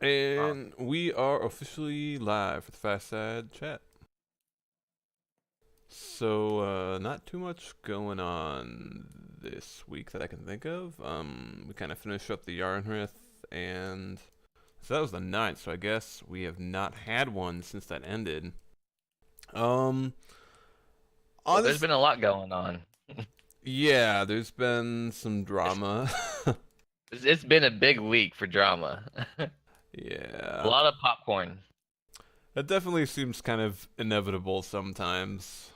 And we are officially live for the Fireside chat. So, not too much going on this week that I can think of. We kind of finished up the Yarnrith, and so that was the ninth. So I guess we have not had one since that ended. Um, Well, there's honest, been a lot going on. yeah, there's been some drama. It's been a big week for drama. A Yeah, lot of popcorn. that definitely seems kind of inevitable sometimes.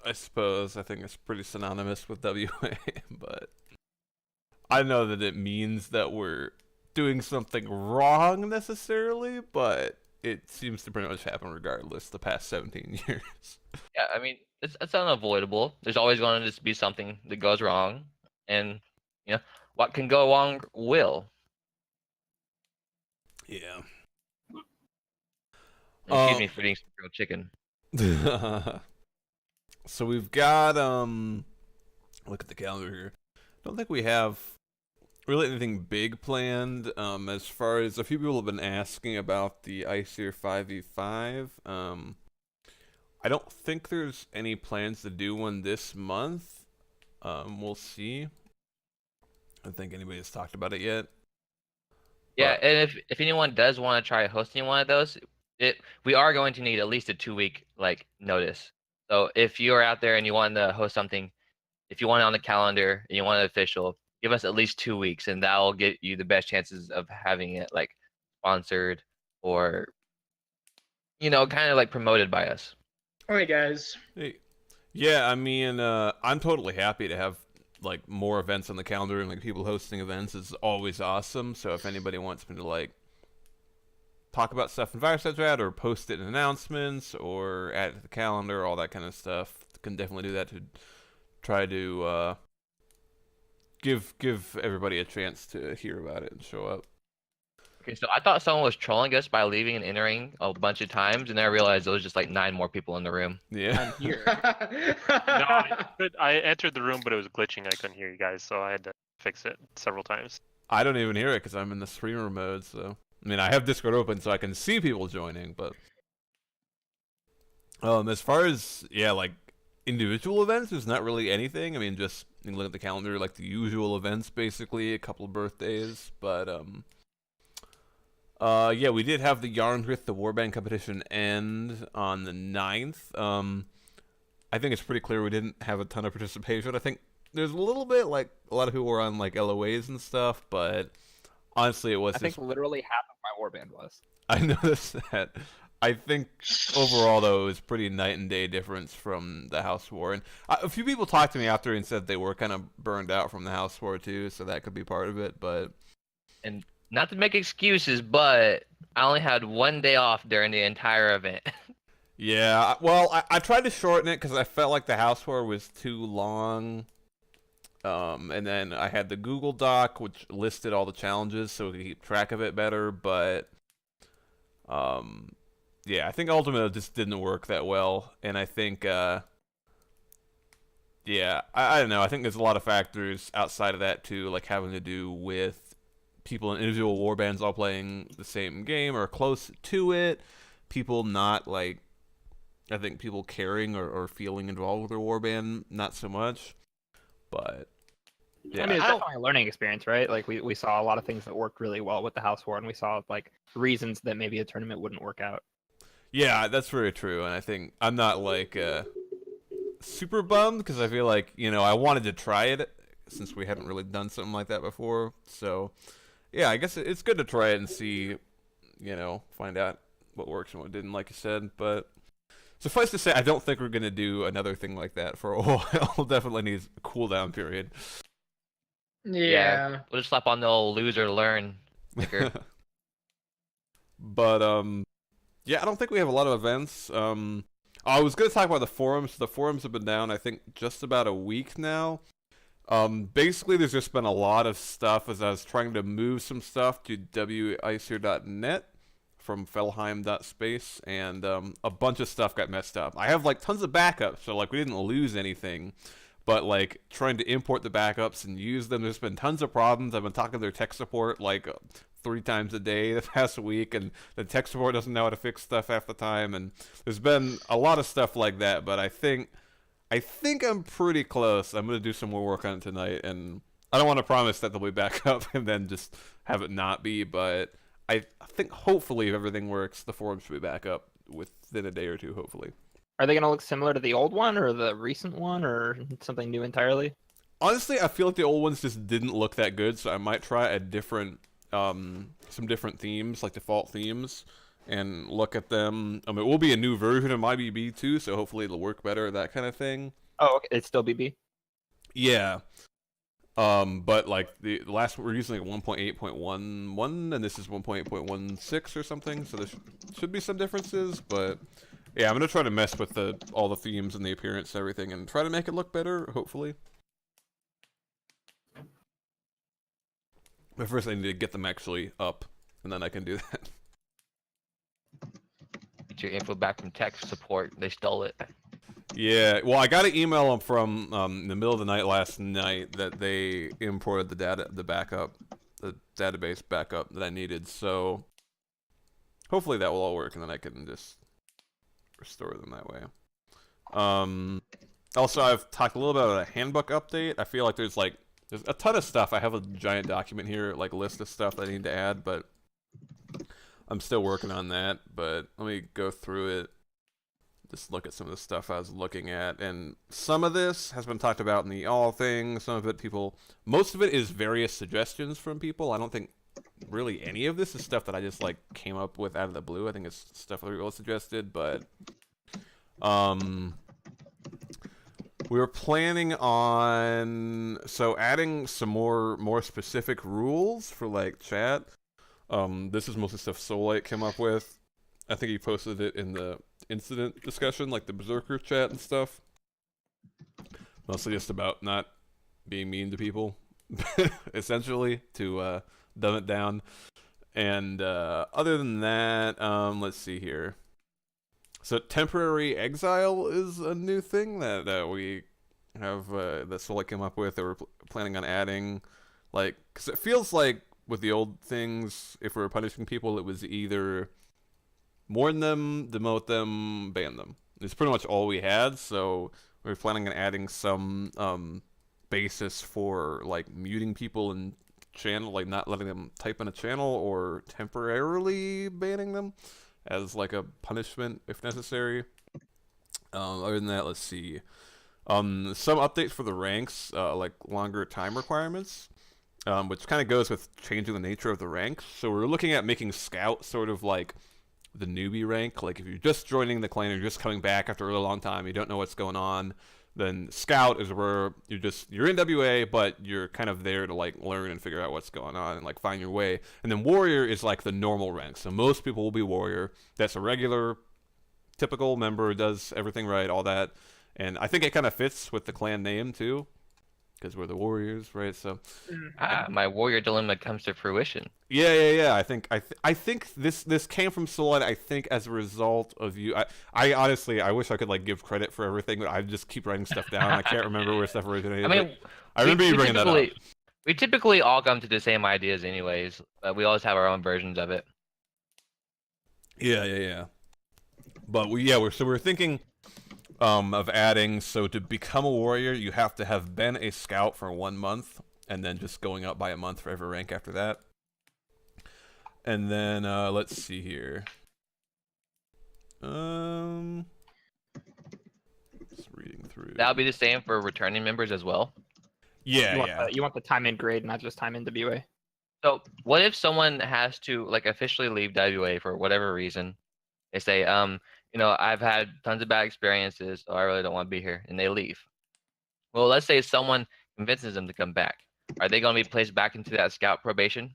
I suppose I think it's pretty synonymous with WA, but I know that it means that we're doing something wrong necessarily, but it seems to pretty much happen regardless the past 17 years. Yeah, I mean, it's unavoidable. There's always going to just be something that goes wrong, and you know what can go wrong will. Yeah. Excuse me for eating some grilled chicken. So we've got look at the calendar here. Don't think we have really anything big planned. As far as a few people have been asking about the Icer 5v5. I don't think there's any plans to do one this month. We'll see. I don't think anybody's talked about it yet. Yeah, But and if anyone does want to try hosting one of those, we are going to need at least a 2 week notice. So if you're out there and you want to host something, if you want it on the calendar and you want it official, give us at least 2 weeks, and that will get you the best chances of having it sponsored or kind of promoted by us. All right, guys. hey, yeah, I mean, I'm totally happy to have more events on the calendar and people hosting events is always awesome. So if anybody wants me to talk about stuff in Fireside Chat or post it in announcements or add it to the calendar, all that kind of stuff, can definitely do that to try to give everybody a chance to hear about it and show up. Okay, so I thought someone was trolling us by leaving and entering a bunch of times, and then I realized there was just 9 more people in the room. Yeah. I'm here. I entered the room, but it was glitching. I couldn't hear you guys, so I had to fix it several times. I don't even hear it because I'm in the streamer mode. So I mean, I have Discord open so I can see people joining, but as far as individual events, there's not really anything. I mean, just you can look at the calendar, the usual events, basically a couple of birthdays, but yeah, we did have the Yarnrith, the Warband competition end on the 9th. I think it's pretty clear we didn't have a ton of participation. I think there's a little bit, a lot of people were on LOAs and stuff, but honestly, it was I think literally half of my warband was. I noticed that. I think overall, though, it was pretty night and day difference from the House War. And a few people talked to me after and said they were kind of burned out from the House War, too, so that could be part of it, but... And not to make excuses, but I only had 1 day off during the entire event. Yeah, well, I tried to shorten it because I felt like the House War was too long. And then I had the Google Doc, which listed all the challenges so we could keep track of it better, but... yeah, I think ultimately it just didn't work that well, and I think, yeah, I don't know, I think there's a lot of factors outside of that, too, having to do with people in individual warbands all playing the same game or close to it, people not, I think people caring or feeling involved with their warband, not so much, but... Yeah. I mean, it's definitely a learning experience, right? We saw a lot of things that worked really well with the House War, and we saw reasons that maybe a tournament wouldn't work out. Yeah, that's very true, and I think I'm not super bummed because I feel I wanted to try it since we hadn't really done something like that before. So, yeah, I guess it's good to try it and see, find out what works and what didn't, like you said. But suffice to say, I don't think we're gonna do another thing like that for a while. Definitely needs a cool down period. Yeah. We'll just slap on the old lose or learn sticker. But yeah, I don't think we have a lot of events. I was going to talk about the forums. The forums have been down, I think, just about a week now. Basically, there's just been a lot of stuff as I was trying to move some stuff to wicer.net from felheim.space, and a bunch of stuff got messed up. I have tons of backups, so we didn't lose anything. But trying to import the backups and use them, there's been tons of problems. I've been talking to their tech support 3 times a day the past week, and the tech support doesn't know how to fix stuff half the time, and there's been a lot of stuff like that. But I think I'm pretty close. I'm gonna do some more work on it tonight, and I don't want to promise that they'll be back up and then just have it not be. But I think hopefully if everything works, the forums should be back up within a day or two, hopefully. Are they going to look similar to the old one or the recent one or something new entirely? Honestly, I feel like the old ones just didn't look that good, so I might try a different, some different themes, like default themes, and look at them. It will be a new version of MyBB too, so hopefully it'll work better, that kind of thing. Oh, okay. It's still BB? Yeah. But like the last we're using like 1.8.11, and this is 1.8.16 or something, so there should be some differences, but yeah, I'm gonna try to mess with all the themes and the appearance and everything, and try to make it look better, hopefully. But first I need to get them actually up, and then I can do that. Get your info back from tech support. They stole it. Yeah, well, I got an email from in the middle of the night last night that they imported the database backup that I needed, so hopefully that will all work, and then I can just restore them that way. Also, I've talked a little bit about a handbook update. I feel like there's a ton of stuff. I have a giant document here, like a list of stuff that I need to add, but I'm still working on that. But let me go through it. Just look at some of the stuff I was looking at, and some of this has been talked about in the all thing. Some of it most of it is various suggestions from people. I don't think really any of this is stuff that I just like came up with out of the blue. I think it's stuff that people suggested, but we were planning on adding some more specific rules for like chat. This is mostly stuff Soulite came up with. I think he posted it in the incident discussion, like the Berserker chat and stuff. Mostly just about not being mean to people, essentially, to dumb it down. And other than that, let's see here. So temporary exile is a new thing that we have that Soulite came up with. That we're planning on adding, like, because it feels like with the old things, if we were punishing people, it was either warn them, demote them, ban them. It's pretty much all we had, so we're planning on adding some basis for like muting people in channel, like not letting them type in a channel or temporarily banning them as like a punishment if necessary. Other than that, let's see. Some updates for the ranks, like longer time requirements, which kind of goes with changing the nature of the ranks. So we're looking at making Scout sort of like the newbie rank. Like if you're just joining the clan or you're just coming back after a really long time, you don't know what's going on, then Scout is where you're in WA, but you're kind of there to like learn and figure out what's going on and like find your way. And then Warrior is like the normal rank. So most people will be Warrior. That's a regular, typical member, does everything right, all that. And I think it kind of fits with the clan name too, because we're the Warriors, right? So My warrior dilemma comes to fruition. Yeah. I think this came from Soulite. I think as a result of you. I honestly wish I could like give credit for everything, but I just keep writing stuff down. I can't remember where stuff originated. I mean, I remember you bringing that up. We typically all come to the same ideas, anyways. But we always have our own versions of it. Yeah. But we're thinking of adding, so to become a warrior, you have to have been a scout for 1 month, and then just going up by a month for every rank after that. And then let's see here. Just reading through. That'll be the same for returning members as well. Yeah, You want the time in grade, not just time in WA. So what if someone has to like officially leave WA for whatever reason? They say, I've had tons of bad experiences, so I really don't want to be here, and they leave. Well, let's say someone convinces them to come back. Are they going to be placed back into that scout probation?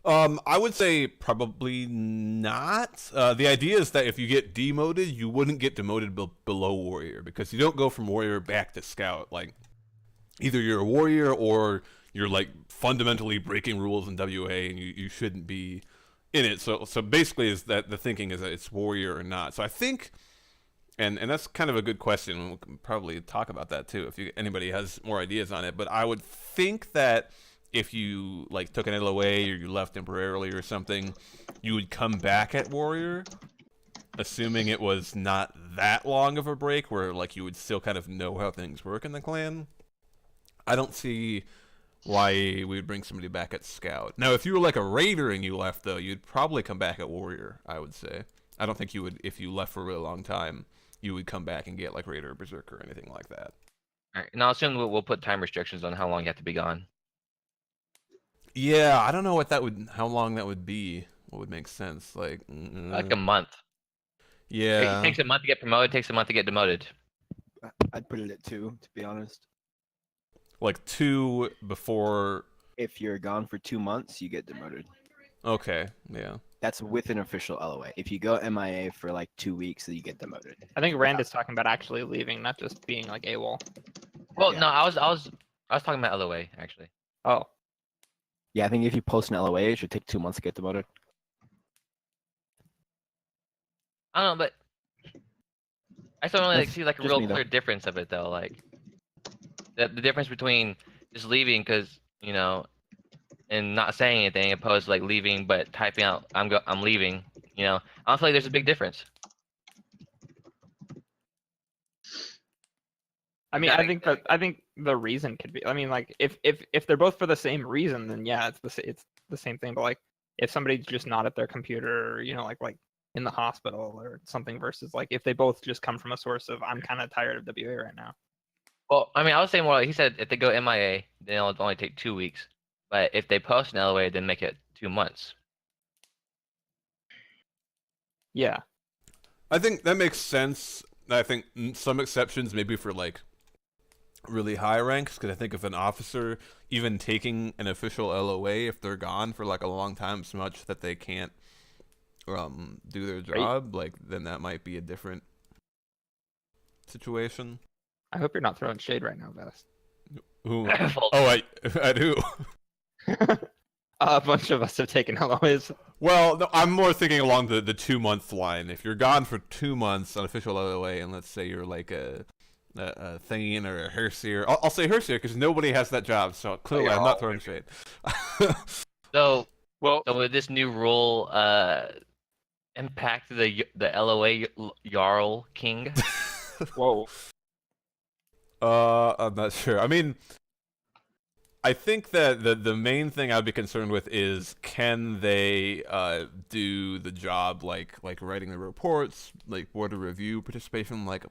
I would say probably not. The idea is that if you get demoted, you wouldn't get demoted below warrior, because you don't go from warrior back to scout. Like, either you're a warrior or you're like fundamentally breaking rules in WA, and you shouldn't be in it. So basically, is that the thinking is that it's warrior or not. So I think, and that's kind of a good question. We can probably talk about that too if anybody has more ideas on it. But I would think that if you like took an LOA or you left temporarily or something, you would come back at Warrior, assuming it was not that long of a break where like you would still kind of know how things work in the clan. I don't see why we would bring somebody back at Scout. Now, if you were like a Raider and you left, though, you'd probably come back at Warrior, I would say. I don't think you would, if you left for a really long time, you would come back and get like Raider or Berserker or anything like that. All right. Now, assume we'll put time restrictions on how long you have to be gone. Yeah, I don't know how long that would be. What would make sense? Like A month. Yeah. It takes a month to get promoted. It takes a month to get demoted. I'd put it at 2, to be honest. Like 2 before. If you're gone for 2 months, you get demoted. Okay. Yeah. That's with an official LOA. If you go MIA for like 2 weeks, then you get demoted. I think Rand is talking about actually leaving, not just being like AWOL. Well, Yeah. no, I was talking about LOA actually. Oh, Yeah, I think if you post an LOA, it should take 2 months to get demoted. I don't know, but I still don't really That's see like a just real me, though. clear difference of it though. Like the difference between just leaving because and not saying anything, opposed to like leaving but typing out I'm leaving. I don't feel like there's a big difference. I mean, Yeah, I think the reason could be. I mean, like if they're both for the same reason, then yeah, it's the same thing. But like if somebody's just not at their computer, like in the hospital or something, versus like if they both just come from a source of I'm kind of tired of WA right now. Well, I mean, I was saying more. He said if they go MIA, then it'll only take 2 weeks. But if they post an LOA, then make it 2 months. Yeah, I think that makes sense. I think some exceptions maybe for like really high ranks, because I think if an officer even taking an official LOA, if they're gone for like a long time so much that they can't do their job, like then that might be a different situation. I hope you're not throwing shade right now, Vest. Who? Oh, I do. A bunch of us have taken LOAs. Well, no, I'm more thinking along the 2-month line. If you're gone for 2 months on official LOA, and let's say you're like a Thane or a Herseer, I'll say Herseer because nobody has that job, so clearly I'm not throwing shade. So Well, would this new rule impact the LOA Jarl King? Whoa. I'm not sure. I mean, I think that the main thing I'd be concerned with is can they do the job like writing the reports, like board of review participation, like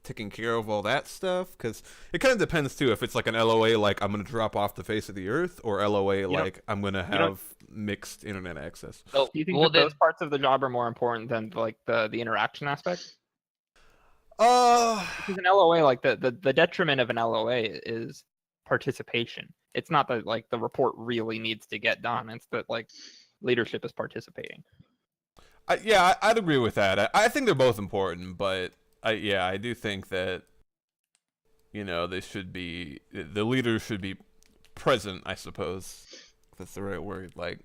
taking care of all that stuff, because it kind of depends too if it's like an LOA like I'm gonna drop off the face of the earth, or LOA like I'm gonna have mixed internet access. So, Do you think that those parts of the job are more important than like the interaction aspect? Because an LOA, like the detriment of an LOA is participation. It's not that like the report really needs to get done. It's that like leadership is participating. I'd agree with that. I think they're both important, but I do think that they should be, the leaders should be present, I suppose, if that's the right word. Like,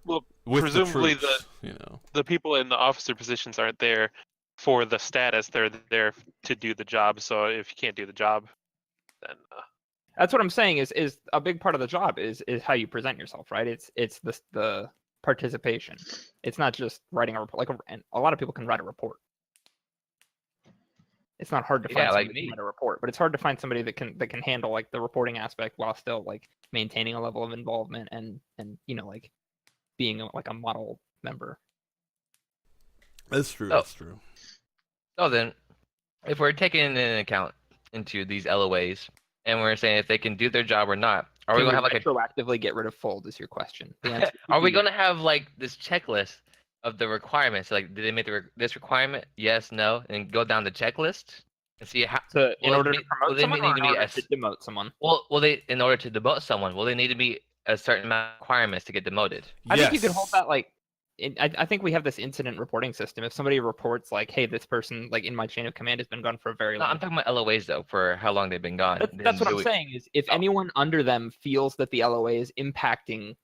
well, with presumably the troops, the people in the officer positions aren't there for the status. They're there to do the job. So if you can't do the job, then That's what I'm saying. Is a big part of the job is how you present yourself, right? It's the participation. It's not just writing a report. And a lot of people can write a report. It's not hard to find somebody who can write a report, but it's hard to find somebody that can handle like the reporting aspect while still like maintaining a level of involvement and like being like a model member. That's true. That's true. So then, if we're taking into account into these LOAs, and we're saying if they can do their job or not, are we gonna have like retroactively get rid of fold? Is your question? The answer are we gonna have like this checklist of the requirements? Like, did they make this requirement? Yes, no, and go down the checklist and see how. So in order to promote someone, or in order to demote someone? Well, they in order to demote someone, will they need to be a certain amount of requirements to get demoted? I think you can hold that like. I think we have this incident reporting system. If somebody reports like, "Hey, this person like in my chain of command has been gone for a very long," I'm talking about LOAs though, for how long they've been gone. That's what I'm saying. Is if anyone under them feels that the LOA is impacting,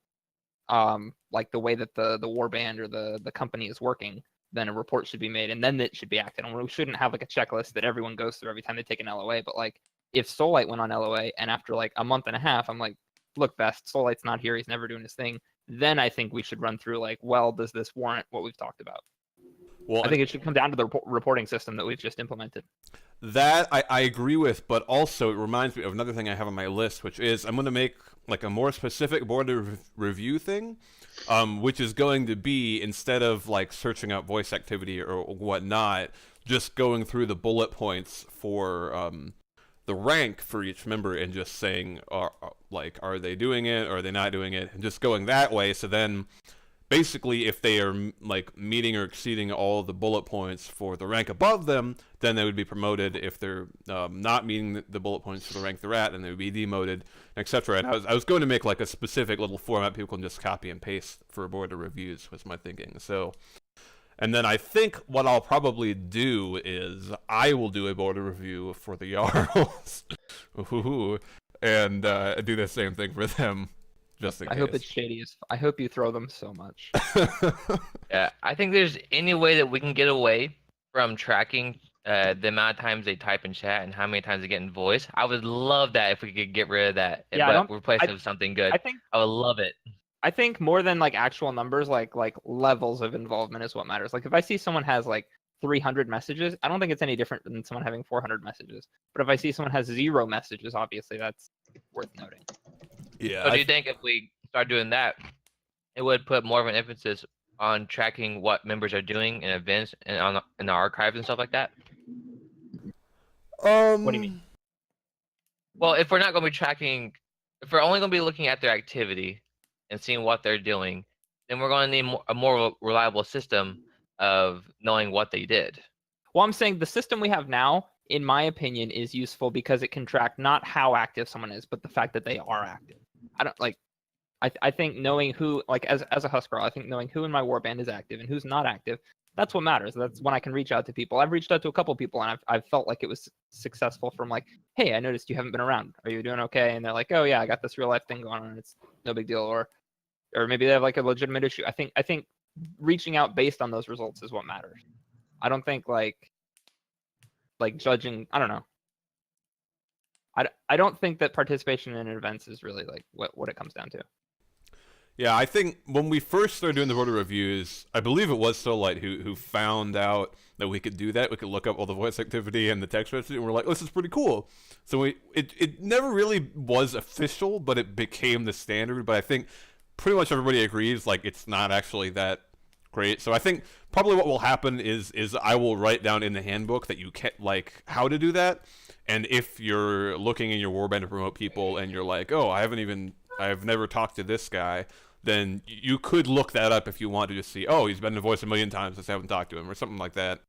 like the way that the warband or the company is working, then a report should be made, and then it should be acted on. We shouldn't have like a checklist that everyone goes through every time they take an LOA. But like, if Soulite went on LOA, and after like a month and a half, I'm like, look, Best, Soullight's not here, he's never doing his thing, then I think we should run through like, well, does this warrant what we've talked about? Well, I think it should come down to the reporting system that we've just implemented. that I agree with, but also it reminds me of another thing I have on my list, which is I'm going to make like a more specific board review thing, which is going to be, instead of like searching out voice activity or whatnot, just going through the bullet points for the rank for each member and just saying, are they doing it or are they not doing it, and just going that way. So then basically, if they are like meeting or exceeding all the bullet points for the rank above them, then they would be promoted. If they're not meeting the bullet points for the rank they're at, then they would be demoted, etc. And I was going to make like a specific little format people can just copy and paste for board of reviews, was my thinking. So, and then I think what I'll probably do is I will do a board of review for the Jarls, and do the same thing for them. Just in I case. hope it's shady. I hope you throw them so much. Yeah, I think there's any way that we can get away from tracking the amount of times they type in chat and how many times they get in voice. I would love that if we could get rid of that, Yeah, but replace it with something good. I would love it. I think more than like actual numbers, like levels of involvement is what matters. Like if I see someone has like 300 messages, I don't think it's any different than someone having 400 messages. But if I see someone has 0 messages, obviously that's worth noting. Yeah. So do you think if we start doing that, it would put more of an emphasis on tracking what members are doing in events and in the archives and stuff like that? What do you mean? Well, if we're not going to be tracking, if we're only going to be looking at their activity and seeing what they're doing, then we're going to need a more reliable system of knowing what they did. Well, I'm saying the system we have now, in my opinion, is useful because it can track not how active someone is, but the fact that they are active. I think knowing who, like as a Huskarl, I think knowing who in my warband is active and who's not active, that's what matters. That's when I can reach out to people. I've reached out to a couple people and I've felt like it was successful from like, hey, I noticed you haven't been around. Are you doing okay? And they're like, oh yeah, I got this real life thing going on. It's no big deal. Or maybe they have like a legitimate issue. I think reaching out based on those results is what matters. I don't think like judging. I don't know. I don't think that participation in events is really like what it comes down to. Yeah, I think when we first started doing the board of reviews, I believe it was Soullight who found out that we could do that. We could look up all the voice activity and the text message, and we're like, this is pretty cool. So it never really was official, but it became the standard. But I think pretty much everybody agrees like it's not actually that great. So I think probably what will happen is I will write down in the handbook that you can't like how to do that. And if you're looking in your warband to promote people and you're like, oh, I've never talked to this guy, then you could look that up if you want to just see, oh, he's been in the voice a million times, let's haven't talked to him, or something like that.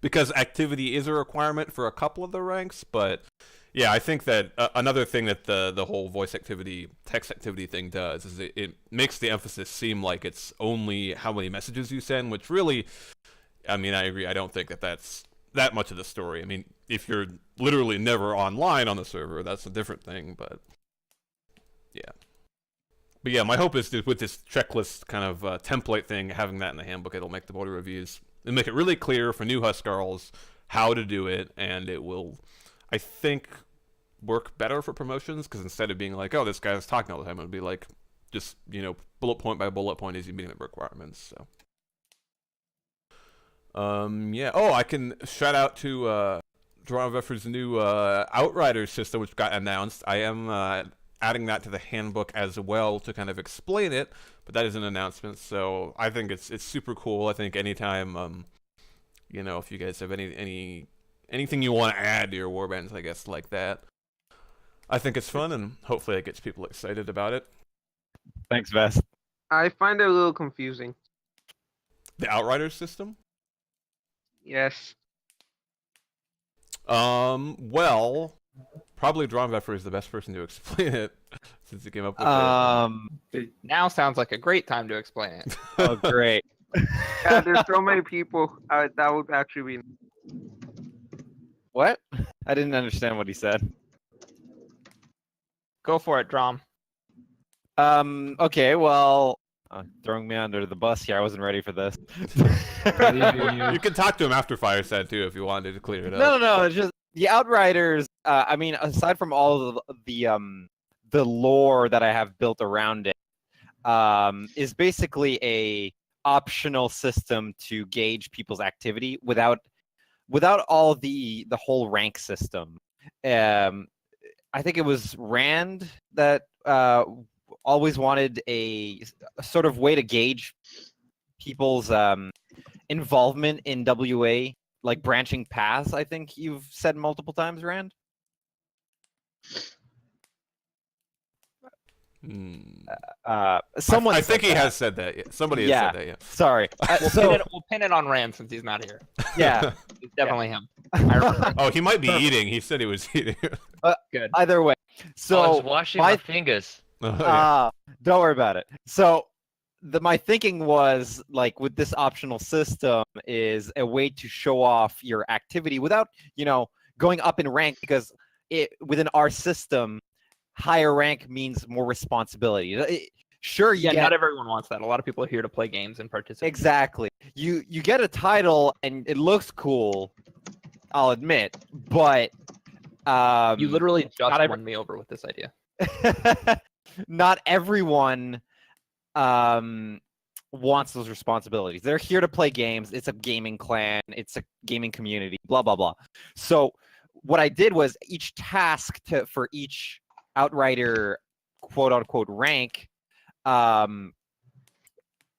Because activity is a requirement for a couple of the ranks, but yeah, I think that another thing that the whole voice activity, text activity thing does is it makes the emphasis seem like it's only how many messages you send, which really, I mean, I agree, I don't think that that's that much of the story. I mean, if you're literally never online on the server, that's a different thing, but yeah. But yeah, my hope is that with this checklist kind of template thing, having that in the handbook, it'll make the board of reviews and make it really clear for new Huskarls how to do it, and it will, I think, work better for promotions, because instead of being like, oh, this guy's talking all the time, it would be like, just, bullet point by bullet point as you meet the requirements, so. Yeah. Oh, I can shout out to Toronto Veffer's new Outriders system, which got announced. I am adding that to the handbook as well to kind of explain it, but that is an announcement, so I think it's super cool. I think anytime, if you guys have anything you want to add to your warbands, I guess, like that, I think it's fun, and hopefully it gets people excited about it. Thanks, Vest. I find it a little confusing. The Outriders system? Yes. Well, probably Dronveffer is the best person to explain it since he came up with it. Now sounds like a great time to explain it. Oh, great. Yeah, there's so many people. That would actually be. What? I didn't understand what he said. Go for it, Drom. Okay, well, throwing me under the bus here. I wasn't ready for this. You can talk to him after Fireside too if you wanted to clear it up. No. It's just the Outriders. I mean, aside from all of the the lore that I have built around it is basically a optional system to gauge people's activity without all the whole rank system. I think it was Rand that always wanted a sort of way to gauge people's involvement in WA, like branching paths. I think you've said multiple times, Rand. Someone I said think he that. has said that. Yeah. Somebody has said that. Yeah. Sorry. We'll pin it on Rand since he's not here. Yeah. It's definitely him. I remember. Oh, he might be eating. He said he was eating. Good. Either way. I So was washing my fingers. Oh, yeah. don't worry about it. So my thinking was like with this optional system is a way to show off your activity without, going up in rank, because within our system, higher rank means more responsibility. Sure, you Yeah, get, not everyone wants that. A lot of people are here to play games and participate. exactly. You get a title and it looks cool, I'll admit, but You literally just not won me over with this idea. not everyone wants those responsibilities. They're here to play games. It's a gaming clan. It's a gaming community. Blah blah blah. So what I did was each task for each outrider, quote unquote, rank,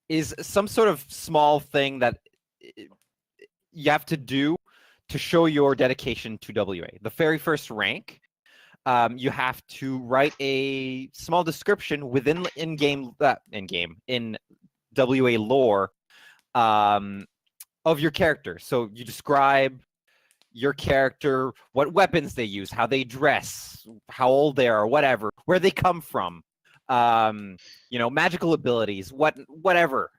is some sort of small thing that you have to do to show your dedication to WA. The very first rank, you have to write a small description within in WA lore of your character. So you describe your character, what weapons they use, how they dress, how old they are, whatever, where they come from, magical abilities, whatever,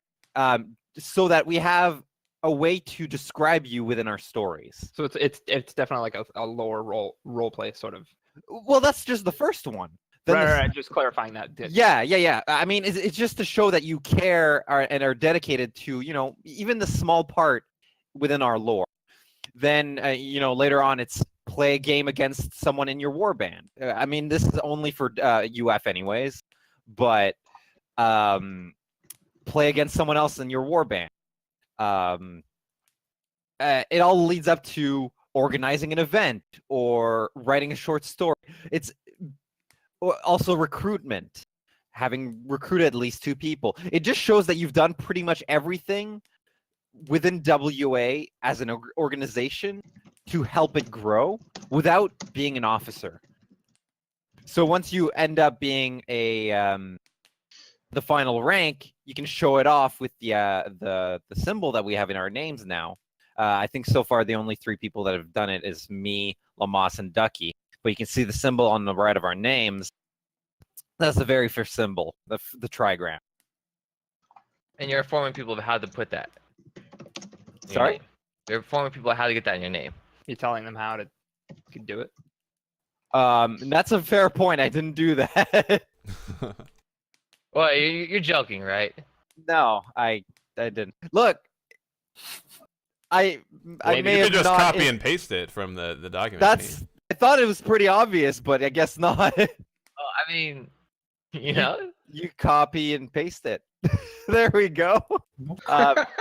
so that we have a way to describe you within our stories. So it's definitely like a lower role play sort of. Well, that's just the first one. Then Right. Just clarifying that. Yeah. I mean, it's just to show that you care and are dedicated to, even the small part within our lore. Then, later on, it's play a game against someone in your warband. I mean, this is only for UF anyways, but play against someone else in your warband. It all leads up to organizing an event or writing a short story. It's also recruitment, having recruited at least 2 people. It just shows that you've done pretty much everything within WA as an organization to help it grow without being an officer. So once you end up being the final rank, you can show it off with the symbol that we have in our names now. I think so far the only 3 people that have done it is me, Lamas, and Ducky. But you can see the symbol on the right of our names. That's the very first symbol, the trigram. And you're informing people of how to put that. in your Sorry? name. You're informing people how to get that in your name. You're telling them how to do it. That's a fair point. I didn't do that. Well, you're joking, right? No, I didn't. Look, I Maybe may you have could just not. copy and paste it from the document. I thought it was pretty obvious, but I guess not. Oh, I mean, You copy and paste it. There we go.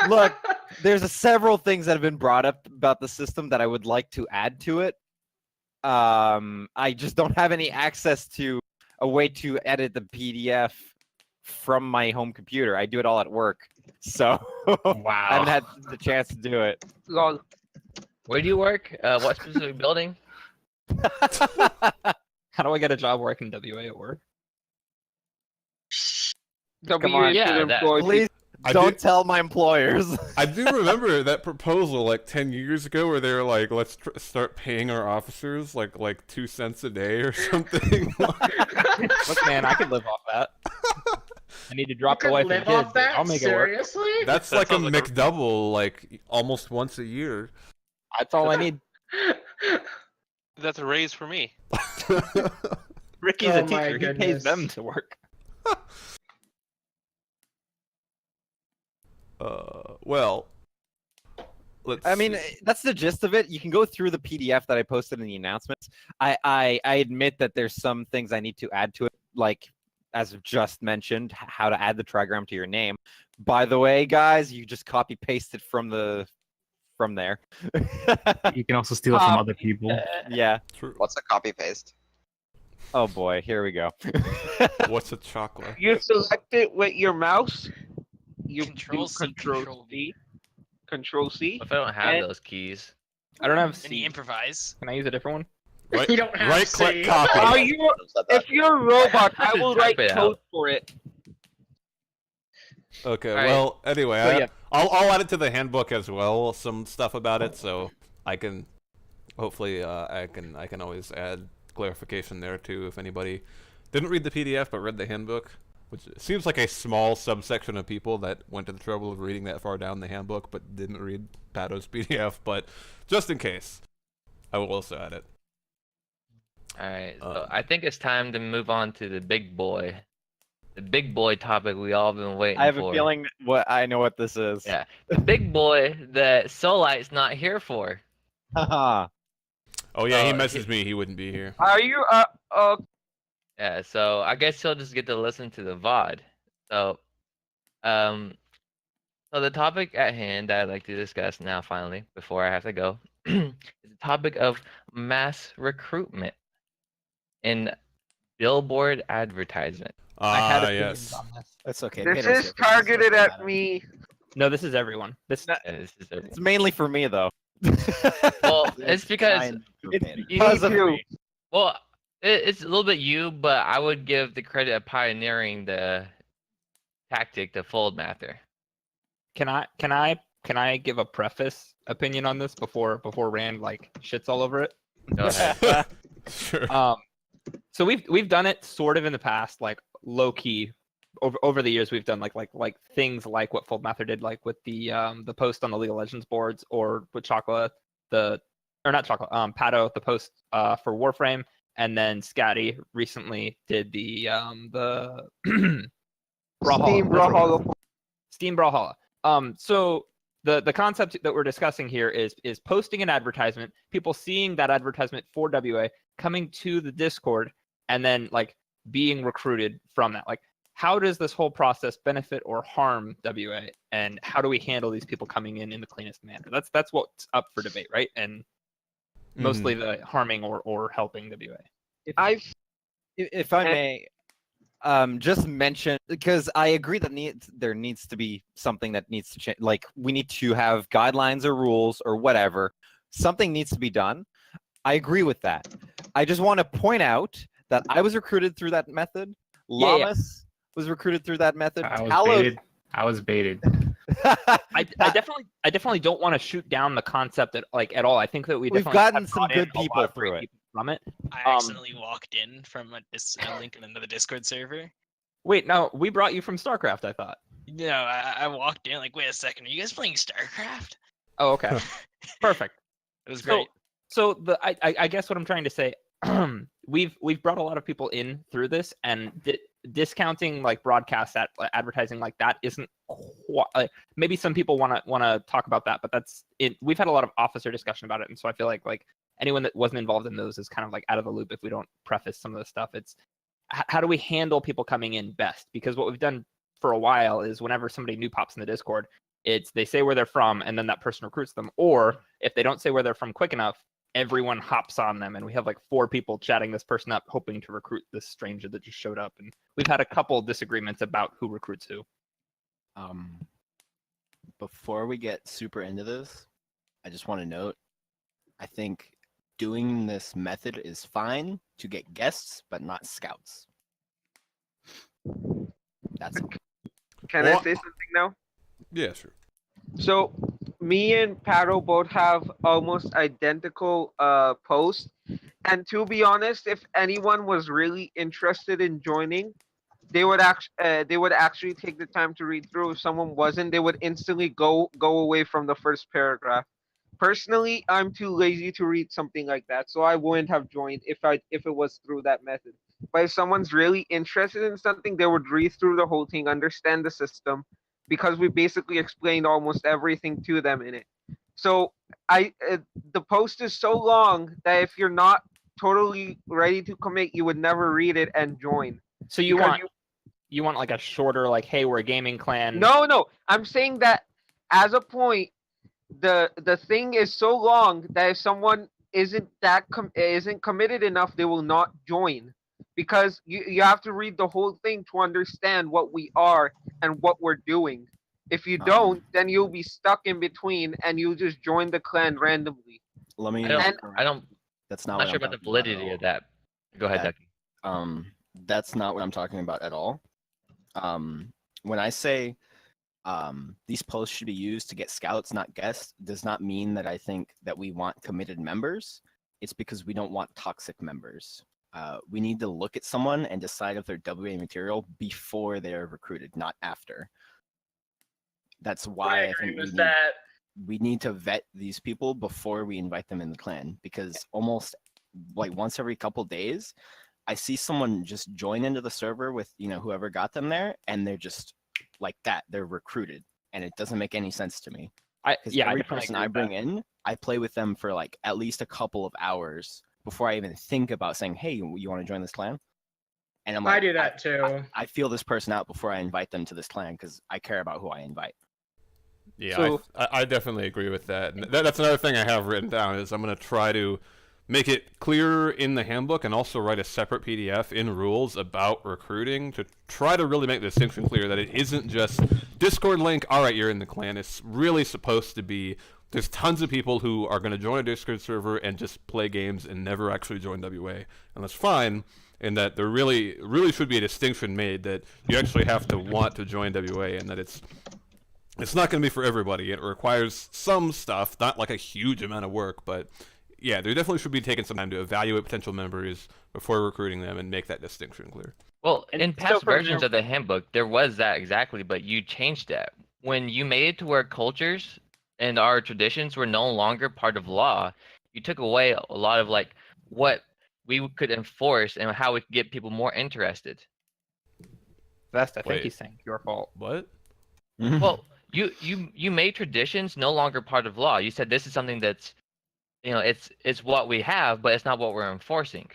Look, there's several things that have been brought up about the system that I would like to add to it. I just don't have any access to a way to edit the PDF from my home computer. I do it all at work, so Wow. I haven't had the chance to do it. Lol. Where do you work? What specific building? How do I get a job where I can WA at work? Come on, yeah, that- Please I don't did- tell my employers. I do remember that proposal like 10 years ago where they were like, let's start paying our officers like 2 cents a day or something. Look, man, I could live off that. I need to drop the could wife and live kids. off that? I'll make it work. Seriously? That's That like a sounds like a- McDouble, like almost once a year. That's all I need. That's a raise for me. Ricky's Oh a my teacher. He pays goodness. them to work. Well, let's. I mean, see. that's the gist of it. You can go through the PDF that I posted in the announcements. I admit that there's some things I need to add to it like as just mentioned, how to add the trigram to your name. By the way, guys, you just copy paste it from there. You can also steal it from other people. Yeah. True. What's a copy paste? Oh boy, here we go. What's a chocolate? You select it with your mouse. You Control do C, Control Control C. V. Control C. If I don't have And- those keys, I don't have And you C. improvise. Can I use a different one? Right, You don't have right click C. copy. Are you? If you're a robot, I will write Type it code out. for it. Okay. Alright. Well, anyway, So, yeah. I'll add it to the handbook as well. Some stuff about it, so I can hopefully I can always add clarification there too if anybody didn't read the PDF but read the handbook, which seems like a small subsection of people that went to the trouble of reading that far down the handbook but didn't read Pato's PDF. But just in case, I will also add it. all right. So I think it's time to move on to the big boy topic we all been waiting for. I have a feeling I know what this is. Yeah, the big boy that Solite's not here for. Haha. Oh yeah, he Uh, messaged me. He wouldn't be here. Are you? Yeah, so I guess he'll just get to listen to the VOD. So, so the topic at hand that I'd like to discuss now, finally, before I have to go, is the topic of mass recruitment in billboard advertisement. I had Ah, opinions yes. on this. That's okay. This they don't is see it, but it's targeted okay, at matter. me. No, this is everyone. This Yeah, this is It's mainly for me though. well, it's because Fine, It's verbatim. because of too. me. well, it's a little bit you, but I would give the credit of pioneering the tactic to fold matter. can I give a preface opinion on this before Rand like shits all over it? Go ahead. Sure. So we've done it sort of in the past, like low key. Over the years, we've done like things like what Fold Mather did, like with the post on the League of Legends boards, or with Pato, the post for Warframe, and then Scatty recently did the Steam Brawlhalla. Steam Brawlhalla. So the concept that we're discussing here is posting an advertisement, people seeing that advertisement for WA, coming to the Discord, and then like being recruited from that. Like, how does this whole process benefit or harm WA, and how do we handle these people coming in the cleanest manner? That's what's up for debate, right? And mostly the harming or helping WA. If I may, just mention, because I agree that there needs to be something that needs to change. Like, we need to have guidelines or rules or whatever. Something needs to be done. I agree with that. I just want to point out that I was recruited through that method. Yeah, yeah. Lamas was recruited through that method. I was baited. I definitely don't want to shoot down the concept at all. I think that We've definitely gotten have some brought in good a lot people of great through it. people from it. I accidentally walked in from a link in another Discord server. Wait, no, we brought you from StarCraft, I thought. No, I walked in like, wait a second, are you guys playing StarCraft? Oh, okay. Perfect. It was So- great. So I guess what I'm trying to say, we've brought a lot of people in through this, and discounting like broadcast advertising like that isn't quite, maybe some people want to talk about that, but that's it. We've had a lot of officer discussion about it, and so I feel like anyone that wasn't involved in those is kind of like out of the loop if we don't preface some of the stuff. It's how do we handle people coming in best? Because what we've done for a while is whenever somebody new pops in the Discord, it's they say where they're from and then that person recruits them, or if they don't say where they're from quick enough, everyone hops on them, and we have like 4 people chatting this person up hoping to recruit this stranger that just showed up. And we've had a couple disagreements about who recruits who. Before we get super into this, I just want to note, I think doing this method is fine to get guests, but not scouts. That's all. Can I say something now? Yeah, sure. So me and Paddle both have almost identical posts, and to be honest, if anyone was really interested in joining, they would actually take the time to read through. If someone wasn't, they would instantly go away from the first paragraph. Personally, I'm too lazy to read something like that, so I wouldn't have joined if it was through that method. But if someone's really interested in something, they would read through the whole thing, understand the system, because we basically explained almost everything to them in it. So the post is so long that if you're not totally ready to commit, you would never read it and join. So you Because want you want like a shorter, like, hey, we're a gaming clan. No, I'm saying that as a point, the thing is so long that if someone isn't committed enough, they will not join, because you have to read the whole thing to understand what we are and what we're doing. If you don't, then you'll be stuck in between and you'll just join the clan randomly. Let me. I don't. That's I'm not not what sure I'm about the talking about at validity all. of that. Go ahead, That- Ducky. That's not what I'm talking about at all. When I say these posts should be used to get scouts, not guests, does not mean that I think that we want committed members. It's because we don't want toxic members. We need to look at someone and decide if they're WA material before they're recruited, not after. That's why I think we need to vet these people before we invite them in the clan, because almost like once every couple days, I see someone just join into the server with, whoever got them there, and they're just like that. They're recruited, and it doesn't make any sense to me. Because every definitely person agree I with bring that. in, I play with them for like at least a couple of hours before I even think about saying, "Hey, you want to join this clan?" And I'm like, I do that too. I feel this person out before I invite them to this clan because I care about who I invite. Yeah, So- I definitely agree with that. And that's another thing I have written down is I'm going to try to make it clearer in the handbook and also write a separate PDF in rules about recruiting to try to really make the distinction clear that it isn't just Discord link, all right, you're in the clan. It's really supposed to be there's tons of people who are going to join a Discord server and just play games and never actually join WA. And that's fine. And that there really should be a distinction made that you actually have to want to join WA and that it's not going to be for everybody. It requires some stuff, not like a huge amount of work, but yeah, there definitely should be taking some time to evaluate potential members before recruiting them and make that distinction clear. Well, And in so past for versions of the handbook, there was that exactly, but you changed that. When you made it to where cultures and our traditions were no longer part of law, you took away a lot of like what we could enforce and how we could get people more interested. Vest, I think Wait. he's saying your fault. What? Well, you made traditions no longer part of law. You said this is something that's, it's what we have, but it's not what we're enforcing.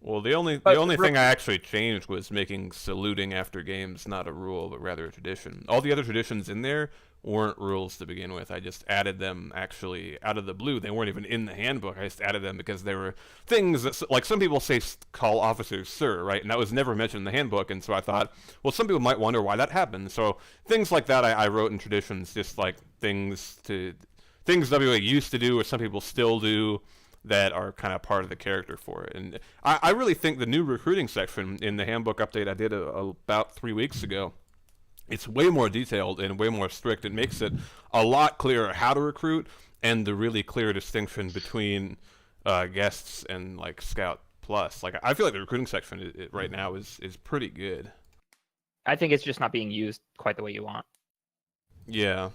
Well, the only thing I actually changed was making saluting after games not a rule, but rather a tradition. All the other traditions in there weren't rules to begin with. I just added them actually out of the blue. They weren't even in the handbook. I just added them because they were things that, like some people say call officers sir, right? And that was never mentioned in the handbook. And so I thought, well, some people might wonder why that happened. So things like that I wrote in traditions, just like things WA used to do or some people still do that are kind of part of the character for it. And I really think the new recruiting section in the handbook update I did about 3 weeks ago, it's way more detailed and way more strict. It makes it a lot clearer how to recruit and the really clear distinction between guests and like Scout Plus. Like I feel like the recruiting section right now is pretty good. I think it's just not being used quite the way you want. Yeah.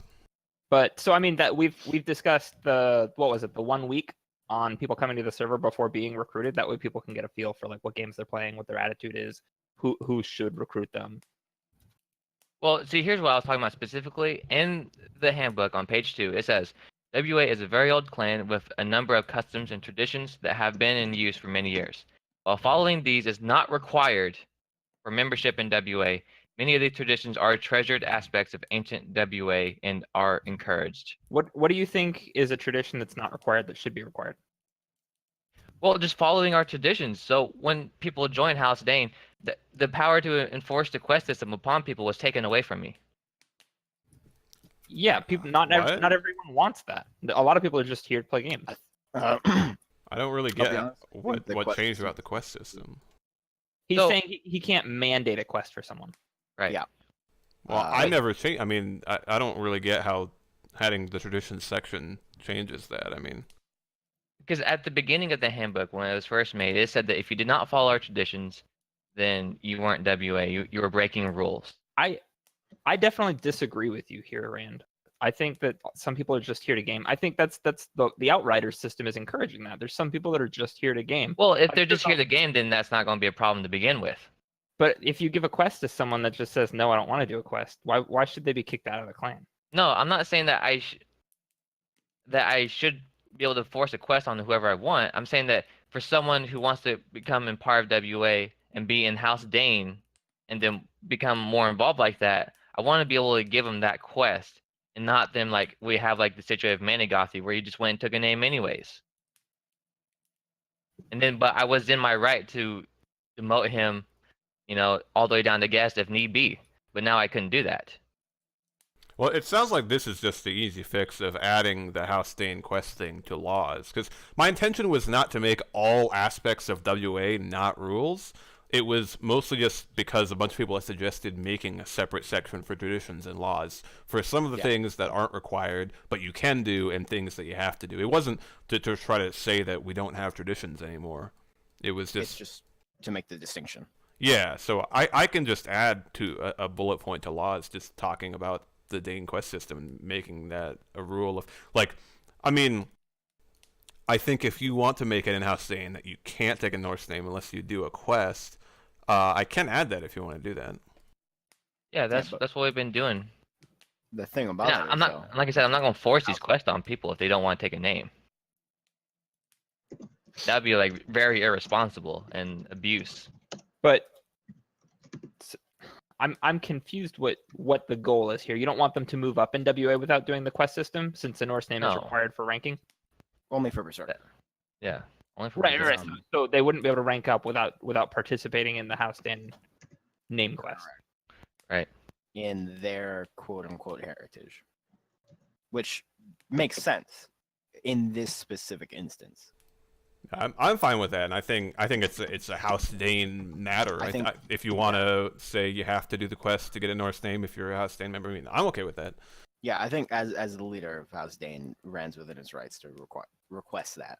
But so I mean that we've discussed the 1 week on people coming to the server before being recruited. That way people can get a feel for like what games they're playing, what their attitude is, who should recruit them. Well, see, here's what I was talking about specifically. In the handbook on page 2, it says, WA is a very old clan with a number of customs and traditions that have been in use for many years. While following these is not required for membership in WA, many of these traditions are treasured aspects of ancient WA and are encouraged. What do you think is a tradition that's not required that should be required? Well, just following our traditions. So when people join House Dane, the power to enforce the quest system upon people was taken away from me. Yeah, people not everyone wants that. A lot of people are just here to play games. I don't really I'll be get honest, I think the what quest changed system- about the quest system. He's So- saying he can't mandate a quest for someone. Right. Yeah. Well, I Like- never change. I mean, I don't really get how adding the traditions section changes that. I mean, Because at the beginning of the handbook, when it was first made, it said that if you did not follow our traditions, then you weren't WA. You were breaking rules. I definitely disagree with you here, Rand. I think that some people are just here to game. I think that's the Outriders system is encouraging that. There's some people that are just here to game. Well, if Like, they're just there's here to game, then that's not going to be a problem to begin with. But if you give a quest to someone that just says no, I don't want to do a quest, why should they be kicked out of the clan? No, I'm not saying that I should be able to force a quest on whoever I want. I'm saying that for someone who wants to become in part of WA and be in House Dane and then become more involved like that, I want to be able to give them that quest and not them like we have like the situation of Manigothi where you just went and took a name anyways. And then, but I was in my right to demote him, all the way down to guest if need be. But now I couldn't do that. Well, it sounds like this is just the easy fix of adding the House Dane quest thing to laws. Because my intention was not to make all aspects of WA not rules. It was mostly just because a bunch of people had suggested making a separate section for traditions and laws for some of the things that aren't required, but you can do, and things that you have to do. It wasn't to try to say that we don't have traditions anymore. It was just... It's just to make the distinction. Yeah, so I can just add to a bullet point to laws just talking about the Dane quest system and making that a rule of, like, I mean, I think if you want to make it in-house Dane that you can't take a Norse name unless you do a quest, I can add that if you want to do that. Yeah, that's what we've been doing. The thing about it, I'm not, like I said, I'm not gonna force these quests on people if they don't want to take a name. That'd be like very irresponsible and abuse. But I'm confused what the goal is here. You don't want them to move up in WA without doing the quest system, since the Norse name is required for ranking. Only for Berserk. Yeah, only for Right. Berserk. So they wouldn't be able to rank up without participating in the House Dane name quest. Right. In their quote unquote heritage, which makes sense in this specific instance. I'm fine with that, and I think it's a House Dane matter. If you want to say you have to do the quest to get a Norse name if you're a House Dane member, I mean, I'm okay with that. Yeah, I think as the leader of House Dane, Rand's within his rights to request that.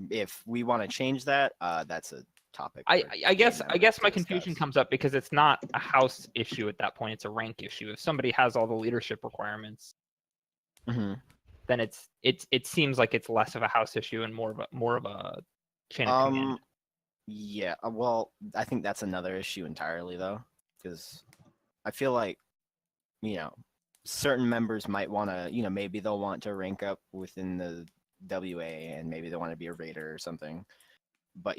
If we want to change that, that's a topic. I guess my confusion comes up because it's not a house issue at that point; it's a rank issue. If somebody has all the leadership requirements, then it seems like it's less of a house issue and more of a chain of command. Yeah, well, I think that's another issue entirely though, because I feel like, certain members might want to, maybe they'll want to rank up within the WA and maybe they want to be a raider or something, but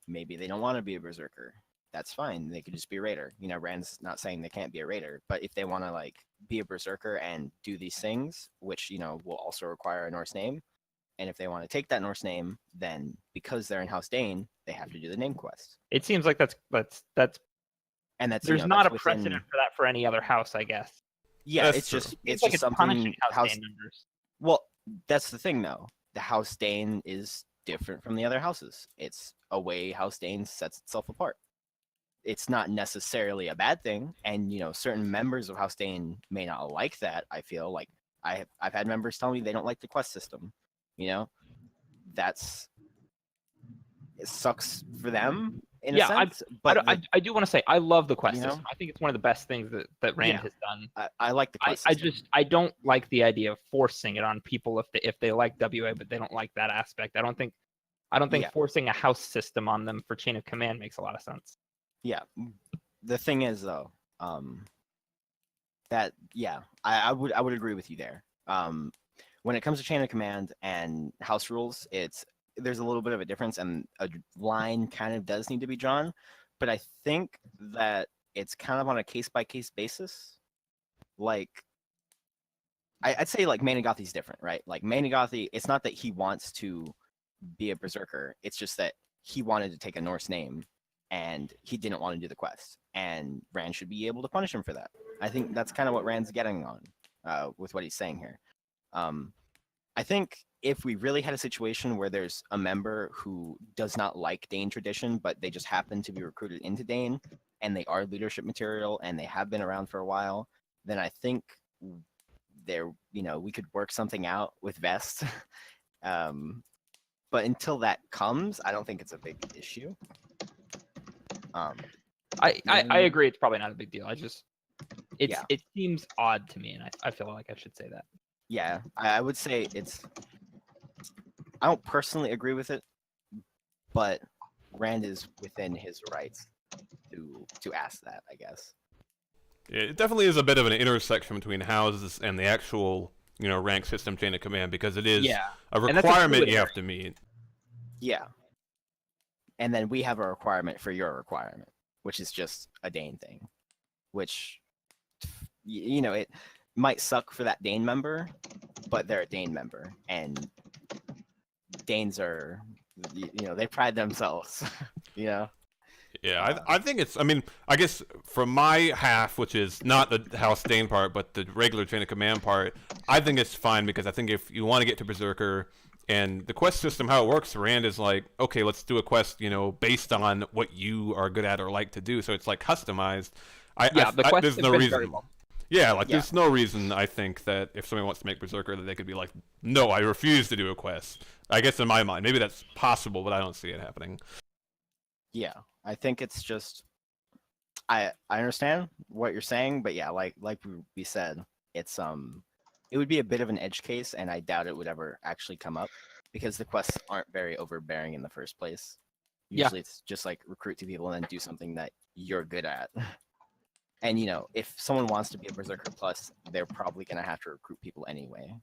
maybe they don't want to be a berserker. That's fine. They could just be a raider. Rand's not saying they can't be a raider, but if they want to like be a berserker and do these things, which will also require a Norse name, and if they want to take that Norse name, then because they're in House Dane, they have to do the name quest. It seems like that's and that's there's not that's a precedent for that for any other house, I guess. Yeah, That's it's true. just It's just something punishing House Dane members. Well, that's the thing though. The House Dane is different from the other houses. It's a way House Dane sets itself apart. It's not necessarily a bad thing, and certain members of House Dane may not like that. I feel like I've had members tell me they don't like the quest system. It sucks for them in a sense. But I do want to say I love the quest system. I think it's one of the best things that Rand has done. I like the quest system. I don't like the idea of forcing it on people if they like WA but they don't like that aspect. I don't think forcing a house system on them for chain of command makes a lot of sense. Yeah, the thing is though, that I would agree with you there. When it comes to chain of command and house rules, there's a little bit of a difference, and a line kind of does need to be drawn. But I think that it's kind of on a case by case basis. Like, I'd say like Manigothi's different, right? Like Manigothi, it's not that he wants to be a berserker; it's just that he wanted to take a Norse name. And he didn't want to do the quest, and Rand should be able to punish him for that. I think that's kind of what Rand's getting on with what he's saying here. I think if we really had a situation where there's a member who does not like Dane tradition, but they just happen to be recruited into Dane, and they are leadership material, and they have been around for a while, then I think we could work something out with Vest. But until that comes, I don't think it's a big issue. I agree. It's probably not a big deal. It seems odd to me, and I feel like I should say that. Yeah, I would say I don't personally agree with it, but Rand is within his rights to ask that, I guess. It definitely is a bit of an intersection between houses and the actual rank system chain of command, because it is a requirement you have to meet. Yeah. And then we have a requirement for your requirement, which is just a Dane thing, which it might suck for that Dane member, but they're a Dane member, and Danes are, they pride themselves, Yeah, I think it's. I mean, I guess from my half, which is not the House Dane part, but the regular chain of command part, I think it's fine because I think if you want to get to Berserker and the quest system, how it works, Rand is like, okay, let's do a quest, based on what you are good at or like to do. So it's like customized. The quest there's has no been reason. very well. Yeah, there's no reason I think that if somebody wants to make Berserker that they could be like, no, I refuse to do a quest. I guess in my mind, maybe that's possible, but I don't see it happening. Yeah, I think it's just I understand what you're saying, but yeah, like we said, it's it would be a bit of an edge case, and I doubt it would ever actually come up because the quests aren't very overbearing in the first place. Usually it's just like recruit 2 people and then do something that you're good at. And if someone wants to be a Berserker Plus, they're probably gonna have to recruit people anyway.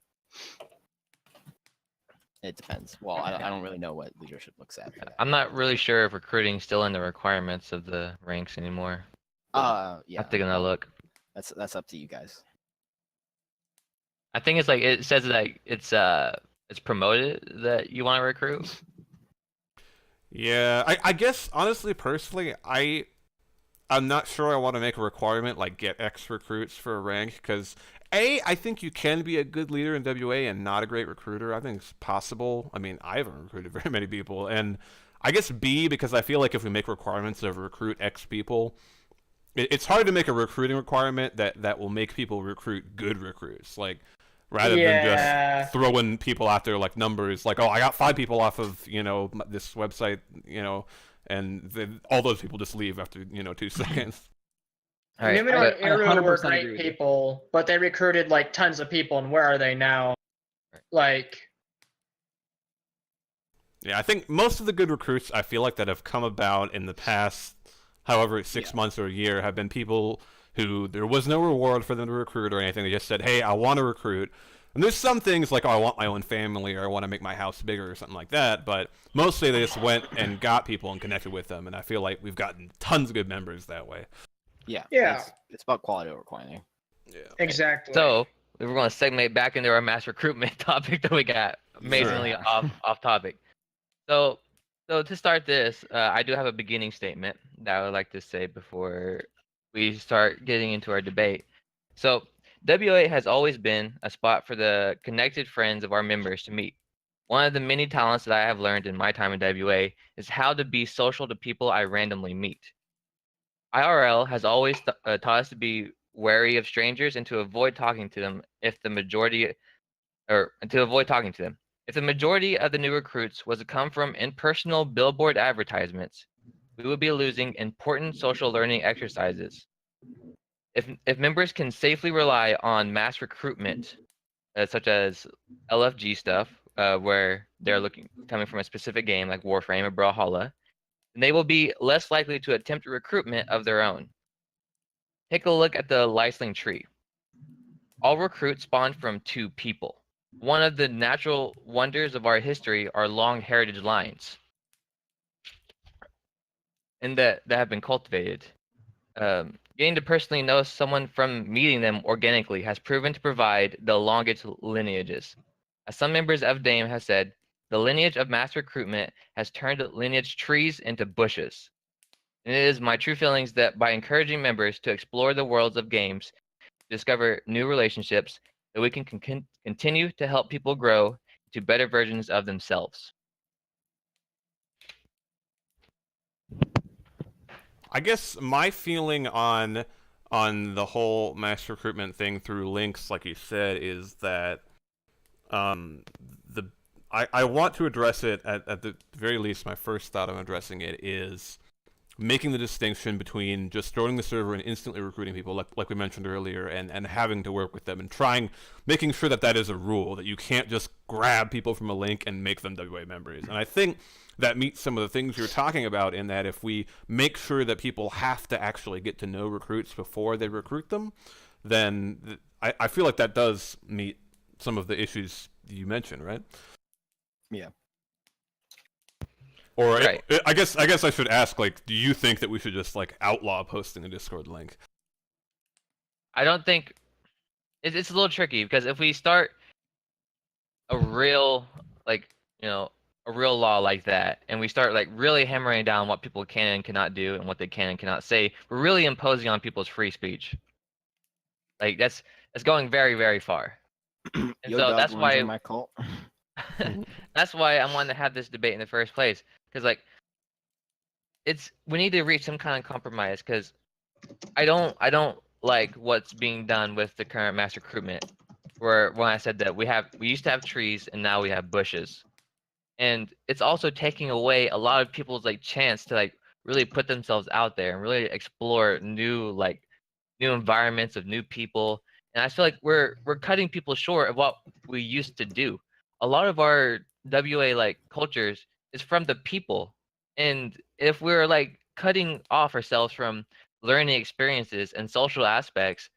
It depends. Well, I don't really know what leadership looks at. I'm not really sure if recruiting's still in the requirements of the ranks anymore. Yeah. I'm taking a look. That's up to you guys. I think it's like it says that it's promoted that you want to recruit. Yeah, I guess honestly, personally, I'm not sure I want to make a requirement like get X recruits for a rank because I think you can be a good leader in WA and not a great recruiter. I think it's possible. I mean, I haven't recruited very many people, and I guess B because I feel like if we make requirements of recruit X people, it's hard to make a recruiting requirement that will make people recruit good recruits. Like rather than just throwing people out there like numbers, like, oh, I got 5 people off of this website, and then all those people just leave after 2 seconds. All right, Numenor and Eru were 100% great agree with you. people, but they recruited like tons of people, and where are they now? Like, Yeah, I think most of the good recruits I feel like that have come about in the past, however, 6 months or a year, have been people who there was no reward for them to recruit or anything. They just said, hey, I want to recruit. And there's some things like, oh, I want my own family or I want to make my house bigger or something like that. But mostly they just went and got people and connected with them. And I feel like we've gotten tons of good members that way. Yeah. Yeah. It's about quality over quantity. Yeah. exactly. So we're going to segment back into our mass recruitment topic that we got amazingly Sure. off topic. So to start this, I do have a beginning statement that I would like to say before we start getting into our debate. So WA has always been a spot for the connected friends of our members to meet. One of the many talents that I have learned in my time in WA is how to be social to people I randomly meet. IRL has always taught us to be wary of strangers and to avoid talking to them if the majority of the new recruits was to come from impersonal billboard advertisements, we would be losing important social learning exercises. If members can safely rely on mass recruitment, such as LFG stuff, where they're coming from a specific game like Warframe or Brawlhalla, then they will be less likely to attempt a recruitment of their own. Take a look at the Lysling tree. All recruits spawn from 2 people. One of the natural wonders of our history are long heritage lines, and that have been cultivated. Getting to personally know someone from meeting them organically has proven to provide the longest lineages. As some members of Dame have said, the lineage of mass recruitment has turned lineage trees into bushes. And it is my true feelings that by encouraging members to explore the worlds of games, discover new relationships, that we can continue to help people grow to better versions of themselves. I guess my feeling on the whole mass recruitment thing through links, like you said, is that I want to address it at the very least. My first thought on addressing it is making the distinction between just joining the server and instantly recruiting people, like we mentioned earlier, and having to work with them and making sure that is a rule, that you can't just grab people from a link and make them WA members. And I think that meets some of the things you're talking about in that if we make sure that people have to actually get to know recruits before they recruit them, then I feel like that does meet some of the issues you mentioned, right? Yeah. Or Right. I guess I should ask, like, do you think that we should just like outlaw posting a Discord link? I don't think it's a little tricky because if we start a real like you know a real law like that, and we start like really hammering down what people can and cannot do and what they can and cannot say, we're really imposing on people's free speech. Like that's going very, very far. And Yo, so Doug, that's wanna join why my cult. that's why I wanted to have this debate in the first place. Because like we need to reach some kind of compromise. Because I don't like what's being done with the current mass recruitment. Where when I said that we used to have trees and now we have bushes, and it's also taking away a lot of people's like chance to like really put themselves out there and really explore new environments of new people. And I feel like we're cutting people short of what we used to do. A lot of our WA like cultures is from the people, and if we're like cutting off ourselves from learning experiences and social aspects,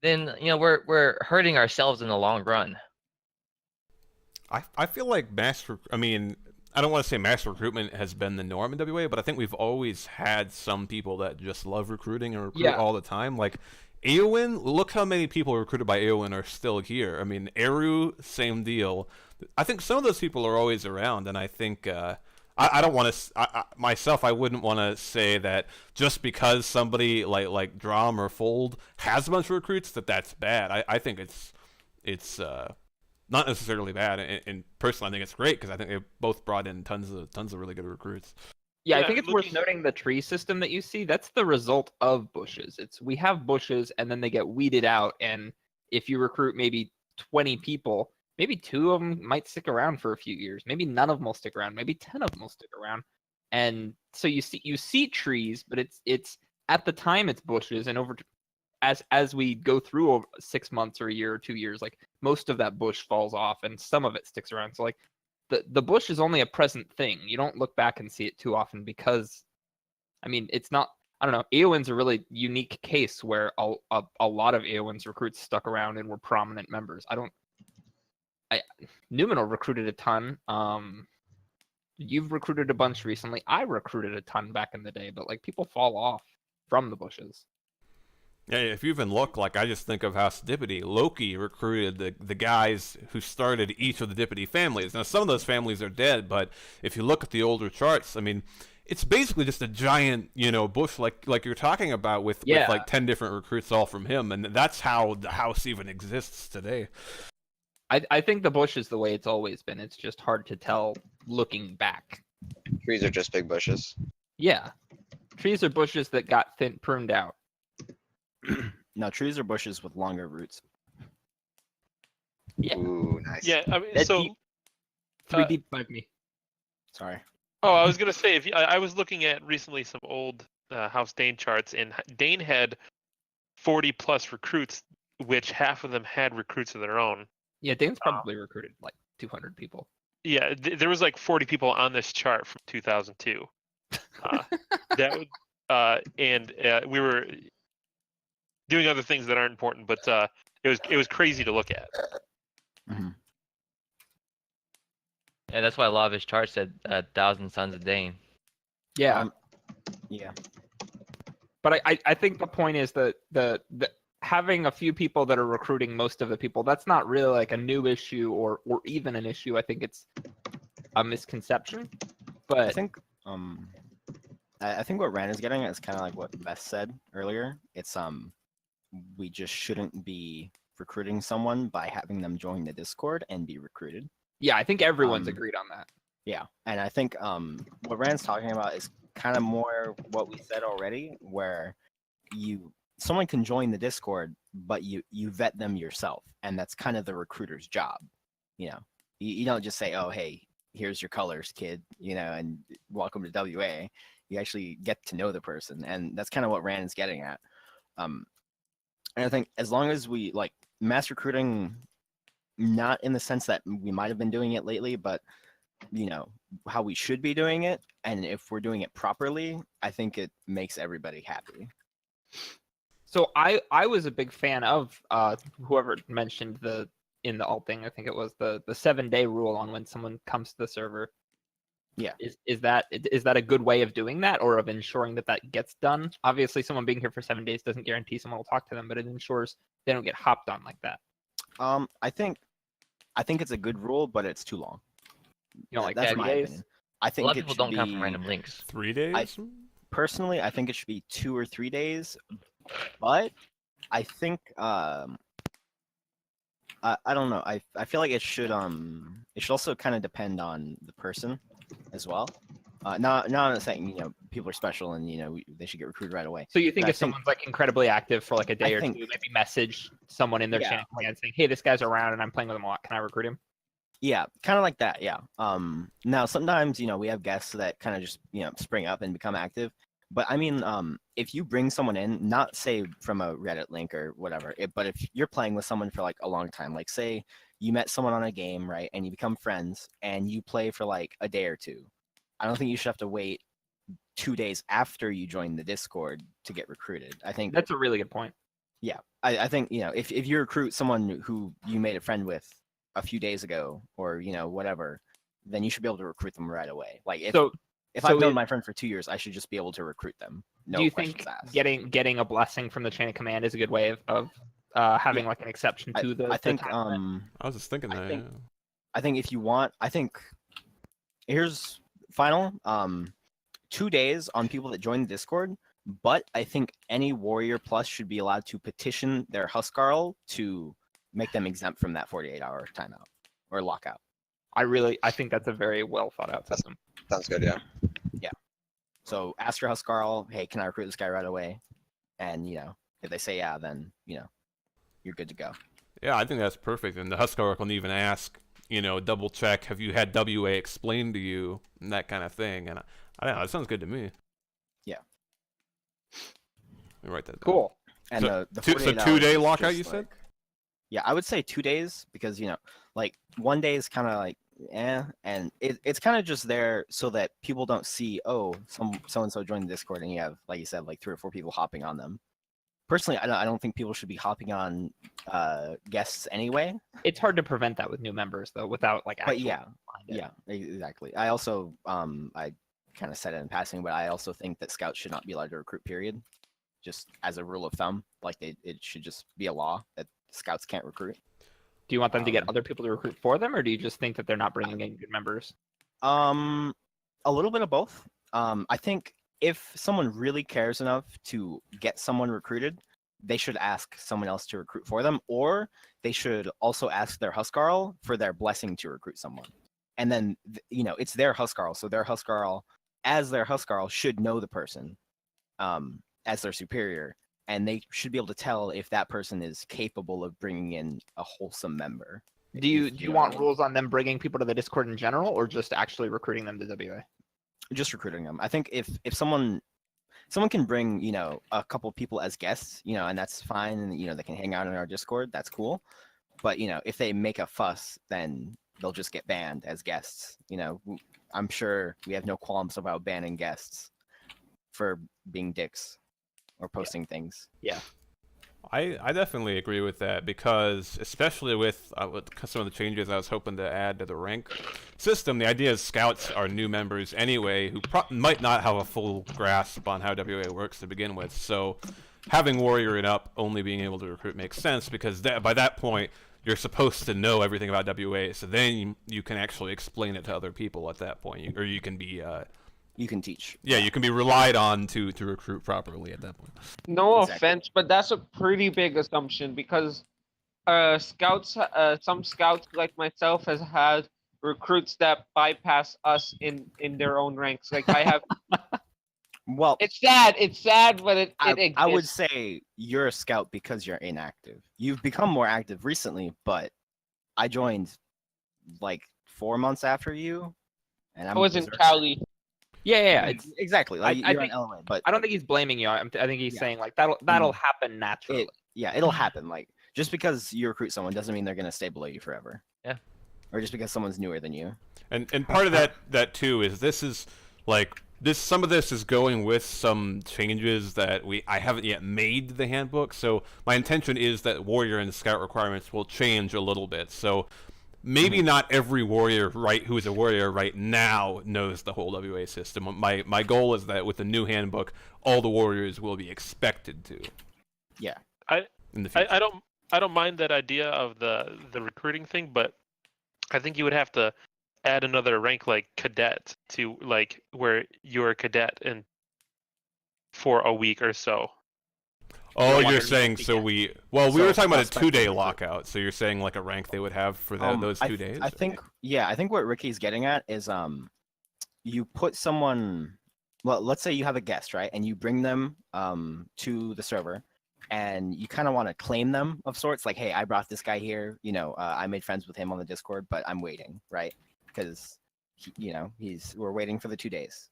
then we're hurting ourselves in the long run. I feel like I mean, I don't want to say mass recruitment has been the norm in WA, but I think we've always had some people that just love recruiting and recruit all the time. Like Eowyn, look how many people recruited by Eowyn are still here. I mean, Eru, same deal. I think some of those people are always around, and I think I don't want to myself. I wouldn't want to say that just because somebody like Drom or Fold has a bunch of recruits that's bad. I think it's not necessarily bad, and personally, I think it's great because I think they both brought in tons of really good recruits. Yeah, I Yeah, think it's worth noting the tree system that you see. That's the result of bushes. We have bushes, and then they get weeded out. And if you recruit maybe 20 people, maybe 2 of them might stick around for a few years. Maybe none of them will stick around. Maybe 10 of them will stick around. And so you see trees, but it's at the time it's bushes, and as we go through over 6 months or a year or 2 years, like most of that bush falls off, and some of it sticks around. So like the bush is only a present thing. You don't look back and see it too often because, I mean, it's not. I don't know. Eowyn's a really unique case where a lot of Eowyn's recruits stuck around and were prominent members. Numenor recruited a ton. You've recruited a bunch recently. I recruited a ton back in the day, but like people fall off from the bushes. Yeah, if you even look, like I just think of House Dippity. Loki recruited the guys who started each of the Dippity families. Now, some of those families are dead, but if you look at the older charts, I mean, it's basically just a giant, bush like you're talking about with like 10 different recruits all from him, and that's how the house even exists today. I think the bush is the way it's always been. It's just hard to tell looking back. Trees are just big bushes. Yeah, trees are bushes that got pruned out. No, trees are bushes with longer roots. Yeah. Ooh, nice. Yeah, I mean, That so deep. 3 deep, 5 me. Sorry. oh, I was gonna say I was looking at recently some old House Dane charts, and Dane had 40 plus recruits, which half of them had recruits of their own. Yeah, Dane's probably recruited like 200 people. Yeah, there was like 40 people on this chart from 2002. That would, and we were doing other things that aren't important, but it was crazy to look at. Mm-hmm. And that's why a lot of his charts said 1,000 Sons of Dane. Yeah. Yeah. But I think the point is that the having a few people that are recruiting most of the people, that's not really like a new issue or even an issue. I think it's a misconception. But I think I think what Rand is getting at is kind of like what Beth said earlier. It's we just shouldn't be recruiting someone by having them join the Discord and be recruited. Yeah, I think everyone's agreed on that. Yeah, and I think what Rand's talking about is kind of more what we said already, where someone can join the Discord, but you vet them yourself, and that's kind of the recruiter's job. You don't just say, "Oh, hey, here's your colors, kid," and welcome to WA. You actually get to know the person, and that's kind of what Rand is getting at. And I think as long as we like mass recruiting, not in the sense that we might have been doing it lately, but how we should be doing it, and if we're doing it properly, I think it makes everybody happy. So I was a big fan of whoever mentioned in the alt thing, I think it was the 7-day rule on when someone comes to the server. Is that a good way of doing that, or of ensuring that that gets done? Obviously, someone being here for 7 days doesn't guarantee someone will talk to them, but it ensures they don't get hopped on like that. I think it's a good rule, but it's too long. You know, like That's 30 my days? opinion. I A think lot of it people should don't be come from random links. 3 days. personally. I think it should be 2 or 3 days, but I think I don't know. I feel like it should also kind of depend on the person as well. Not saying people are special and they should get recruited right away. So you think But if someone's like incredibly active for like a day or think- two, maybe message someone in their Yeah. chain of command saying, "Hey, this guy's around and I'm playing with him a lot. Can I recruit him?" Yeah, kind of like that. Yeah. Now sometimes we have guests that kind of just spring up and become active. But I mean, if you bring someone in, not say from a Reddit link or whatever, but if you're playing with someone for like a long time, like say you met someone on a game, right, and you become friends and you play for like a day or two, I don't think you should have to wait 2 days after you join the Discord to get recruited. I think That's a really good point. yeah, I think if you recruit someone who you made a friend with a few days ago or whatever, then you should be able to recruit them right away. Like if I've known my friend for 2 years, I should just be able to recruit them. No Do you questions think asked. getting a blessing from the chain of command is a good way of having like an exception to the? I think the time limit? I was just thinking that. think- yeah. I think if you want, here's final 2 days on people that join the Discord, but I think any Warrior Plus should be allowed to petition their Huskarl to make them exempt from that 48-hour timeout or lockout. I think that's a very well thought out system. Sounds good, yeah. So ask your Huskarl, hey, can I recruit this guy right away? And if they say yeah, then you're good to go. Yeah, I think that's perfect. And the Huskar can even ask, double check, have you had WA explained to you, and that kind of thing. And I don't know, that sounds good to me. Yeah. Let me write that down. Cool. And So the so 48 2-day hours is lockout, just you said? Yeah, I would say 2 days because like 1 day is kind of like and it's kind of just there so that people don't see so and so joined the Discord and you have, like you said, like 3 or 4 people hopping on them. Personally, I don't think people should be hopping on guests anyway. It's hard to prevent that with new members though, without like. But actual yeah, behind it. yeah, exactly. I also I kind of said it in passing, but I also think that scouts should not be allowed to recruit. Period. Just as a rule of thumb, like it should just be a law that scouts can't recruit. Do you want them to get other people to recruit for them, or do you just think that they're not bringing in good members? A little bit of both. I think if someone really cares enough to get someone recruited, they should ask someone else to recruit for them, or they should also ask their Huskarl for their blessing to recruit someone. And then it's their Huskarl, so their Huskarl, as their Huskarl, should know the person as their superior, and they should be able to tell if that person is capable of bringing in a wholesome member. Do you know want what I mean? rules on them bringing people to the Discord in general, or just actually recruiting them to WA? Just recruiting them. I think if someone can bring a couple people as guests, and that's fine, and they can hang out in our Discord, that's cool. But if they make a fuss, then they'll just get banned as guests. I'm sure we have no qualms about banning guests for being dicks or posting things. Yeah. I definitely agree with that because, especially with some of the changes I was hoping to add to the rank system, the idea is scouts are new members anyway who might not have a full grasp on how WA works to begin with. So having Warrior and up only being able to recruit makes sense because by that point you're supposed to know everything about WA. So then you can actually explain it to other people at that point, or you can be. You can teach. Yeah, you can be relied on to recruit properly at that point. No Exactly. offense, but that's a pretty big assumption because scouts, some scouts like myself has had recruits that bypass us in their own ranks. Like I have. Well, It's sad, but it exists. I would say you're a scout because you're inactive. You've become more active recently, but I joined like 4 months after you, and I was in berserker. Cali. Yeah. It's, Exactly. Like I you're think- in LA, but I don't think he's blaming you. I think he's Yeah. saying like that'll happen naturally. it'll happen. Like just because you recruit someone doesn't mean they're gonna stay below you forever. Yeah. Or just because someone's newer than you. And part of that too is this is like some of this is going with some changes that I haven't yet made to the handbook. So my intention is that Warrior and Scout requirements will change a little bit. So maybe not every warrior who is a warrior right now knows the whole WA system. My goal is that with the new handbook, all the warriors will be expected to. Yeah. In the future. I don't mind that idea of the recruiting thing, but I think you would have to add another rank like cadet to like where you're a cadet and for a week or so. Oh, don't you're want saying to so be we were So talking about a prospective 2-day recruit. lockout. So you're saying like a rank they would have for those 2 days? I think I think what Ricky's getting at is you put someone, well, let's say you have a guest, right? And you bring them to the server and you kind of want to claim them of sorts, like, hey, I brought this guy here, I made friends with him on the Discord, but I'm waiting, right? Because we're waiting for the 2 days.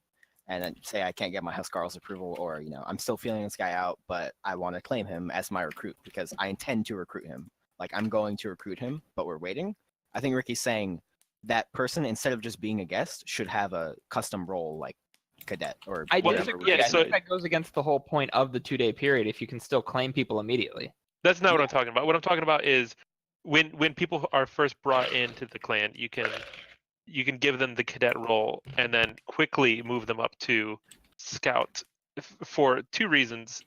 And then say I can't get my Huskarl's approval, or I'm still feeling this guy out, but I want to claim him as my recruit because I intend to recruit him. Like, I'm going to recruit him, but we're waiting. I think Ricky's saying that person, instead of just being a guest, should have a custom role like cadet or I whatever. disagree. yeah, I so- think that goes against the whole point of the 2-day period if you can still claim people immediately. That's not what I'm talking about. What I'm talking about is when people are first brought into the clan, you can give them the cadet role and then quickly move them up to scout for 2 reasons.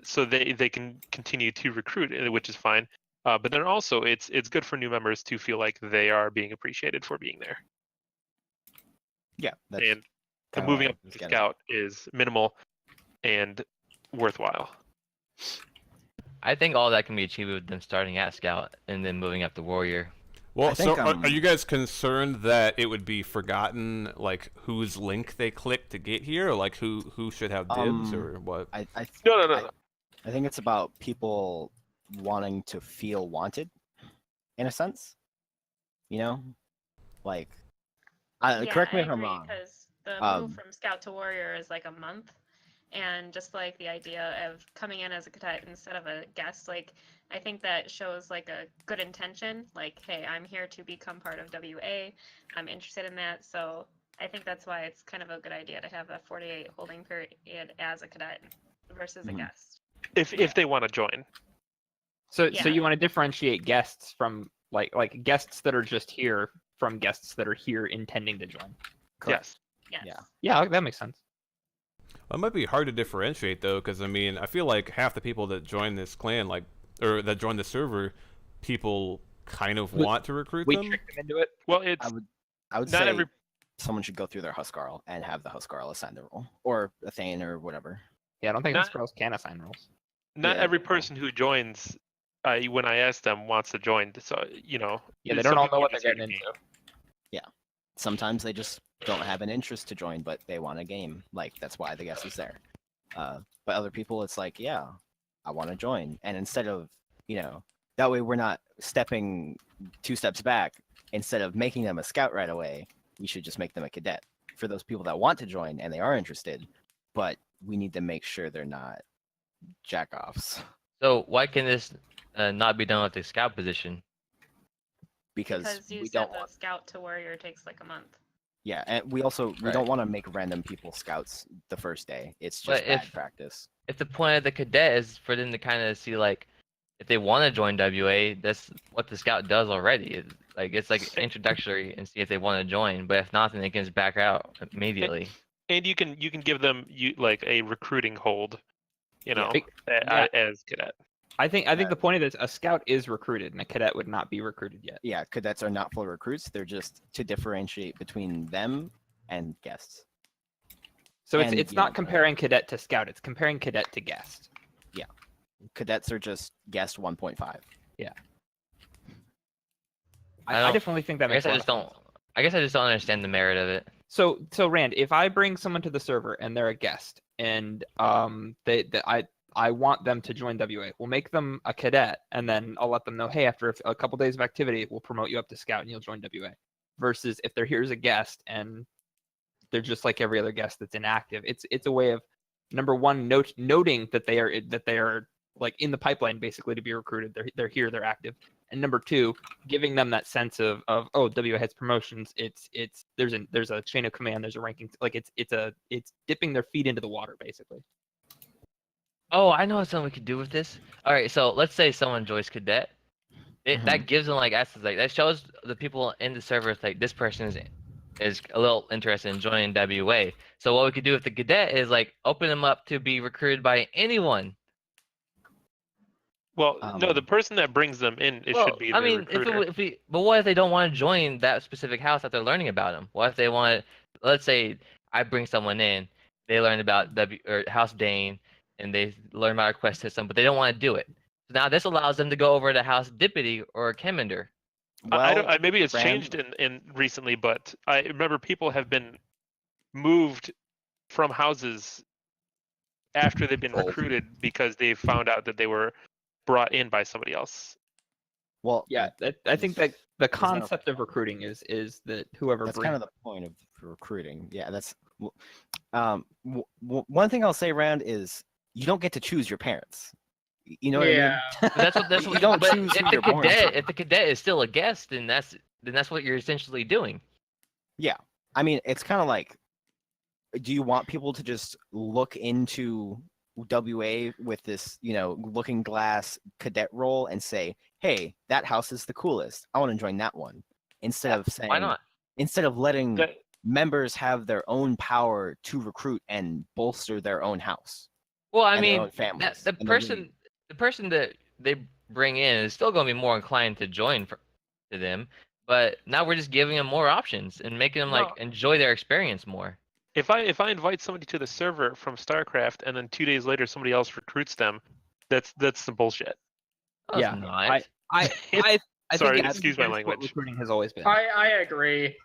So they can continue to recruit, which is fine. But then also it's good for new members to feel like they are being appreciated for being there. Yeah, that's And the kinda moving what up I was to getting at. scout is minimal and worthwhile. I think all that can be achieved with them starting at scout and then moving up to warrior. Well, I think, are you guys concerned that it would be forgotten, like whose link they click to get here, or like who should have dibs, or what? I No. I think it's about people wanting to feel wanted, in a sense. Like, correct me if I'm wrong. Because the move from scout to warrior is like a month, and just like the idea of coming in as a cadet instead of a guest, like I think that shows like a good intention. Like, hey, I'm here to become part of WA. I'm interested in that, so I think that's why it's kind of a good idea to have a 48 holding period as a cadet versus a Mhm. guest. If they want to join. So Yeah. you want to differentiate guests from like guests that are just here from guests that are here intending to join. Yes. Yes. Yeah. Yeah, that makes sense. It might be hard to differentiate though, because I mean, I feel like half the people that join this clan, or that join the server, people kind of want to recruit We them. tricked them into it. Well, it's I would not say every someone should go through their Huskarl and have the Huskarl assign the role, or a Thane or whatever. Yeah, I don't think Not- Huskarls can assign roles. not Yeah. every person who joins, when I ask them, wants to join. So Yeah, they some don't all people know what are they're just here getting to into. Sometimes they just don't have an interest to join, but they want a game. Like, that's why the guest is there. But other people, it's like, yeah, I want to join. And instead of, that way we're not stepping 2 steps back. Instead of making them a scout right away, we should just make them a cadet. For those people that want to join and they are interested, but we need to make sure they're not jack-offs. So why can this not be done with the scout position? Because you we said don't the want, scout to warrior takes like a month. yeah, and we don't Right. want to make random people scouts the first day. It's But just bad if- practice. If the point of the cadet is for them to kind of see like if they want to join WA, that's what the scout does already. It's like introductory and see if they want to join. But if not, then they can just back out immediately. And you can give them like a recruiting hold, Big- as cadet. I think the point of this, a scout is recruited and a cadet would not be recruited yet. Yeah, cadets are not full recruits. They're just to differentiate between them and guests. So And, it's you know, not comparing cadet to scout, it's comparing cadet to guest. Cadets are just guest 1.5. I I don't- definitely think that I makes guess a I lot just of don't. I guess I just don't understand the merit of it. So Rand, if I bring someone to the server and they're a guest and I want them to join WA, we'll make them a cadet and then I'll let them know, hey, after a couple days of activity, we'll promote you up to scout and you'll join WA. Versus if they're here as a guest and they're just like every other guest that's inactive. It's a way of number one noting that they are like in the pipeline basically to be recruited. They're here, they're active. And number two, giving them that sense of oh, WA has promotions. There's a chain of command, there's a ranking, like it's dipping their feet into the water basically. Oh, I know something we could do with this. All right, so let's say someone joins cadet, that gives them like access, like that shows the people in the servers like this person is a little interested in joining WA. So what we could do with the cadet is like open them up to be recruited by anyone. Well, no, the person that brings them in, it should be the recruiter. But what if they don't want to join that specific house that they're learning about them? What if they want, let's say I bring someone in, they learn about House Dane, and they learn about our quest system, but they don't want to do it. So now this allows them to go over to House Deputy or Keminder. Well, maybe it's changed in recently, but I remember people have been moved from houses after they've been recruited because they found out that they were brought in by somebody else. Well, yeah, I think that the concept of recruiting is that whoever that's brings... kind of the point of recruiting. Yeah, that's one thing I'll say, Rand, is you don't get to choose your parents. You know what I mean? But that's what you don't but choose who if you're born to. if the cadet is still a guest, then that's what you're essentially doing. Yeah, I mean, it's kind of like, do you want people to just look into WA with this, looking glass cadet role and say, hey, that house is the coolest, I want to join that one, instead of saying, why not? Instead of letting members have their own power to recruit and bolster their own house. Well, I and their mean, own families the person that they bring in is still going to be more inclined to join to them, but now we're just giving them more options and making them like enjoy their experience more. If I invite somebody to the server from StarCraft and then 2 days later somebody else recruits them, that's some bullshit. Oh, yeah, not. I Sorry, think excuse my that's language. what recruiting has always been. I agree.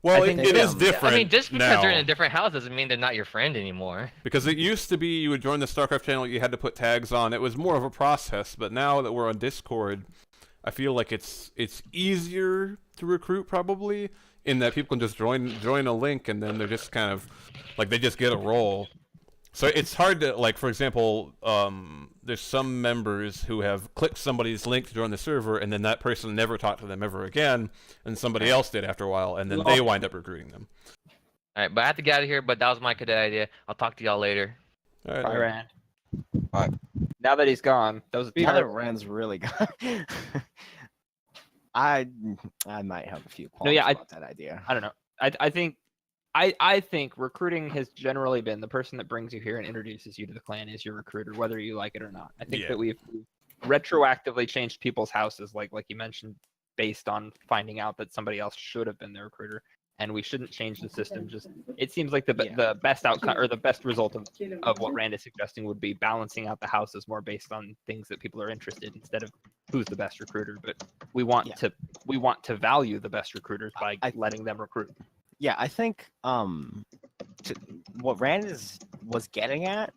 Well, think it is different. I mean, just because now. they're in a different house doesn't mean they're not your friend anymore. Because it used to be you would join the StarCraft channel, you had to put tags on. It was more of a process, but now that we're on Discord, I feel like it's easier to recruit probably, in that people can just join a link and then they're just kind of like they just get a role. So it's hard to, like, for example, there's some members who have clicked somebody's link to join the server, and then that person never talked to them ever again, and somebody else did after a while, and then they wind up recruiting them. All right, but I have to get out of here. But that was my cadet idea. I'll talk to y'all later. All right. Bye, Rand. Bye. Now that he's gone, that was Now that Rand's really gone, I might have a few qualms about that idea. I don't know. I think recruiting has generally been the person that brings you here and introduces you to the clan is your recruiter, whether you like it or not. I think that we've retroactively changed people's houses, like you mentioned, based on finding out that somebody else should have been the recruiter, and we shouldn't change the system. Just it seems like the best outcome or the best result of what Rand is suggesting would be balancing out the houses more based on things that people are interested in, instead of who's the best recruiter. But we want to value the best recruiters by letting them recruit. Yeah, I think what Rand was getting at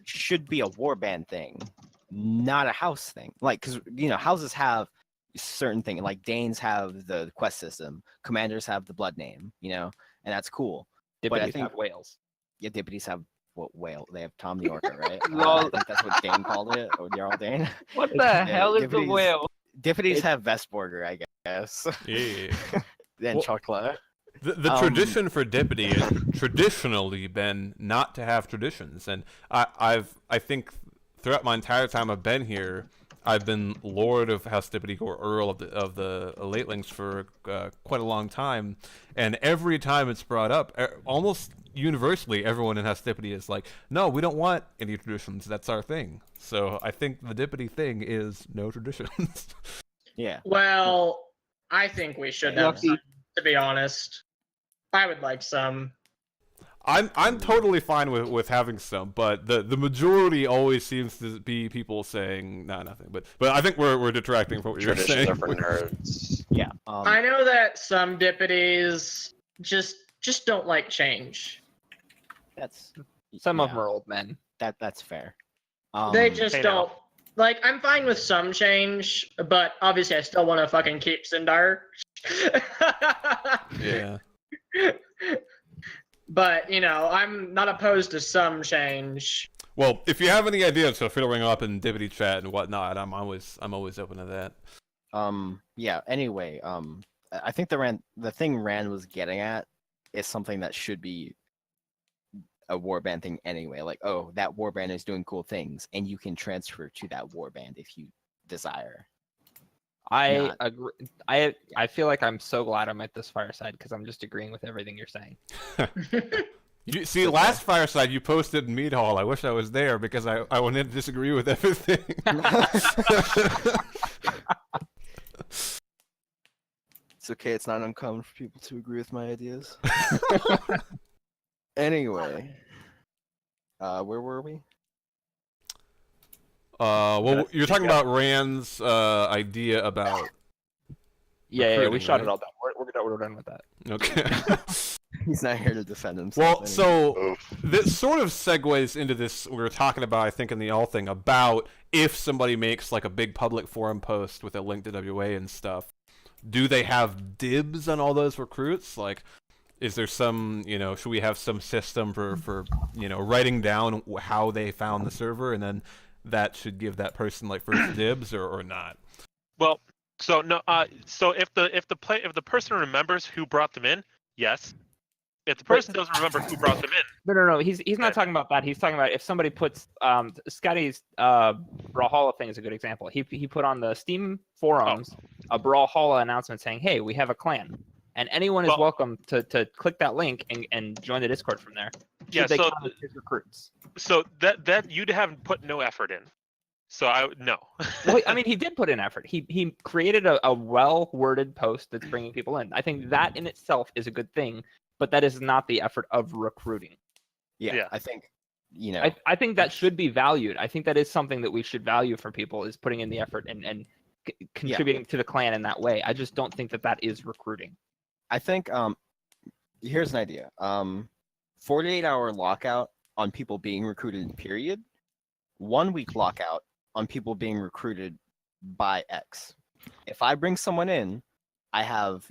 should be a warband thing, not a house thing. Like, because houses have certain things, like Danes have the quest system, commanders have the blood name, and that's cool. Deputies but I think have whales. Yeah, deputies have whale. They have Tom the Orca, right? I think that's what Dane called it, or Jarl Dane. What the hell is the whale? Deputies have Vestborger, I guess. Yeah. Then chocolate. The tradition for deputy has traditionally been not to have traditions, and I think throughout my entire time I've been here, I've been Lord of House Deputy or Earl of the Latelings for quite a long time, and every time it's brought up, almost universally, everyone in House Deputy is like, "No, we don't want any traditions. That's our thing." So I think the deputy thing is no traditions. Yeah. Well, I think we should have some, to be honest. I would like some. I'm totally fine with having some, but the majority always seems to be people saying nothing. But I think we're detracting from what you're saying. Traditions are for nerds. Yeah. I know that some deputies just don't like change. Some of them are old men. That's fair. They just don't. Like, I'm fine with some change, but obviously I still want to fucking keep Sindar. Yeah. But, I'm not opposed to some change. Well, if you have any ideas, feel free to ring up in deputy chat and whatnot. I'm always open to that. Yeah. Anyway, I think the thing Rand was getting at is something that should be a warband thing anyway. Like, oh, that warband is doing cool things, and you can transfer to that warband if you desire. I Not- agree. I feel like I'm so glad I'm at this fireside because I'm just agreeing with everything you're saying. You see, last Fireside you posted Meat Hall. I wish I was there because I wanted to disagree with everything. It's okay. It's not uncommon for people to agree with my ideas. Anyway, where were we? Well, you're talking about Rand's idea about. Yeah, we recruiting, shot right? it all down. We're done with that. Okay. He's not here to defend himself. Well, anyway. so this sort of segues into this we were talking about, I think, in the all thing about if somebody makes like a big public forum post with a link to WA and stuff, do they have dibs on all those recruits? Like, is there some, should we have some system for writing down how they found the server, and then that should give that person like first dibs or not? Well, so no. So if the person remembers who brought them in, yes. If the person doesn't remember who brought them in, No. He's not talking about that. He's talking about if somebody puts Scotty's Brawlhalla thing is a good example. He put on the Steam forums a Brawlhalla announcement saying, "Hey, we have a clan, and anyone is welcome to click that link and join the Discord from there." Yeah, They so count as his recruits. so that you haven't put no effort in. So no. Well, I mean, he did put in effort. He created a well-worded post that's bringing people in. I think that in itself is a good thing, but that is not the effort of recruiting. Yeah. I think, I think that should be valued. I think that is something that we should value for people is putting in the effort and contributing to the clan in that way. I just don't think that is recruiting. I think here's an idea. 48-hour lockout on people being recruited, period. 1 week lockout on people being recruited by X. If I bring someone in, I have,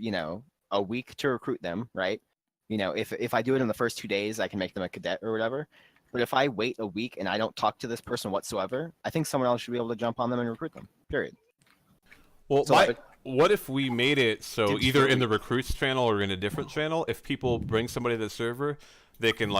a week to recruit them, right? If I do it in the first 2 days, I can make them a cadet or whatever. But if I wait a week and I don't talk to this person whatsoever, I think someone else should be able to jump on them and recruit them, period. Well, So what if we made it so Dibs either for in the recruits channel or in a different channel, if people bring somebody to the server, they can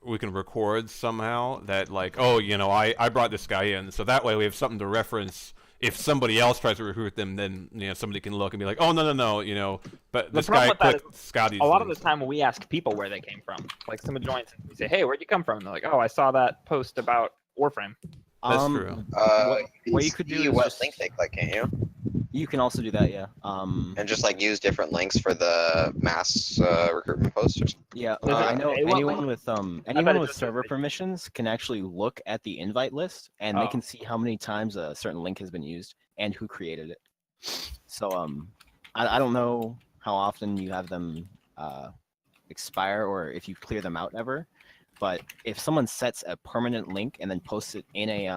we can record somehow that I brought this guy in, so that way we have something to reference. If somebody else tries to recruit them, then somebody can look and be like, oh no, but this guy put Scotty's. A lot of the time we ask people where they came from. Like someone joins and we say, hey, where'd you come from? And they're like, oh, I saw that post about Warframe. That's true. What you could do is what just, link they click, can't you? You can also do that, yeah. And just use different links for the mass recruitment posts or something. Yeah, There's I a- know hey, what anyone link? with bet anyone it with just server says- permissions can actually look at the invite list and they Oh. can see how many times a certain link has been used and who created it. So I don't know how often you have them expire or if you clear them out ever, but if someone sets a permanent link and then posts it in a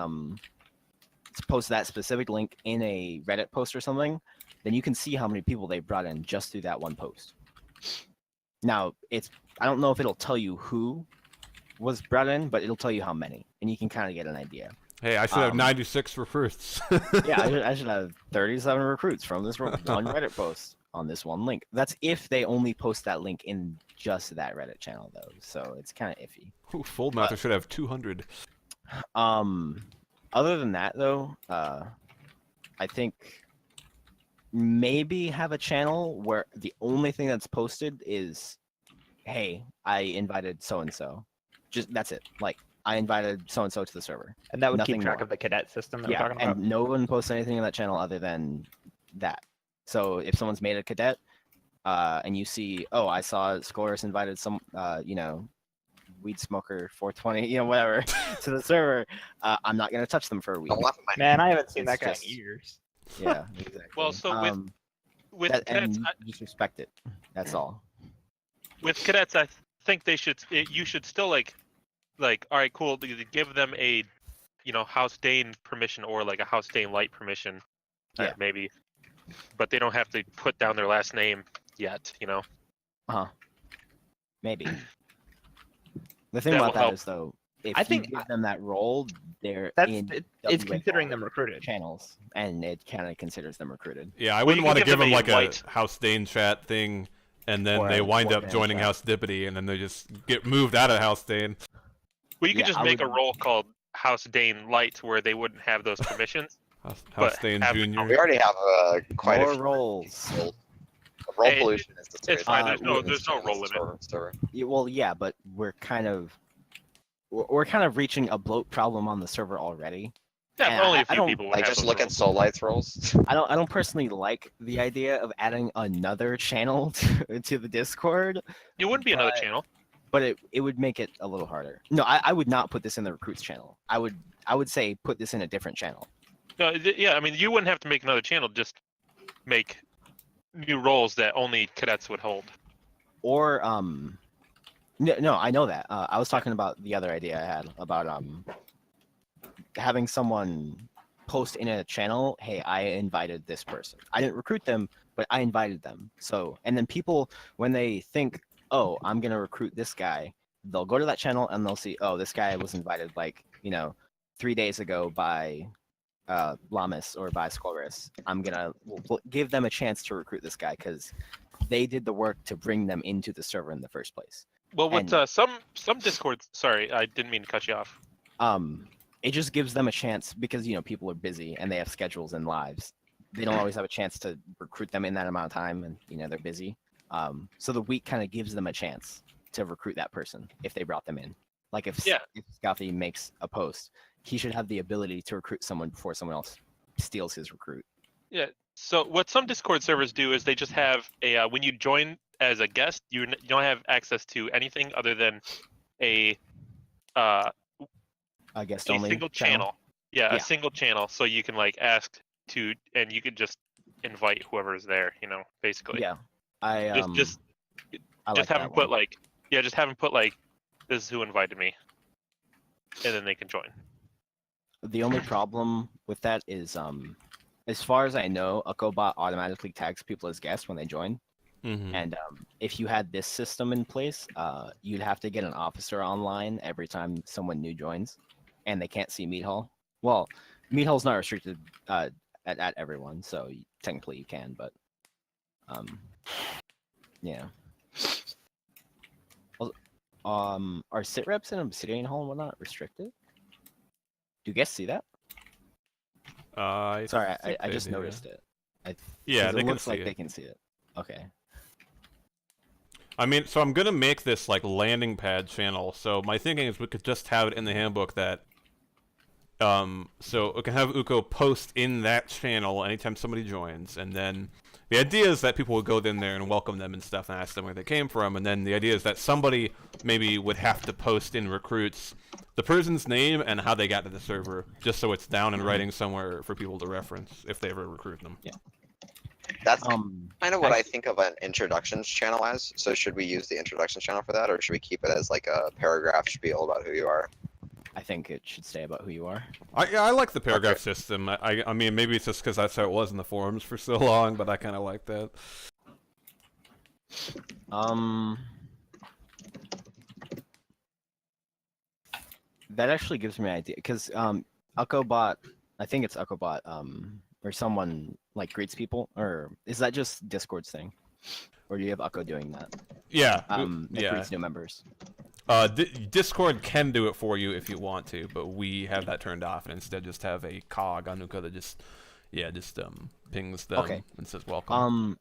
post that specific link in a Reddit post or something, then you can see how many people they brought in just through that one post. Now, I don't know if it'll tell you who was brought in, but it'll tell you how many, and you can kind of get an idea. Hey, I should have 96 recruits. Yeah, I should have 37 recruits from this one Reddit post on this one link. That's if they only post that link in just that Reddit channel, though. So it's kind of iffy. Ooh, Fold Master should have 200. Other than that, though, I think maybe have a channel where the only thing that's posted is, hey, I invited so and so. Just that's it. Like I invited so and so to the server. And that would Nothing keep track more. of the cadet system that we're Yeah, talking about. and no one posts anything in that channel other than that. So if someone's made a cadet, and you see, oh, I saw Scores invited some, weed smoker 420, whatever, to the server, I'm not gonna touch them for a week. Don't laugh at my Man, I haven't seen It's that guy just- in years. Yeah, exactly. Well, so with and cadets, you just respect it. That's all. with cadets, I think you should still all right, cool. Give them a House Dane permission or a House Dane light permission, Yeah. maybe, but they don't have to put down their last name yet. Maybe. The thing That about will that help. is though, if I you think give them that role, they're That's in it's WA considering them recruited. channels, and it kind of considers them recruited. Yeah, I Well, wouldn't you want to can give give them them a like white- a House Dane chat thing, and then Or they a wind up Warframe joining chat. House Dippity, and then they just get moved out of House Dane. Well, you could Yeah, just I make a would- role called House Dane Light where they wouldn't have those permissions, But House have- Junior. We already have quite More a few roles. roles. Role Hey, pollution is the it's fine. There's no- there's no role limit. Server. Well, yeah, but we're kind of reaching a bloat problem on the server already. Yeah, And only I a few don't- people would Like have just those look at roles. Soul Light's roles. I don't personally like the idea of adding another channel to the Discord, It wouldn't be another but- channel. but it would make it a little harder. No, I would not put this in the recruits channel. I would say put this in a different channel. No, yeah, I mean, you wouldn't have to make another channel. Just make new roles that only cadets would hold. Or no, I know that. I was talking about the other idea I had about having someone post in a channel, hey, I invited this person. I didn't recruit them, but I invited them. So, and then people, when they think, oh, I'm gonna recruit this guy, they'll go to that channel and they'll see, oh, this guy was invited 3 days ago by Lamas or by Squalris. We'll give them a chance to recruit this guy because they did the work to bring them into the server in the first place. Well, with And- some Discords, sorry, I didn't mean to cut you off. It just gives them a chance because people are busy and they have schedules and lives. They don't always have a chance to recruit them in that amount of time, and they're busy. So the week kind of gives them a chance to recruit that person if they brought them in. Like if Scouthy makes a post, he should have the ability to recruit someone before someone else steals his recruit. Yeah. So what some Discord servers do is they just have a when you join as a guest, you don't have access to anything other than a Guest a only single channel. Yeah, Yeah. a single channel, so you can ask to, and you could just invite whoever's there. Basically. Yeah, I Just I like have that them put one. just have them put this is who invited me, and then they can join. The only problem with that is as far as I know, Ukobot automatically tags people as guests when they join. Mhm. And if you had this system in place, you'd have to get an officer online every time someone new joins, and they can't see Meat Hall. Well, Meat Hall's not restricted at everyone, so technically you can, but yeah. Are sit reps in Obsidian Hall and whatnot restricted? Do you guys see that? Sorry, think I they just do, yeah. noticed it. Yeah, 'cause they it can looks see like it. they can see it. Okay. I mean, so I'm gonna make this landing pad channel. So my thinking is we could just have it in the handbook that, so we can have Uko post in that channel anytime somebody joins, and then the idea is that people would go in there and welcome them and stuff and ask them where they came from, and then the idea is that somebody maybe would have to post in recruits the person's name and how they got to the server, just so it's down in writing somewhere for people to reference if they ever recruit them. Yeah. That's kind of what I actually- think of an introductions channel as. So should we use the introductions channel for that, or should we keep it as a paragraph spiel about who you are? I think it should say about who you are. I like the paragraph system. I mean, maybe it's just because that's how it was in the forums for so long, but I kind of like that. That actually gives me an idea because Ukobot, I think it's Ukobot, or someone greets people, or is that just Discord's thing, or do you have Ukko doing that? Yeah, That yeah. greets new members. Discord can do it for you if you want to, but we have that turned off and instead just have a cog on Uko that just pings them and says welcome.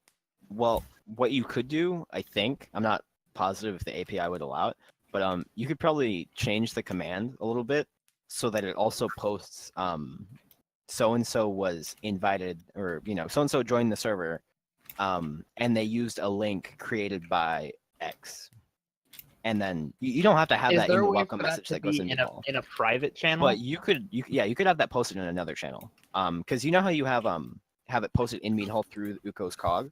Well, what you could do, I think, I'm not positive if the API would allow it, but you could probably change the command a little bit so that it also posts so and so was invited, or so and so joined the server, and they used a link created by X. And then you don't have to have Is that in there the a way welcome for that message to that goes be in in a private channel? But you could have that posted in another channel. Because you know how you have it posted in Meat Hall through Uko's cog.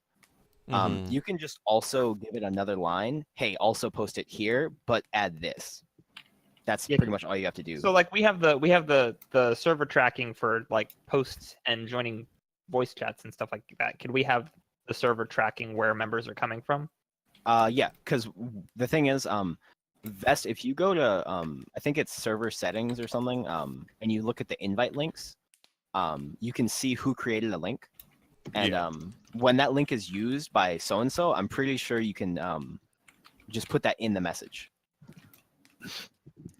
Mhm. You can just also give it another line. Hey, also post it here, but add this. That's pretty much all you have to do. So we have the server tracking for posts and joining voice chats and stuff like that. Could we have the server tracking where members are coming from? Yeah, because the thing is, Vest, if you go to I think it's server settings or something, and you look at the invite links, you can see who created a link. And when that link is used by so and so, I'm pretty sure you can just put that in the message.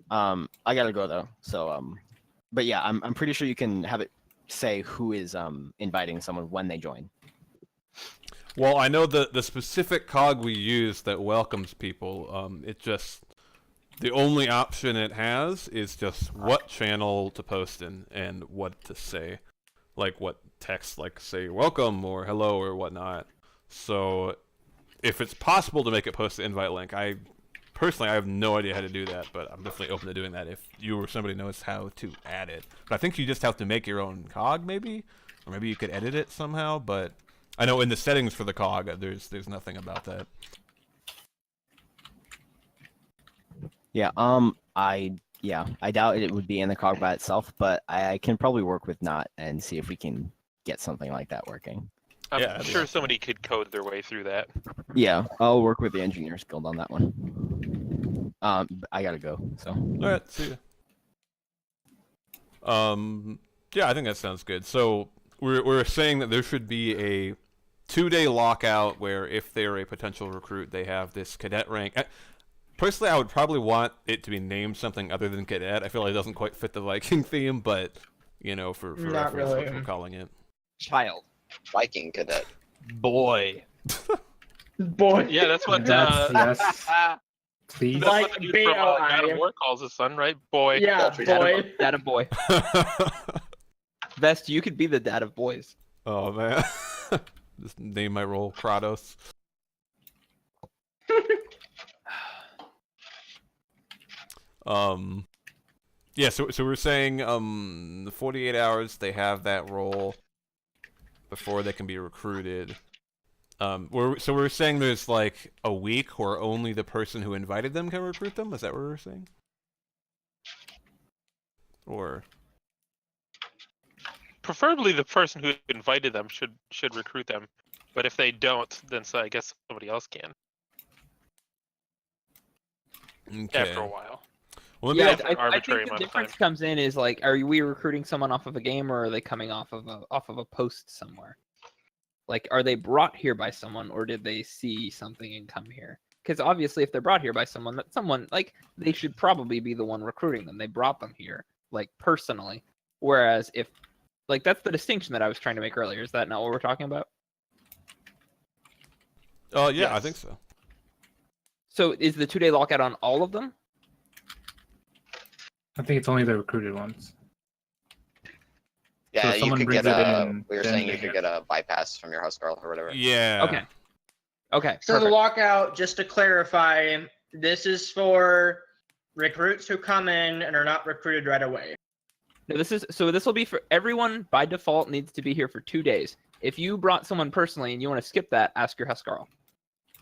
I gotta go though, so but yeah, I'm pretty sure you can have it say who is inviting someone when they join. Well, I know the specific cog we use that welcomes people. It just the only option it has is just what channel to post in and what to say, like what text, like say welcome or hello or whatnot. So if it's possible to make it post the invite link, I have no idea how to do that, but I'm definitely open to doing that if you or somebody knows how to add it. But I think you just have to make your own cog, maybe, or maybe you could edit it somehow. But I know in the settings for the cog, there's nothing about that. Yeah. I doubt it would be in the cog by itself, but I can probably work with Not and see if we can get something like that working. I'm sure somebody could code their way through that. Yeah, I'll work with the Engineers Guild on that one. I gotta go. So. All right, see ya. Yeah, I think that sounds good. So we're saying that there should be a 2-day lockout where if they're a potential recruit, they have this cadet rank. Personally, I would probably want it to be named something other than cadet. I feel like it doesn't quite fit the Viking theme, but you know, for Not reference, really. we're calling it Child. Viking cadet. Boy. Boy. Yeah, that's what. Yes. Please. That's Like what the dude from God of War calls his son, right? Boy. Yeah, boy. Dad of boy. Vest, you could be the dad of boys. Oh man, just name my role Kratos. Yeah, so we're saying the 48 hours they have that role before they can be recruited. We're saying there's like a week where only the person who invited them can recruit them. Is that what we're saying? Or Preferably the person who invited them should recruit them, but if they don't, then I guess somebody else can. okay. After a while. Well, Yeah, After an I arbitrary think the amount of difference time. comes in is like, are we recruiting someone off of a game or are they coming off of a post somewhere? Like, are they brought here by someone or did they see something and come here? Because obviously, if they're brought here by someone, that someone like they should probably be the one recruiting them. They brought them here, like personally. Whereas if, like, that's the distinction that I was trying to make earlier. Is that not what we're talking about? Oh yeah, I Yes. think so. So is the 2-day lockout on all of them? I think it's only the recruited ones. Yeah, if you someone could brings get it a. in, We were then saying they you could get- get a bypass from your house girl or whatever. Yeah. Okay. Okay. So the perfect. lockout, just to clarify, this is for recruits who come in and are not recruited right away. No, this will be for everyone by default needs to be here for 2 days. If you brought someone personally and you want to skip that, ask your Huskarl.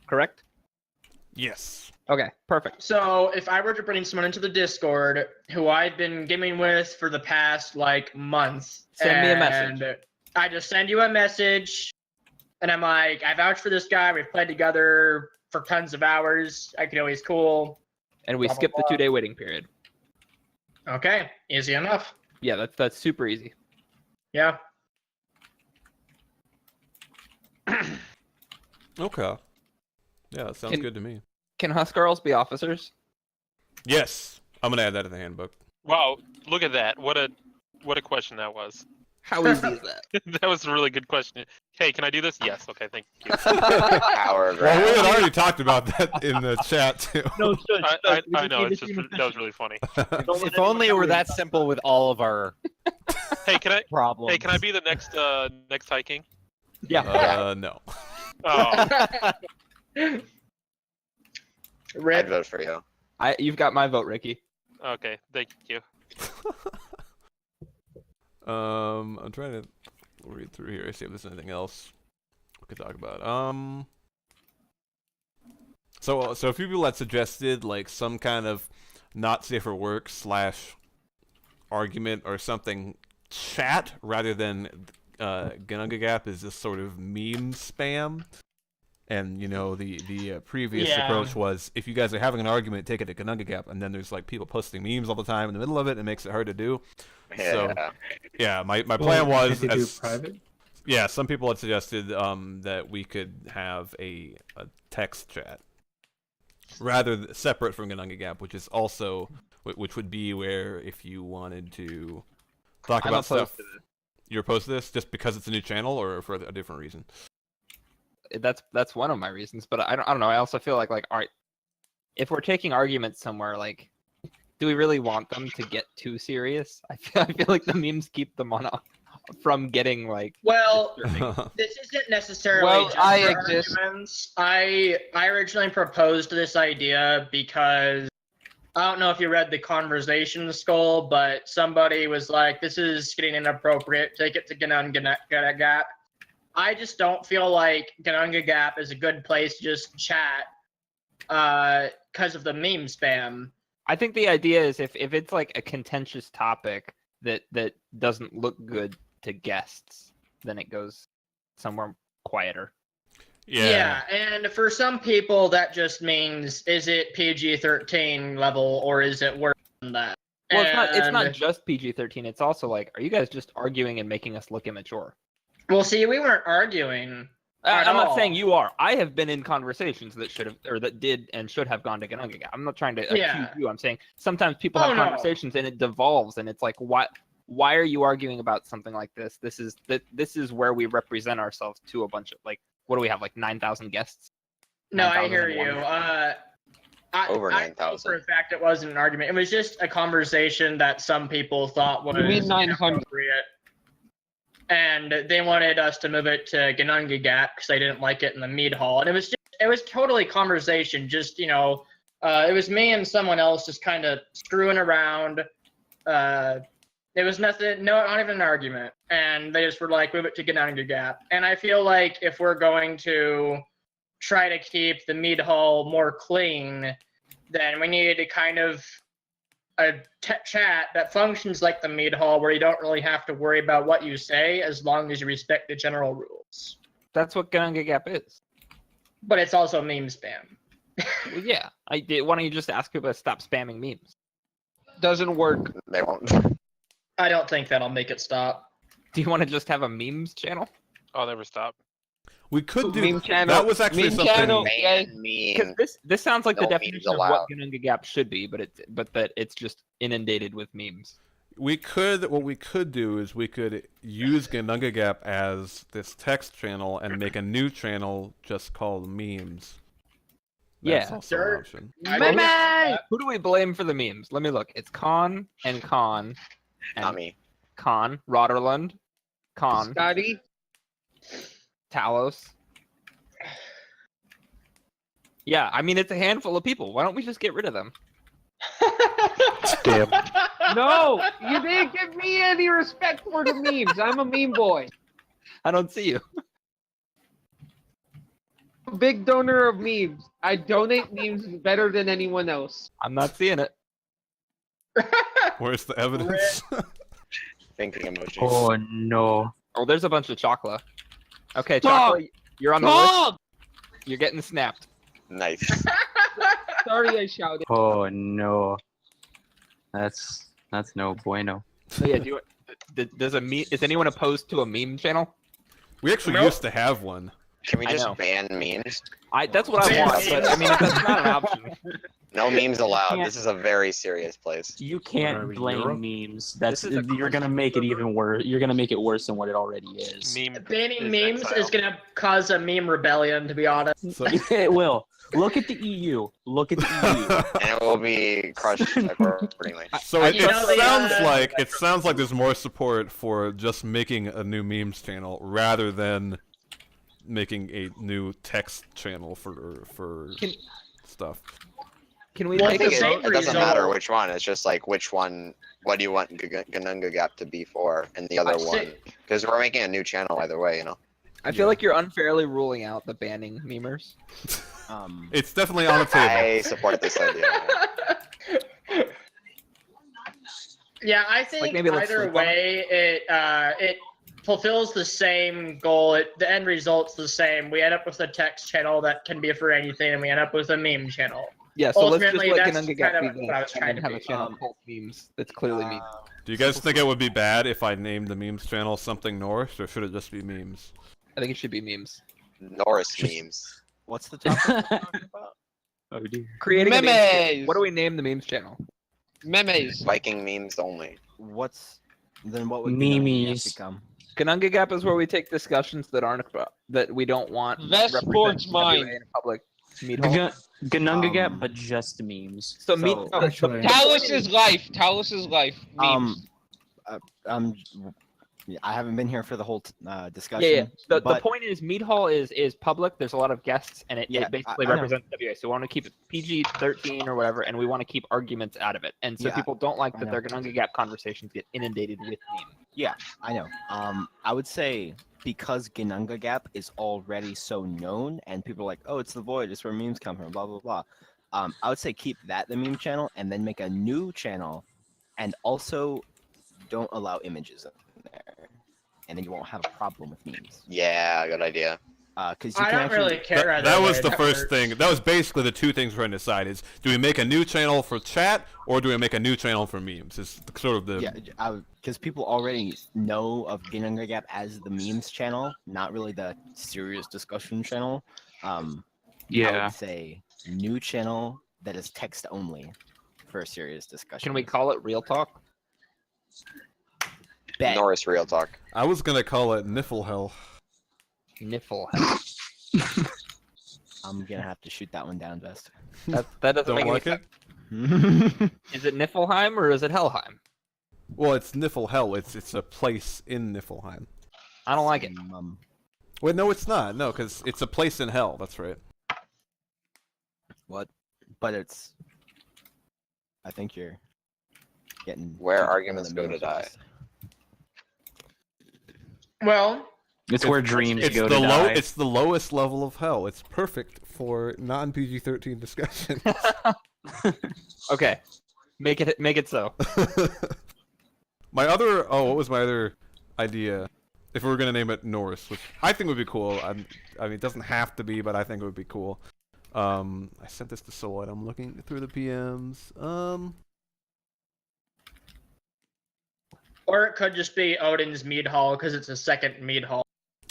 Correct? Yes. Okay, perfect. So if I were to bring someone into the Discord who I've been gaming with for the past like months, Send me a message. and I just send you a message, and I'm like, I vouch for this guy. We've played together for tons of hours. I know he's cool. And we Blah, blah, skip the blah. 2-day waiting period. Okay, easy enough. Yeah, that's super easy. Yeah. Okay. Yeah, that sounds Can- good to me. Can Huskarls be officers? Yes, I'm gonna add that to the handbook. Wow, look at that! What a question that was. How easy is that? That was a really good question. Hey, can I do this? Yes. Okay, thank you. Power Well, we grab. had already talked about that in the chat too. No, I know. It's just that was really funny. If only it were that simple with all of our Hey, can I? problems. Hey, can I be the next High King? No. Oh, I'd Rip. vote for you. You've got my vote, Ricky. okay. Thank you. I'm trying to read through here, see if there's anything else we could talk about. So a few people had suggested like some kind of not safe for work / argument or something chat rather than Gunga Gap is this sort of meme spam. And you know the previous Yeah. approach was if you guys are having an argument, take it to Gunga Gap, and then there's like people posting memes all the time in the middle of it, and it makes it hard to do. Yeah. So yeah, my plan was Can't they do as- private? yeah, some people had suggested that we could have a text chat rather separate from Gunga Gap, which is also which would be where if you wanted to talk I'm about opposed stuff. to this. you're opposed to this just because it's a new channel, or for a different reason? That's one of my reasons, but I don't know. I also feel like all right, if we're taking arguments somewhere, like, do we really want them to get too serious? I feel like the memes keep them on from getting like. Well, disturbing. this isn't necessarily Well, just I for exist. arguments. I originally proposed this idea because I don't know if you read the conversation skull, but somebody was like, "This is getting inappropriate. Take it to Ganunga Gap." I just don't feel like Ganunga Gap is a good place to just chat because of the meme spam. I think the idea is if it's like a contentious topic that doesn't look good to guests, then it goes somewhere quieter. Yeah, and for some people that just means, is it PG-13 level or is it worse than that? Well, it's not And- just PG-13. It's also like, are you guys just arguing and making us look immature? Well, see, we weren't arguing. At I'm not all. saying you are. I have been in conversations that should have, or that did and should have gone to Ganunga Gap. I'm not trying to Yeah. accuse you. I'm saying sometimes people Oh, have no. conversations and it devolves, and it's like, why are you arguing about something like this? This is where we represent ourselves to a bunch of, like, what do we have, like 9,000 guests? No, I hear 9,001. you. Over I know 9,000. for a fact it wasn't an argument. It was just a conversation that some people thought was You mean 900? inappropriate. And they wanted us to move it to Ganunga Gap because they didn't like it in the mead hall. And it was totally conversation. Just, it was me and someone else just kind of screwing around. It was nothing, not even an argument. And they just were like, move it to Ganunga Gap. And I feel like if we're going to try to keep the mead hall more clean, then we needed to kind of a chat that functions like the mead hall, where you don't really have to worry about what you say as long as you respect the general rules. That's what Ganunga Gap is. But it's also meme spam. Well, yeah. Why don't you just ask people to stop spamming memes? Doesn't work. They won't. I don't think that'll make it stop. Do you want to just have a memes channel? I'll never stop. We could do Meme channel. that. Was actually Meme something. channel. Man, Because mean. this sounds like No the memes definition of allowed. what Ganunga Gap should be, but that it's just inundated with memes. What we could do is we could use Ganunga Gap as this text channel and make a new channel just called memes. That's Yeah. also an option. Who do we blame for the memes? Let me look. It's Con and Not me. Con, Roderlund, Con, Scotty. Talos. Yeah, I mean, it's a handful of people. Why don't we just get rid of them? Damn. No, you didn't give me any respect for the memes. I'm a meme boy. I don't see you. Big donor of memes. I donate memes better than anyone else. I'm not seeing it. Where's the evidence? Thinking emoji. Oh no. Oh, there's a bunch of chocolate. Okay, Dog! chocolate, you're on the list. Dog! You're getting snapped. Nice. Sorry, I shouted. Oh no. That's no bueno. So yeah, is anyone opposed to a meme channel? We actually Nope. used to have one. Can we I just know. ban memes? That's what I want, but I mean, if that's not an option. No memes allowed. Can't- This is a very serious place. You Are can't we blame Europe? memes. That's This is a you're gonna make it even worse. You're gonna make it worse than what it already is. Meme Banning is memes exile. is gonna cause a meme rebellion, to be honest. So, It will. Look at the EU. Look at the EU. And it will be crushed accordingly. so it, You know, the, it sounds like there's more support for just making a new memes channel rather than making a new text channel for Can- stuff. Can we Well, take it's a the same vote? It doesn't result. matter which one. It's just like which one. What do you want Ganunga Gap to be for, and the other I'd say- one? Because we're making a new channel either way, you know. I feel like you're unfairly ruling out the banning memers. It's definitely on the table. I support this idea. Yeah, I think maybe let's either sleep on way, it fulfills the same goal. The end result's the same. We end up with a text channel that can be for anything, and we end up with a meme channel. Yeah, so let's just Ultimately, let that's Ganunga Gap kind be of what I was this, and trying then to have a be. channel called memes that's clearly memes. Do you guys think it would be bad if I named the memes channel something Norse, or should it just be memes? I think it should be memes. Norse memes. What's the topic? Oh dear. Creating a memes channel. Memes. What do we name the memes channel? Memes. Viking memes only. What's then? What would Memes. Ganunga Gap become? Kanunga Gap is where we take discussions that aren't that we don't want Vest represent Sports TWA Mind. in a public meet hall. Ganunga Gap, Um, but just memes. So meet. so- Talus is life. Talus is life. Memes. I haven't been here for the whole discussion. Yeah. The but point is, meet hall is public. There's a lot of guests, and it Yeah, basically I know. represents WA. So we want to keep it PG-13 or whatever, and we want to keep arguments out of it. And so Yeah, people don't like I that know. their Kanunga Gap conversations get inundated with memes. I know. I would say because Ginunga Gap is already so known, and people are like, "Oh, it's the void. It's where memes come from." Blah blah blah. I would say keep that the meme channel, and then make a new channel, and also don't allow images in there, and then you won't have a problem with memes. Yeah, good idea. Because you I can don't actually. really care. That either was way, the that first works. thing. That was basically the two things we're going to decide: is do we make a new channel for chat, or do we make a new channel for memes? Is sort of the Yeah, because people already know of Ginunga Gap as the memes channel, not really the serious discussion channel. I Yeah. would say new channel that is text only for a serious discussion. Can we call it Real Talk? Bet. Norris Real Talk. I was gonna call it Niffle Hell. Niffle. I'm gonna have to shoot that one down, Vest. That doesn't Don't make like any it? sense. Is it Niflheim or is it Helheim? Well, it's Niffle Hell. It's a place in Niflheim. I don't like it. Wait, no, it's not. No, because it's a place in hell. That's right. What? But it's. I think you're getting. Where too deep arguments into the go to memes, die. Vest. Well, It's where dreams It's go the to die. It's the lowest level of hell. It's perfect for non PG-13 discussion. Okay, make it so. What was my other idea? If we were gonna name it Norse, which I think would be cool. I mean, it doesn't have to be, but I think it would be cool. I sent this to Solid. I'm looking through the PMs. or it could just be Odin's Mead Hall because it's a second Mead Hall.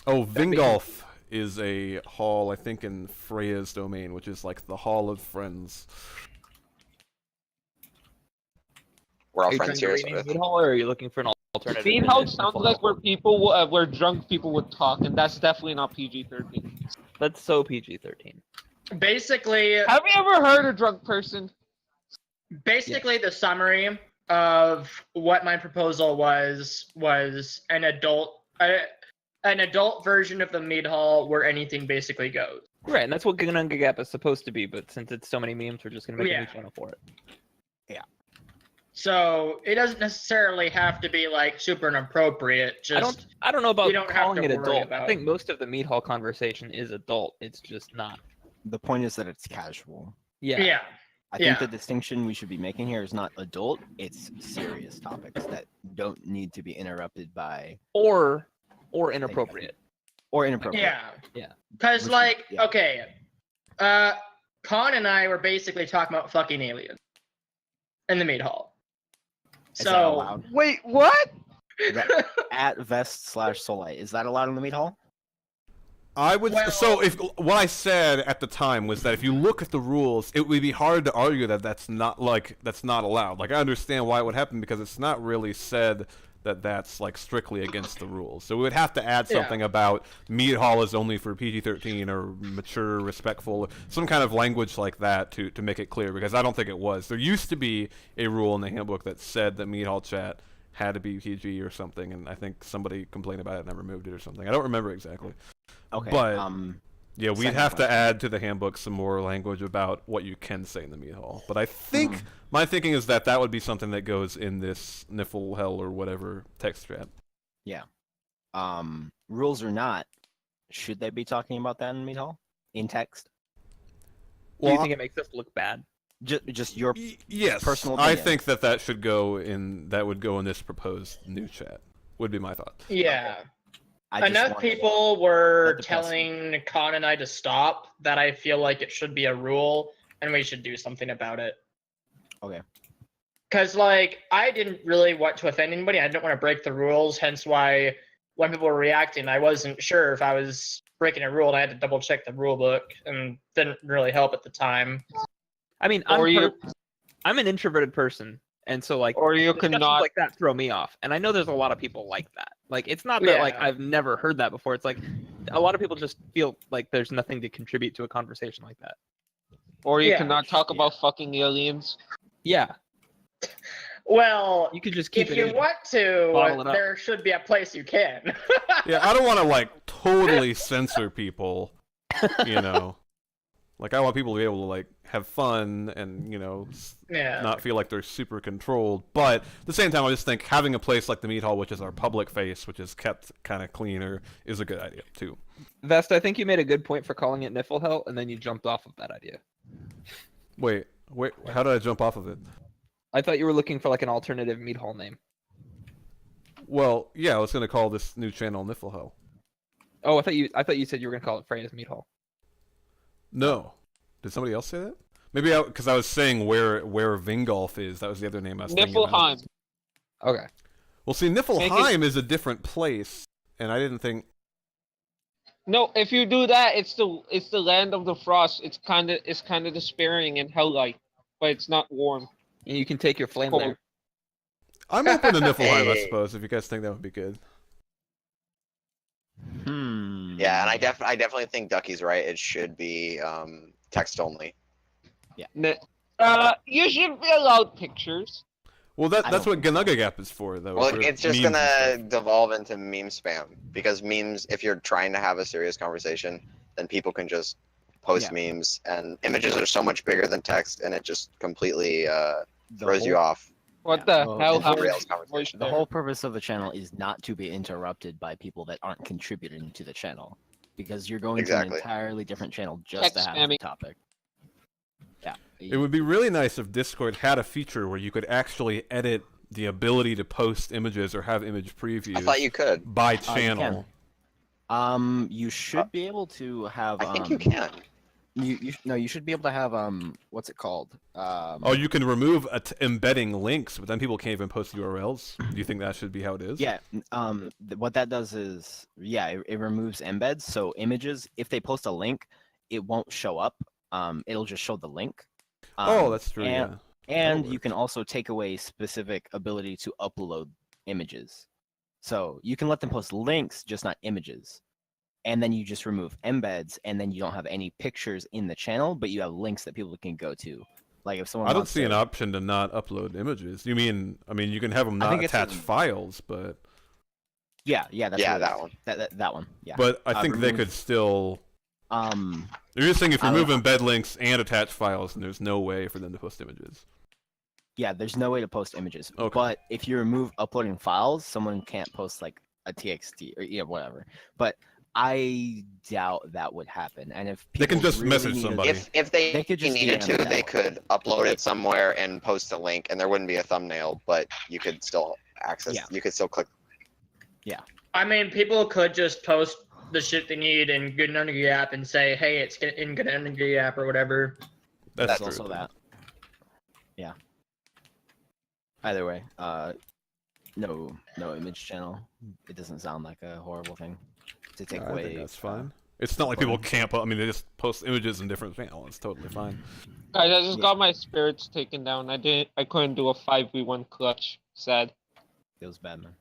Oh, Vingolf is a hall, I think, in Freya's domain, which is like the Hall of Friends. We're all Are you friends trying here. to rename Mead Hall, or are you looking for an alternative? Mead name Hall to sounds Niflheim? like where drunk people would talk, and that's definitely not PG-13. That's so PG-13. Basically, Have you ever heard a drunk person? the summary of what my proposal was an adult version of the Mead Hall where anything basically goes. Right, and that's what Gununga Gap is supposed to be, but since it's so many memes, we're just gonna make a Yeah. new channel for it. So it doesn't necessarily have to be like super inappropriate. Just I don't know about you don't have calling to it worry adult. about I think most of the Mead Hall conversation is adult. It's just not. The point is that it's casual. yeah. I Yeah. think the distinction we should be making here is not adult, it's serious topics that don't need to be interrupted by Or inappropriate. or inappropriate. Yeah. Yeah. Because Which- like yeah. okay, Khan and I were basically talking about fucking aliens in the Mead Hall. Is that So allowed? Wait, what? At Vest/Soleil. Is that allowed in the meat hall? I would Well- so if what I said at the time was that if you look at the rules, it would be hard to argue that that's not allowed. Like I understand why it would happen because it's not really said that that's like strictly against the rules. So we would have to add Yeah. something about meat hall is only for PG-13 or mature, respectful, some kind of language like that to make it clear because I don't think it was. There used to be a rule in the handbook that said that meat hall chat had to be PG or something, and I think somebody complained about it and I removed it or something. I don't remember exactly. Okay. But yeah, we'd second have to question. add to the handbook some more language about what you can say in the meat hall. But I think my thinking is that would be something that goes in this Niffle Hell or whatever text chat. rules or not, should they be talking about that in meat hall in text? Do you think it makes us look bad? Just your yes, personal I opinion. think that should go in. That would go in this proposed new chat. Would be my thought. yeah. I just Enough wanted- people were let the press- telling Khan and I to stop that I feel like it should be a rule and we should do something about it. Okay. Because, like, I didn't really want to offend anybody. I didn't want to break the rules, hence why when people were reacting, I wasn't sure if I was breaking a rule and I had to double check the rule book and didn't really help at the time. I mean, Or I'm an introverted person, and so like Or you discussions cannot. like that throw me off. And I know there's a lot of people like that. Like it's not that like Yeah. I've never heard that before. It's like a lot of people just feel like there's nothing to contribute to a conversation like that. Or you Yeah. cannot talk about fucking aliens. Yeah, Well, you could just keep if it you in. want Bottle it to, up. there should be a place you can. Yeah, I don't want to like totally censor people, you know. Like I want people to be able to like have fun and Yeah. not feel like they're super controlled. But at the same time, I just think having a place like the Meat Hall, which is our public face, which is kept kind of cleaner, is a good idea too. Vest, I think you made a good point for calling it Niflhell, and then you jumped off of that idea. Wait, how did I jump off of it? I thought you were looking for like an alternative meat hall name. Well, yeah, I was gonna call this new channel Niflhell. Oh, I thought you said you were gonna call it Freya's Meat Hall. No, did somebody else say that? Maybe because I was saying where Vingolf is. That was the other name I was thinking about. Niflheim. Okay. Well, see, Niflheim is a different place, and I didn't think. No, if you do that, it's the land of the frost. It's kind of despairing and hell-like, but it's not warm. And you can take your flame Cold. there. I'm open to Niflheim, I Hey. suppose, if you guys think that would be good. Yeah, and I definitely think Ducky's right. It should be text only. You should be allowed pictures. Well, I that's what don't think Ganuga Gap is for, though. Well, for it's just memes and gonna stuff. devolve into meme spam because memes. If you're trying to have a serious conversation, then people can just post memes, and images are so much bigger than text, and it just completely throws you off. What the Well, hell? the How whole- Rails conversation. The whole purpose of the channel is not to be interrupted by people that aren't contributing to the channel, because you're going to Exactly. an entirely different channel just Text to have the spamming. topic. Yeah. It would be really nice if Discord had a feature where you could actually edit the ability to post images or have image previews I thought you could. by you channel. You should be able to have. I think you can. You should be able to have what's it called? Oh, you can remove embedding links, but then people can't even post URLs. Do you think that should be how it is? Yeah. What that does is, it removes embeds. So images, if they post a link, it won't show up. It'll just show the link. Oh, that's true. And, Yeah. and That you can also take away specific ability to upload images. So you can let them post links, just not images. And then you just remove embeds, and then you don't have any pictures in the channel, but you have links that people can go to. Like if someone I don't wants see to, an option to not upload images. You mean? I mean, you can have them I not think it's attach in- files, but Yeah, that's Yeah, what it that is. one. That one. Yeah. but I think they remove- could still. Um. You're just saying if you I don't remove embed links and attach files, then there's no way for them to post images. Yeah, there's no way to post images. Okay. But if you remove uploading files, someone can't post like a TXT or whatever. But I doubt that would happen. And if They can people just really message need to- somebody. If they, They could just needed DM to, that they way. could upload it somewhere and post a link, and there wouldn't be a thumbnail, but you could still access. Yeah. You could still click. I mean, people could just post the shit they need in Good Nunnery app and say, "Hey, it's in Good Nunnery app" or whatever. That's That's true. also that. Yeah. Either way, no image channel. It doesn't sound like a horrible thing to take I away. think that's fine. It's not like people uploading. can't. I mean, they just post images in different channels. It's totally fine. Guys, I just Yeah. got my spirits taken down. I couldn't do a 5v1 clutch. Sad. Feels bad, man.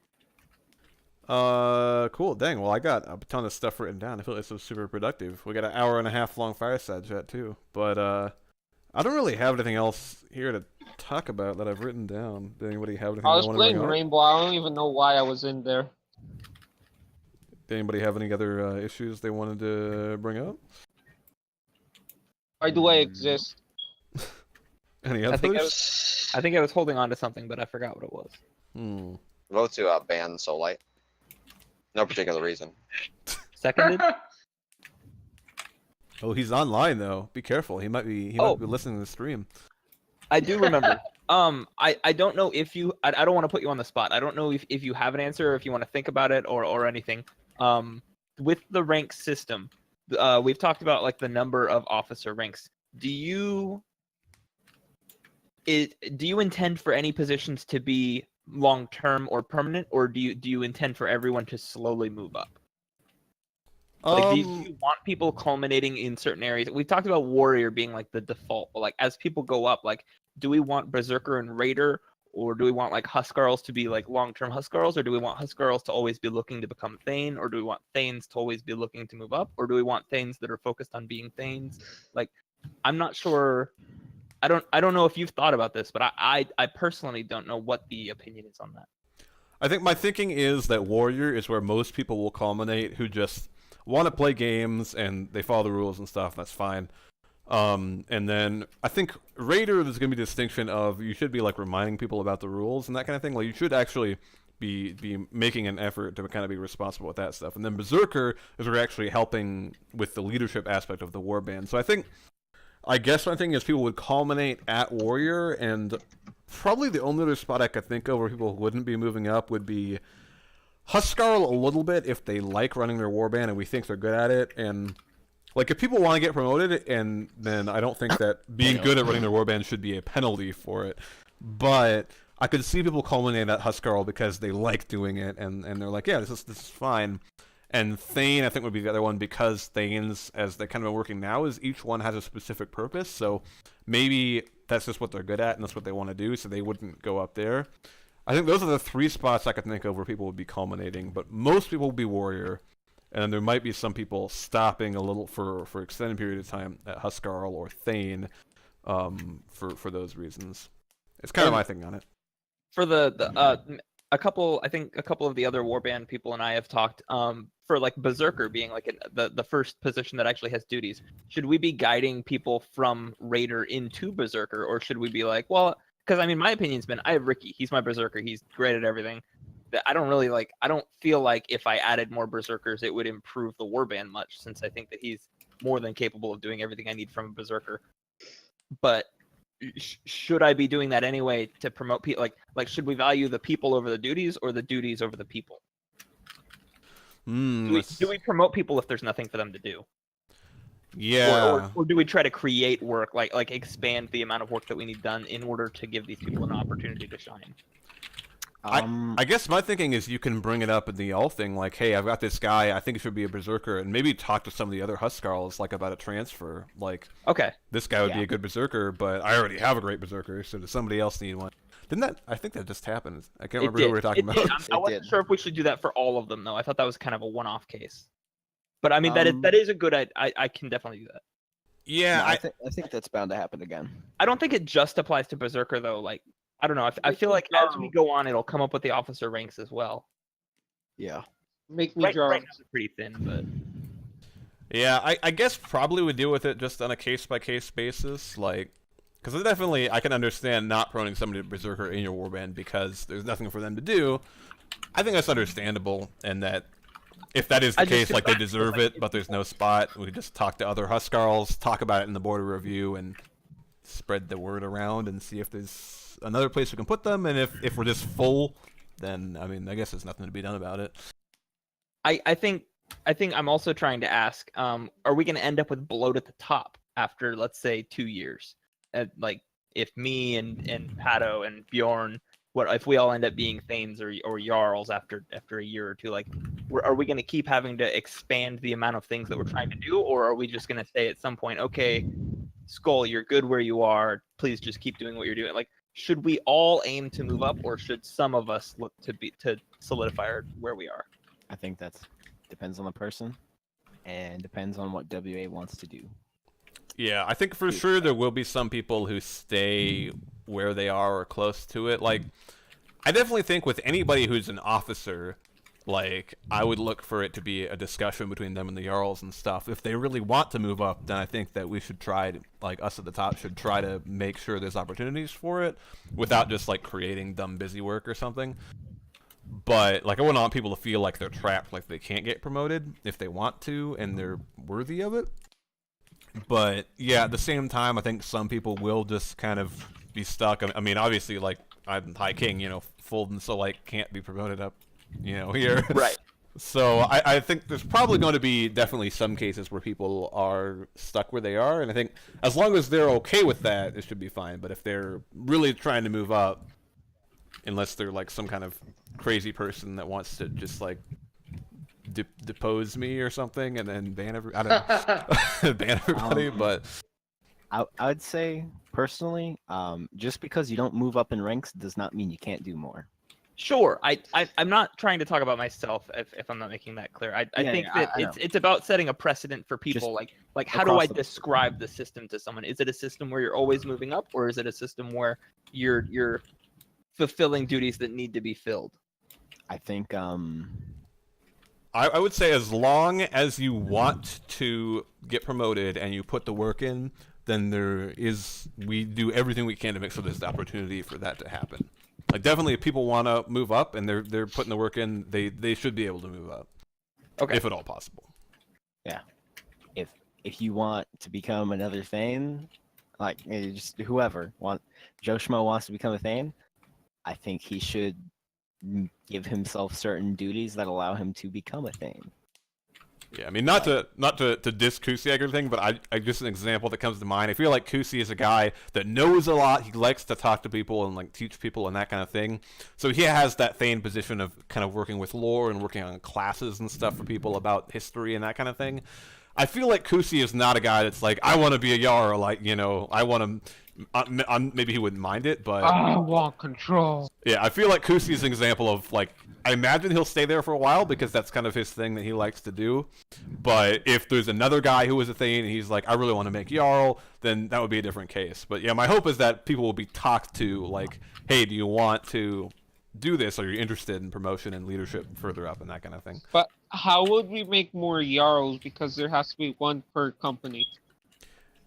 Cool. Dang. Well, I got a ton of stuff written down. I feel like this was super productive. We got an hour and a half long fireside chat too. But I don't really have anything else here to talk about that I've written down. Did anybody have anything I they was want to bring playing up? Rainbow. I don't even know why I was in there. Did anybody have any other issues they wanted to bring up? Why do I exist? Any I think I others? I think I was holding on to something, but I forgot what it was. Hmm. Vote to ban Soullight. No particular reason. Seconded? Oh, he's online though. Be careful. He might be listening to the stream. I do remember. I don't know if you. I don't want to put you on the spot. I don't know if you have an answer or if you want to think about it or anything. With the rank system, we've talked about like the number of officer ranks. Do you intend for any positions to be long term or permanent, or do you intend for everyone to slowly move up? Like, do you want people culminating in certain areas? We've talked about warrior being like the default, but like as people go up, like, do we want berserker and raider, Or do we want like Huskarls to be like long-term Huskarls, or do we want Huskarls to always be looking to become Thane, or do we want Thanes to always be looking to move up, or do we want Thanes that are focused on being Thanes? Like, I'm not sure. I don't know if you've thought about this, but I personally don't know what the opinion is on that. I think my thinking is that Warrior is where most people will culminate who just want to play games and they follow the rules and stuff. That's fine. And then I think Raider, there's going to be a distinction of you should be like reminding people about the rules and that kind of thing. Like you should actually be making an effort to kind of be responsible with that stuff. And then Berserker is where we're actually helping with the leadership aspect of the warband. So I guess my thing is people would culminate at Warrior, and probably the only other spot I could think of where people wouldn't be moving up would be Huskarl a little bit if they like running their warband and we think they're good at it. And like if people want to get promoted, and then I don't think that being good at running their warband should be a penalty for it. But I could see people culminate at Huskarl because they like doing it and they're like, yeah, this is fine. And Thane, I think, would be the other one because Thanes, as they kind of are working now, is each one has a specific purpose. So maybe that's just what they're good at and that's what they want to do, so they wouldn't go up there. I think those are the three spots I could think of where people would be culminating, but most people would be Warrior, and then there might be some people stopping a little for extended period of time at Huskarl or Thane for those reasons. It's kind of my thing on it. For a couple of the other warband people and I have talked for like Berserker being like the first position that actually has duties. Should we be guiding people from Raider into Berserker, or should we be like, well, because I mean my opinion's been I have Ricky, he's my Berserker, he's great at everything. That I don't feel like if I added more Berserkers it would improve the warband much, since I think that he's more than capable of doing everything I need from a Berserker. But should I be doing that anyway to promote people? Like should we value the people over the duties, or the duties over the people? Do we promote people if there's nothing for them to do? Yeah. Or do we try to create work, like expand the amount of work that we need done in order to give these people an opportunity to shine? I guess my thinking is you can bring it up in the all thing, like, hey, I've got this guy, I think he should be a Berserker, and maybe talk to some of the other Huskarls, like, about a transfer. Like, okay, this guy would be a good Berserker, but I already have a great Berserker, so does somebody else need one? I think that just happened. I can't remember who we were talking about. I wasn't sure if we should do that for all of them, though. I thought that was kind of a one-off case. But I mean, that is a good. I can definitely do that. Yeah, no, I think that's bound to happen again. I don't think it just applies to Berserker though. Like, I don't know. I feel like as we go on, it'll come up with the officer ranks as well. Yeah. Make me draw. Right now they're pretty thin, but. Yeah, I guess probably would deal with it just on a case-by-case basis, like, because definitely I can understand not promoting somebody to Berserker in your warband because there's nothing for them to do. I think that's understandable, and that if that is the case, like, they deserve it, but there's no spot, we just talk to other Huskarls, talk about it in the border review, and spread the word around and see if there's another place we can put them, and if we're just full, then, I mean, I guess there's nothing to be done about it. I think I'm also trying to ask, are we going to end up with bloat at the top after, let's say, 2 years? Like, if me and Pato and Bjorn, if we all end up being Thanes or Jarls after a year or two, like, are we going to keep having to expand the amount of things that we're trying to do, or are we just going to say at some point, okay, Skull, you're good where you are, please just keep doing what you're doing? Like, should we all aim to move up, or should some of us look to solidify where we are? I think that depends on the person, and depends on what WA wants to do. Yeah, I think for sure there will be some people who stay where they are or close to it. Like, I definitely think with anybody who's an officer, like, I would look for it to be a discussion between them and the Jarls and stuff. If they really want to move up, then I think that we should try to, like, us at the top should try to make sure there's opportunities for it without just, like, creating dumb busy work or something. But, like, I wouldn't want people to feel like they're trapped, like they can't get promoted if they want to and they're worthy of it. But, yeah, at the same time, I think some people will just kind of be stuck. I mean, obviously, like, I'm High King, you know, Fulton, so, like, can't be promoted up, you know, here. Right. So I think there's probably going to be definitely some cases where people are stuck where they are, and I think as long as they're okay with that, it should be fine. But if they're really trying to move up, unless they're, like, some kind of crazy person that wants to just, like, depose me or something and then ban I don't know, ban everybody, but I would say personally, just because you don't move up in ranks does not mean you can't do more. Sure, I'm not trying to talk about myself if I'm not making that clear. I Yeah, think yeah, that I know. it's about setting a precedent for people. Just Like how do I across the board. describe the system to someone? Is it a system where you're always moving up, or is it a system where you're fulfilling duties that need to be filled? I think I would say as long as you want to get promoted and you put the work in, then we do everything we can to make sure there's the opportunity for that to happen. Like definitely, if people want to move up and they're putting the work in, they should be able to move up, Okay. if at all possible. yeah. If you want to become another Thane, like just whoever Joe Schmo wants to become a Thane, I think he should give himself certain duties that allow him to become a Thane. Yeah, I mean, not to diss Kusi or anything, but I just an example that comes to mind. I feel like Kusi is a guy that knows a lot. He likes to talk to people and like teach people and that kind of thing. So he has that Thane position of kind of working with lore and working on classes and stuff for people about history and that kind of thing. I feel like Kusi is not a guy that's like, I want to be a Jarl, like, you know, I want to. Maybe he wouldn't mind it, but I want control. yeah, I feel like Kusi is an example of like, I imagine he'll stay there for a while because that's kind of his thing that he likes to do. But if there's another guy who is a Thane and he's like, I really want to make Jarl, then that would be a different case. But yeah, my hope is that people will be talked to like, hey, do you want to do this? Are you interested in promotion and leadership further up and that kind of thing? But how would we make more Jarls? Because there has to be one per company.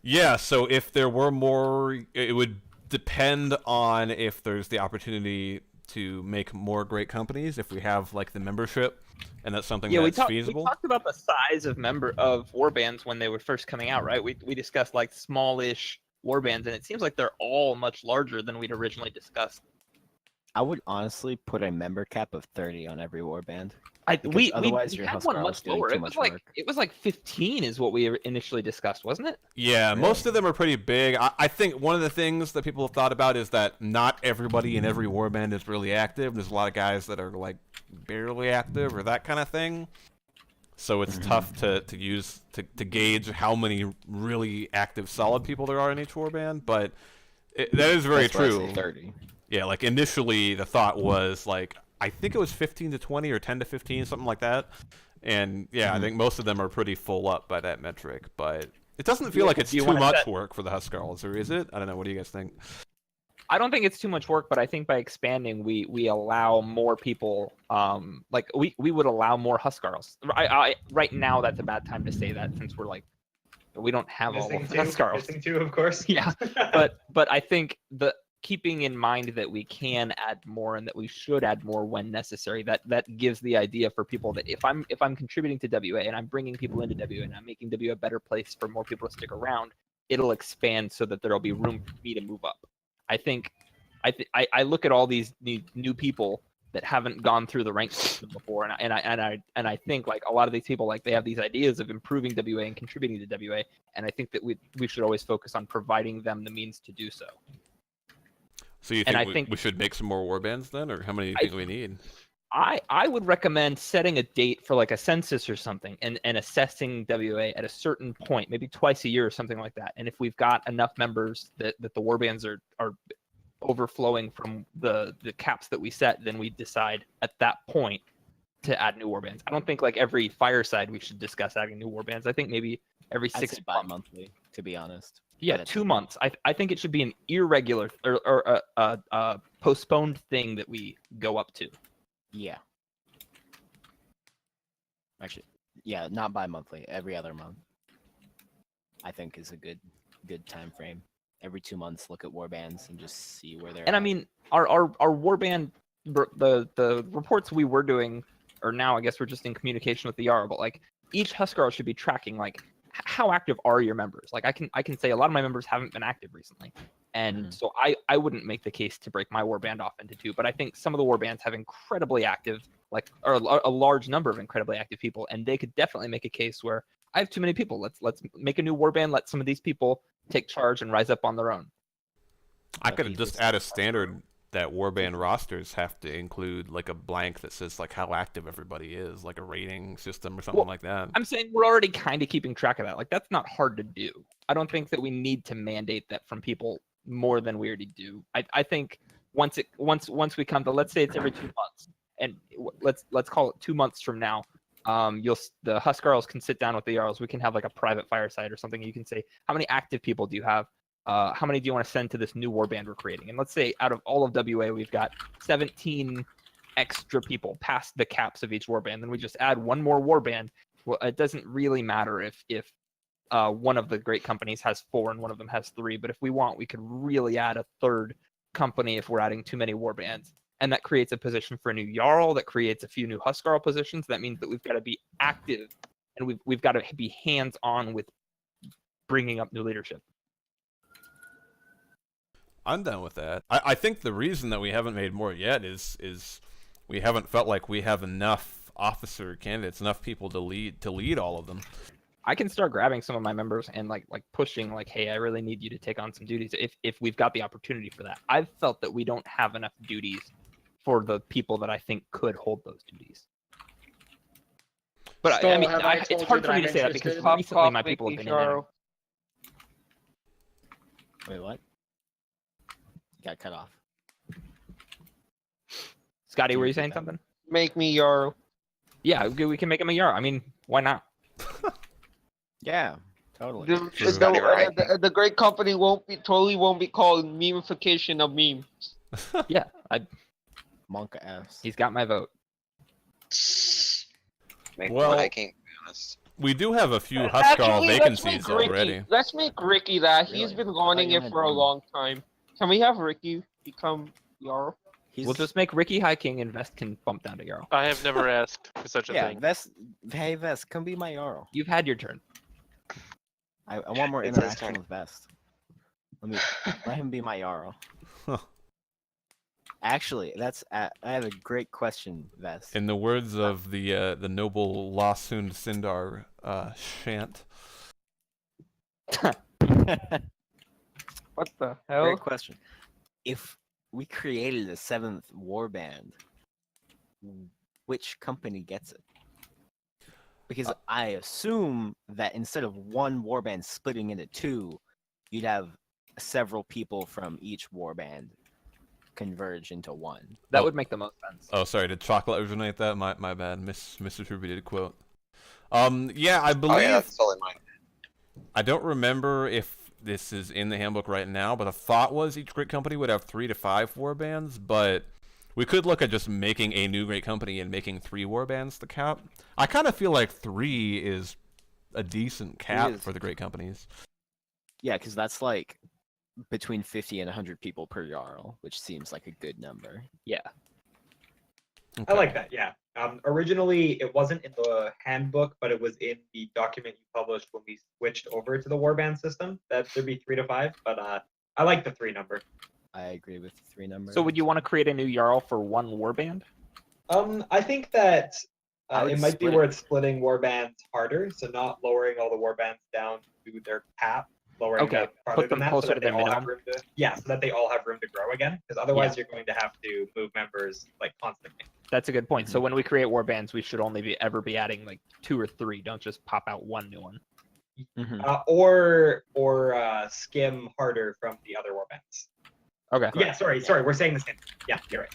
Yeah, so if there were more, it would depend on if there's the opportunity to make more great companies, if we have like the membership, and that's something that's feasible. We talked about the size of warbands when they were first coming out, right? We discussed like smallish warbands, and it seems like they're all much larger than we'd originally discussed. I would honestly put a member cap of 30 on every warband. We otherwise your had one Huskarl much is doing lower. too It was much like work. 15 is what we initially discussed, wasn't it? Yeah, most of them are pretty big. I think one of the things that people have thought about is that not everybody in every warband is really active. There's a lot of guys that are like barely active or that kind of thing. So it's tough to use to gauge how many really active solid people there are in each warband, but that is very That's why I true. say 30. Yeah, like initially the thought was like, I think it was 15 to 20 or 10 to 15, something like that. And yeah, I think most of them are pretty full up by that metric, but it doesn't feel like it's too much work for the Huskarls, or is it? I don't know. What do you guys think? I don't think it's too much work, but I think by expanding, we allow more people. Like we would allow more Huskarls. Right now, that's a bad time to say that since we're like, we don't have all of the Huskarls. Missing two, of course. Yeah, but I think keeping in mind that we can add more and that we should add more when necessary, that gives the idea for people that if I'm contributing to WA and I'm bringing people into WA and I'm making WA a better place for more people to stick around, it'll expand so that there'll be room for me to move up. I think I look at all these new people that haven't gone through the rank system before, and I think like a lot of these people, like they have these ideas of improving WA and contributing to WA, and I think that we should always focus on providing them the means to do so. So you think we should make some more warbands then, or how many do you think we need? I would recommend setting a date for like a census or something and assessing WA at a certain point, maybe twice a year or something like that. And if we've got enough members that the warbands are overflowing from the caps that we set, then we decide at that point to add new warbands. I don't think like every Fireside we should discuss adding new warbands. I think maybe every 6 months. Bi-monthly, to be honest. Yeah, 2 months. I think it should be an irregular or a postponed thing that we go up to. Yeah. Actually, yeah, not bi-monthly. Every other month, I think is a good time frame. Every 2 months, look at warbands and just see where they're. And at. I mean, our warband, the reports we were doing, or now I guess we're just in communication with the Jarl, but like each Huskarl should be tracking like how active are your members. Like I can say a lot of my members haven't been active recently, and so I wouldn't make the case to break my warband off into two. But I think some of the warbands have incredibly active, like or a large number of incredibly active people, and they could definitely make a case where I have too many people. Let's make a new warband. Let some of these people take charge and rise up on their own. I could just add a standard that warband rosters have to include like a blank that says like how active everybody is, like a rating system or something Well, like that. I'm saying we're already kind of keeping track of that. Like that's not hard to do. I don't think that we need to mandate that from people more than we already do. I think once we come to, let's say it's every 2 months, and let's call it 2 months from now. The Huskarls can sit down with the Jarls. We can have like a private fireside or something. You can say, how many active people do you have? How many do you want to send to this new warband we're creating? And let's say out of all of WA, we've got 17 extra people past the caps of each warband. Then we just add one more warband. Well, it doesn't really matter if one of the great companies has 4 and one of them has 3. But if we want, we could really add a third company if we're adding too many warbands. And that creates a position for a new Jarl. That creates a few new Huskarl positions. That means that we've got to be active, and we've got to be hands-on with bringing up new leadership. I'm done with that. I think the reason that we haven't made more yet is we haven't felt like we have enough officer candidates, enough people to lead all of them. I can start grabbing some of my members and like pushing like, hey, I really need you to take on some duties if we've got the opportunity for that. I've felt that we don't have enough duties for the people that I think could hold those duties. But Still, I mean, have I it's told hard you for me that to I'm say that because interested? recently my people have been in there. Wait, what? Got cut off. Scotty, Can were you you saying repeat that? something? Make me Jarl. Yeah, we can make him a Jarl. I mean, why not? Yeah, totally. The great company won't be called memification of memes. Yeah, Monka ass. he's got my vote. Make Well, more hiking, to be honest. We do have a few Huskarl Actually, let's vacancies make Ricky. already. Let's make Ricky that. He's Really? been I wanting thought you it had for a one. long time. Can we have Ricky become Jarl? We'll just make Ricky High King and Vest can bump down to Jarl. I have never asked for such a Yeah, thing. Hey Vest, come be my Jarl. You've had your turn. I want more It's his interaction turn. with Vest. Let him be my Jarl. Huh. Actually, I have a great question, Vest. In the words of the noble Lasund Sindar chant. What the hell? Great question. If we created a 7th warband, which company gets it? Because I assume that instead of one warband splitting into 2, you'd have several people from each warband converge into one. That would make the most sense. Oh, sorry. Did Chocolate originate that? My bad. Misattributed quote. Yeah, I believe. Oh yeah, that's totally mine. I don't remember if this is in the handbook right now, but the thought was each great company would have 3 to 5 warbands, but we could look at just making a new great company and making 3 warbands the cap. I kind of feel like 3 is a decent cap for the great companies. Yeah, because that's like between 50 and 100 people per Jarl, which seems like a good number. Yeah. Okay. I like that, yeah. Originally, it wasn't in the handbook, but it was in the document you published when we switched over to the warband system. That there'd be 3 to 5, but I like the 3 number. I agree with the 3 number. So would you want to create a new Jarl for one warband? I think that I would it might be split- worth splitting warbands harder, so not lowering all the warbands down to their cap, lowering Okay, them farther put them than that, closer so to that they their all have minimum. room to, so that they all have room to grow again, because otherwise you're going to have to move members like constantly. That's a good point. So when we create warbands, we should only ever be adding like 2 or 3. Don't just pop out one new one. Or skim harder from the other warbands. Okay. Yeah, sorry, we're saying the same thing. Yeah, you're right.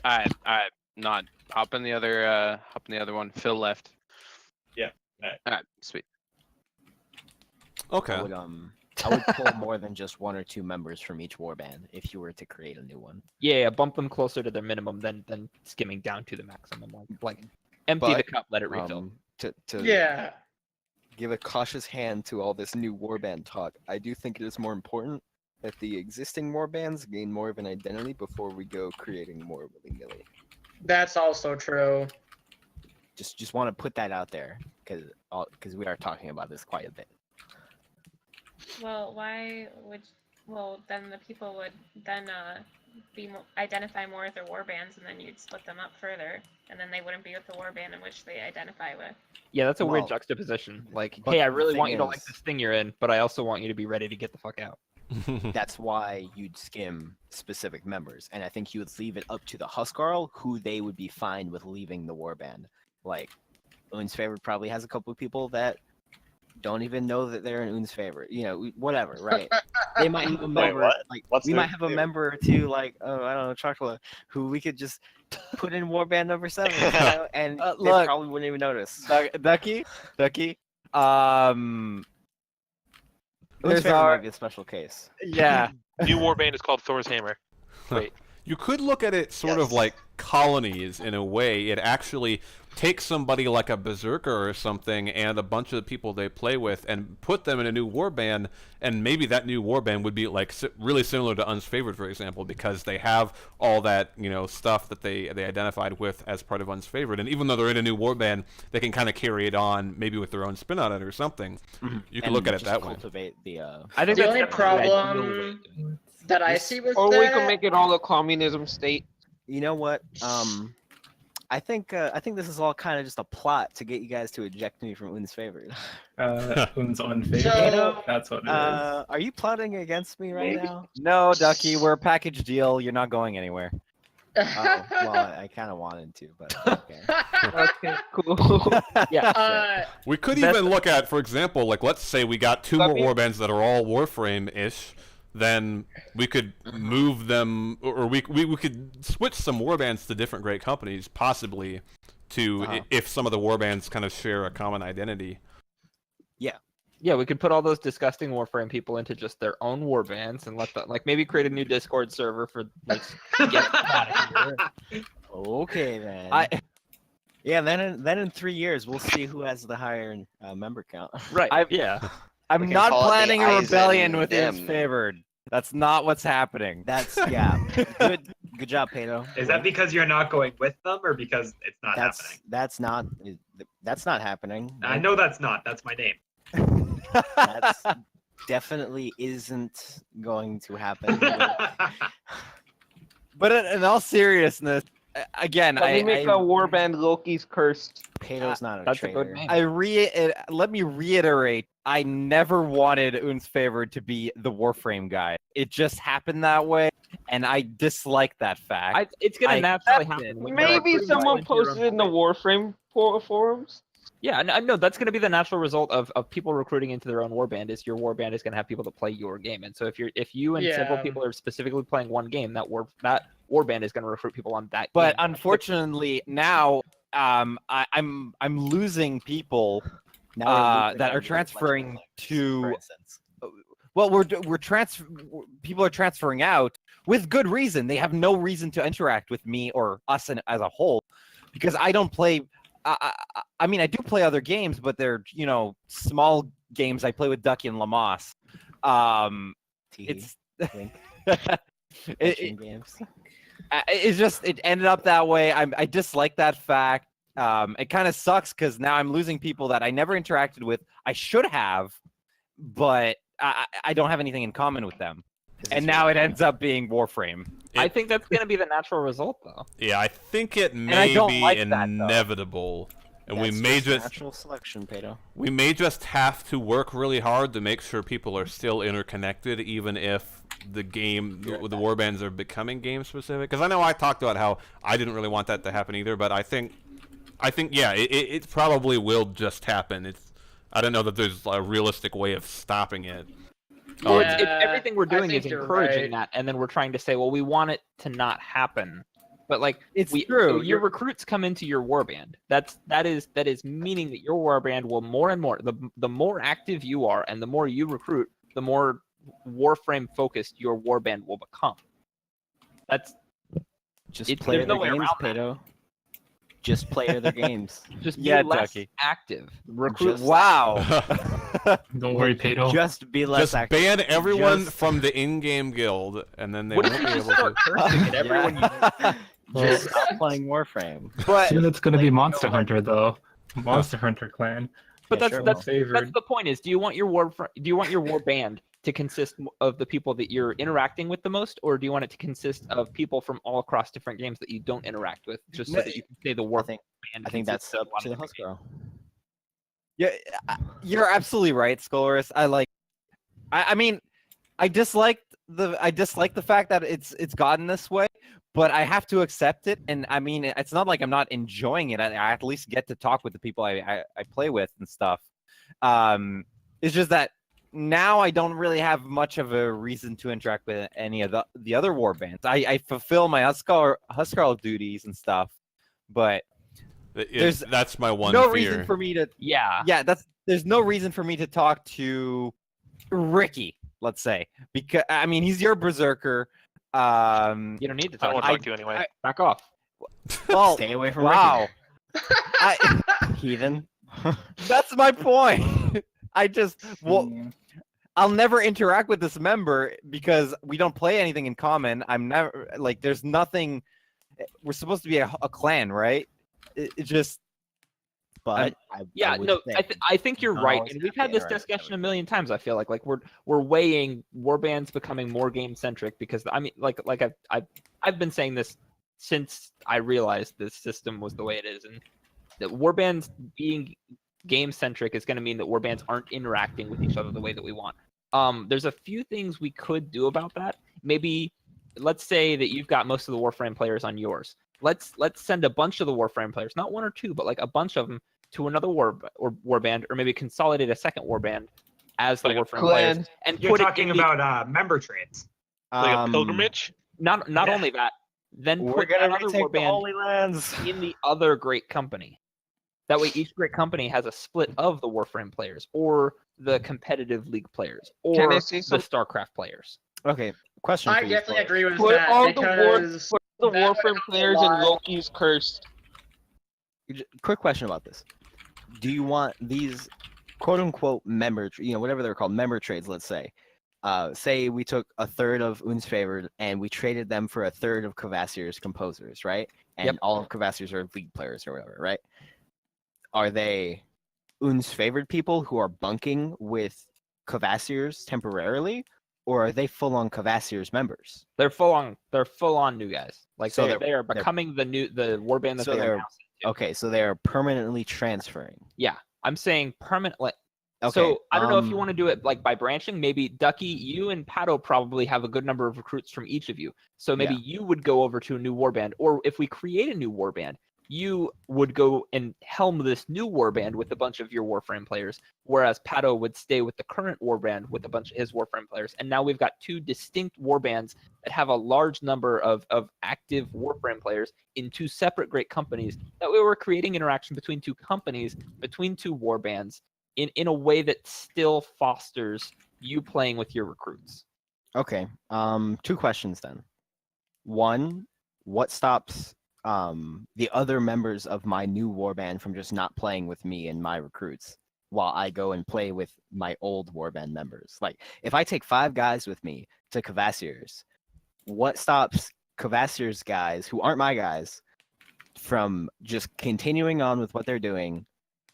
All right. Not hop in the other one. Phil left. Yeah. All right, sweet. Okay. I would pull more than just 1 or 2 members from each warband if you were to create a new one. Yeah, bump them closer to their minimum than skimming down to the maximum. Like empty the cup, let it refill. To Yeah. give a cautious hand to all this new warband talk, I do think it is more important that the existing warbands gain more of an identity before we go creating more willy-nilly. That's also true. Just want to put that out there because we are talking about this quite a bit. Well, why would? Well, then the people would then identify more with their warbands, and then you'd split them up further, and then they wouldn't be with the warband in which they identify with. Yeah, that's a weird Well, juxtaposition. Like, but hey, I the really thing want you to like is- this thing you're in, but I also want you to be ready to get the fuck out. That's why you'd skim specific members, and I think you would leave it up to the Huskarl who they would be fine with leaving the warband. Like, Un's favorite probably has a couple of people that don't even know that they're an Un's favorite. You know, whatever, right? They might have a member, what? like What's we their might have a favorite? member or two, like I don't know, Chocolate, who we could just put in warband number 7, you know, and they look, probably wouldn't even notice. Ducky. Un's There's favorite our might be a special case. yeah. New warband is called Thor's Hammer. Wait. You could look at it sort of Yes. like colonies in a way. It actually takes somebody like a berserker or something and a bunch of the people they play with and put them in a new warband, and maybe that new warband would be like really similar to Un's Favorite, for example, because they have all that, you know, stuff that they identified with as part of Un's Favorite, and even though they're in a new warband, they can kind of carry it on maybe with their own spin on it or something. You can And look at it just that way. cultivate the. I think The that's only definitely the ideal way problem to do it. that I see with Or we that, can make it all a communism state. You know what? I think this is all kind of just a plot to get you guys to eject me from Un's Favorite. Un's unfavorite. So- That's what it is. Are you plotting against me right now? No, Ducky, we're a package deal. You're not going anywhere. Oh, well, I kind of wanted to, but okay. Okay, cool. Yeah. We could That's- even look at, for example, like let's say we got 2 more warbands that are all Warframe-ish, then we could move them, or we could switch some warbands to different great companies, possibly, to if some of the warbands kind of share a common identity. Yeah, we could put all those disgusting Warframe people into just their own warbands and let them, like, maybe create a new Discord server for, like, get them out of here. Okay then. I Yeah, then in 3 years we'll see who has the higher member count. Right. I- Yeah. I'm We can not call it the planning a Eisen rebellion with his Dim. favored. That's not what's happening. That's good job, Pato. Is that because you're not going with them, or because it's not happening? That's not happening. I know that's not. That's my name. That's definitely isn't going to happen. But in all seriousness, again, Let me make I a warband Loki's Curse. Pato's not a That's a traitor. good name. let me reiterate, I never wanted Un's Favorite to be the Warframe guy. It just happened that way, and I dislike that fact. It's gonna I naturally accept happen. it. when you're, like, Maybe putting someone into your own posted in the Warframe forums. Yeah, no, that's going to be the natural result of people recruiting into their own warband. Is your warband is going to have people to play your game, and so if you and several Yeah. people are specifically playing one game, that warband is going to recruit people on that. But game. unfortunately, now I'm losing people Now that are transferring for to. instance. Well, people are transferring out with good reason. They have no reason to interact with me or us as a whole, because I don't play. I mean, I do play other games, but they're small games. I play with Ducky and Lamas. It's Wink. it, Games. it's just it ended up that way. I dislike that fact. It kind of sucks because now I'm losing people that I never interacted with. I should have, but I don't have anything in common with them. And now it ends up being Warframe. I think that's going to be the natural result, though. Yeah, I think it I may don't be like that, though. inevitable, and we That's may just just natural selection, Pato. we may just have to work really hard to make sure people are still interconnected, even if the warbands are becoming game specific. Because I know I talked about how I didn't really want that to happen either, but I think yeah, it probably will just happen. I don't know that there's a realistic way of stopping it. Well, Yeah, everything we're I doing is think you're encouraging right. that, and then we're trying to say, well, we want it to not happen. But like, It's true. Your recruits come into your warband. That is meaning that your warband will more and more. The more active you are, and the more you recruit, the more Warframe focused your warband will become. Just play there's no other way games, around that. Pedo. Just play other games. Just be Yeah, less Ducky. active. Recruit. Just- Wow. Don't worry, Pato. Just be less Just active. ban everyone Just- from the in-game guild, and then they What won't if be you just able start to. cursing at everyone you Just stop playing Warframe. But Soon it's gonna be Monster Hunter though. Monster Hunter clan. But Yeah, that's sure that's will. Favored. that's the point. Is do you want your warband to consist of the people that you're interacting with the most, or do you want it to consist of people from all across different games that you don't interact with, just so that you can say the I warband? think that's up to the Huskarl. yeah, you're absolutely right, Scolaris. I mean, I dislike the fact that it's gotten this way, but I have to accept it. And I mean, it's not like I'm not enjoying it. I at least get to talk with the people I play with and stuff. It's just that now I don't really have much of a reason to interact with any of the other war bands. I fulfill my Huskarl duties and stuff, but That's my one no fear. reason for me to there's no reason for me to talk to Ricky, let's say, because I mean he's your berserker. You don't need to I don't talk. want to talk to you anyway. Back off. Well, Stay away from wow. Heathen. That's my point. I just I'll never interact with this member because we don't play anything in common. I'm never like there's nothing. We're supposed to be a clan, right? It just. But I think you're right, and we've had this discussion a million times. I feel like we're weighing warbands becoming more game centric because I mean like I've been saying this since I realized this system was the way it is, and that warbands being game centric is going to mean that warbands aren't interacting with each other the way that we want. There's a few things we could do about that. Maybe let's say that you've got most of the Warframe players on yours. Let's send a bunch of the Warframe players, not one or two, but like a bunch of them to another warband, or maybe consolidate a second warband as the Warframe players, and you're put talking it in about member trades, like a pilgrimage. Not only that, then We're put gonna that other retake the warband Holy Lands in the other great company. That way, each great company has a split of the Warframe players, or the competitive league players, or the StarCraft players. Okay, question. I for you, definitely agree with Put that all because the that would Warframe help a players in lot. Loki's Cursed. Quick question about this: do you want these quote unquote member, whatever they're called, member trades? Let's say, say we took a third of Un's Favored and we traded them for a third of Kvasir's composers, right? And all of Kvasir's are league players or whatever, right? Are they Un's Favored people who are bunking with Kvasir's temporarily, or are they full on Kvasir's members? They're full on new guys. Like So they are becoming the warband that so they are they're now. okay. So they are permanently transferring. Yeah, I'm saying permanently. Okay, So I don't know if you want to do it like by branching. Maybe Ducky, you and Pato probably have a good number of recruits from each of you. So maybe you would go over to a new warband, or if we create a new warband, you would go and helm this new warband with a bunch of your Warframe players, whereas Pato would stay with the current warband with a bunch of his Warframe players. And now we've got two distinct warbands that have a large number of active Warframe players in two separate great companies. That way we're creating interaction between two companies, between two warbands, in a way that still fosters you playing with your recruits. Okay. Two questions then. One, what stops the other members of my new warband from just not playing with me and my recruits while I go and play with my old warband members? Like, if I take 5 guys with me to Kvasir's, what stops Kvasir's guys, who aren't my guys, from just continuing on with what they're doing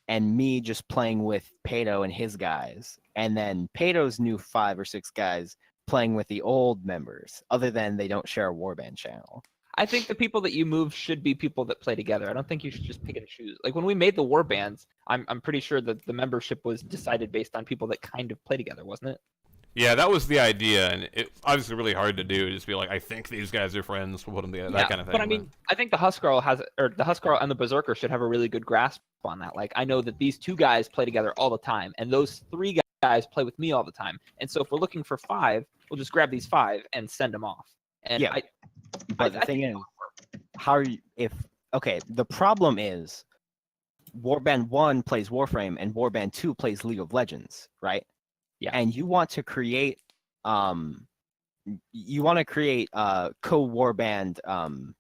and me just playing with Pato and his guys, and then Pato's new 5 or 6 guys playing with the old members, other than they don't share a warband channel? I think the people that you move should be people that play together. I don't think you should just pick and choose. Like when we made the war bands, I'm pretty sure that the membership was decided based on people that kind of play together, wasn't it? Yeah, that was the idea, and it's obviously really hard to do. Just be like, I think these guys are friends. We'll put them together, that kind of thing. But I mean, I think the Huskarl and the Berserker should have a really good grasp on that. Like, I know that these 2 guys play together all the time, and those 3 guys play with me all the time. And so if we're looking for 5, we'll just grab these 5 and send them off. And yeah, but the thing is, how are you, the problem is Warband 1 plays Warframe and Warband 2 plays League of Legends, right? Yeah. And you want to create co-warband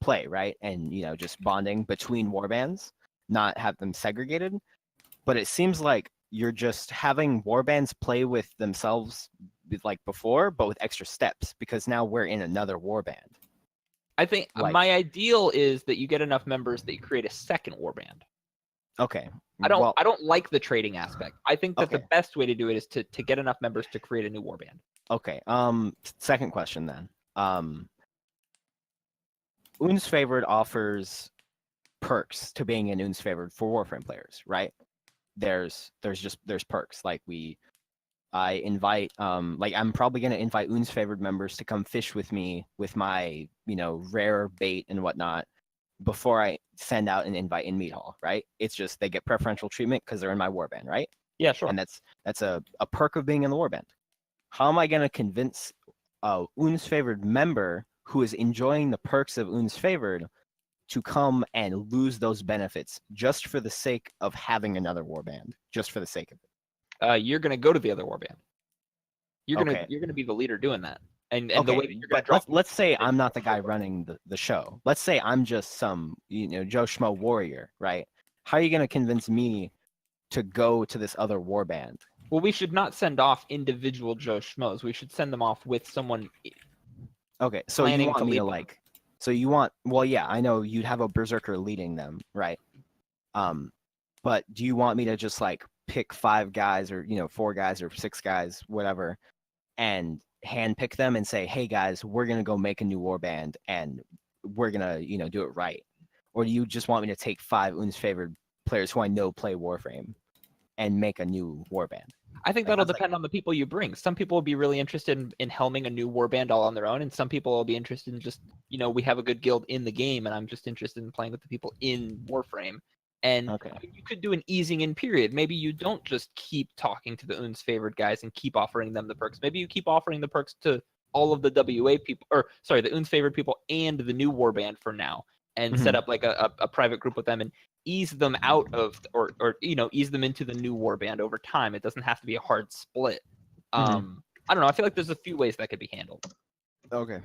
play, right? And just bonding between warbands, not have them segregated. But it seems like you're just having warbands play with themselves like before, but with extra steps, because now we're in another warband. I think my ideal is that you get enough members that you create a second warband. Okay. I don't like the trading aspect. I think that the best way to do it is to get enough members to create a new warband. Okay. Second question then. Un's Favored offers perks to being in Un's Favored for Warframe players, right? There's perks, like we I invite like I'm probably gonna invite Un's favored members to come fish with me with my rare bait and whatnot before I send out an invite in Meat Hall, right? It's just they get preferential treatment because they're in my warband, right? Yeah, sure. And that's a perk of being in the warband. How am I gonna convince Un's favored member who is enjoying the perks of Un's favored to come and lose those benefits just for the sake of having another warband, just for the sake of it? You're gonna go to the other warband. You're Okay. gonna be the leader doing that. And Okay, the way that you're gonna but drop let's say I'm not the guy running the show. Let's say I'm just some Joe Schmo warrior, right? How are you gonna convince me to go to this other warband? Well, we should not send off individual Joe Schmoes. We should send them off with someone. Okay, so you planning want to me lead to them. like, so you want, well, yeah, I know you'd have a berserker leading them, right? But do you want me to just like pick 5 guys or 4 guys or 6 guys, whatever, and handpick them and say, hey guys, we're gonna go make a new warband and we're gonna do it right? Or do you just want me to take 5 Un's favored players who I know play Warframe and make a new warband? I think Like, that'll that's like- depend on the people you bring. Some people will be really interested in helming a new warband all on their own, and some people will be interested in just, we have a good guild in the game, and I'm just interested in playing with the people in Warframe. And Okay. you could do an easing in period. Maybe you don't just keep talking to the Un's favored guys and keep offering them the perks. Maybe you keep offering the perks to all of the WA people, or sorry, the Un's favored people and the new warband for now, and set up like a private group with them and ease them out of, or ease them into the new warband over time. It doesn't have to be a hard split. I don't know. I feel like there's a few ways that could be handled. Okay.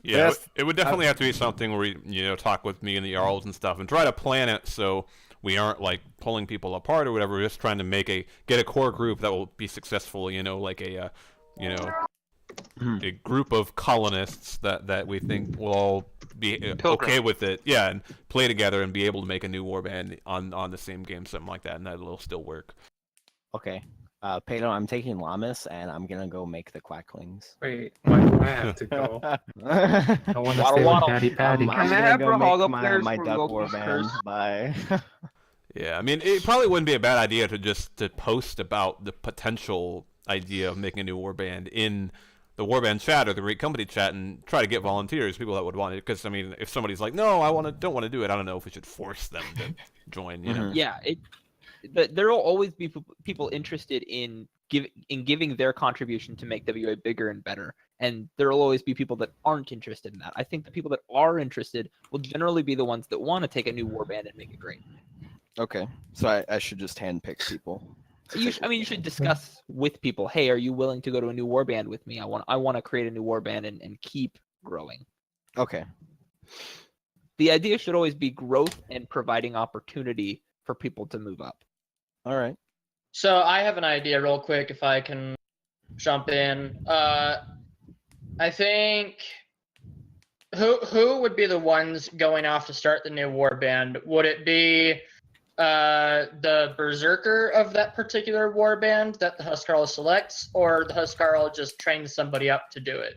Yeah, it would definitely have to be something where we, talk with me and the Jarls and stuff, and try to plan it so we aren't like pulling people apart or whatever. We're just trying to get a core group that will be successful. Like a a group of colonists that we think will all be okay with it. Yeah, and play together and be able to make a new warband on the same game, something like that, and that'll still work. Okay. Pedro, I'm taking Lamas and I'm gonna go make the Quacklings. Wait, why do I have to go? I want to stay with Daddy Patty. I'm gonna go make my duck warband. Bye. Yeah, I mean, it probably wouldn't be a bad idea to post about the potential idea of making a new warband in the warband chat or the Great Company chat and try to get volunteers, people that would want it. Because I mean, if somebody's like, no, don't want to do it, I don't know if we should force them to join. Yeah, there will always be people interested in giving their contribution to make WA bigger and better, and there will always be people that aren't interested in that. I think the people that are interested will generally be the ones that want to take a new warband and make it great. Okay, so I should just handpick people. You should discuss with people. Hey, are you willing to go to a new warband with me? I want to create a new warband and keep growing. Okay. The idea should always be growth and providing opportunity for people to move up. All right. So I have an idea real quick if I can jump in. I think who would be the ones going off to start the new warband? Would it be the berserker of that particular warband that the Huskarl selects, or the Huskarl just trains somebody up to do it?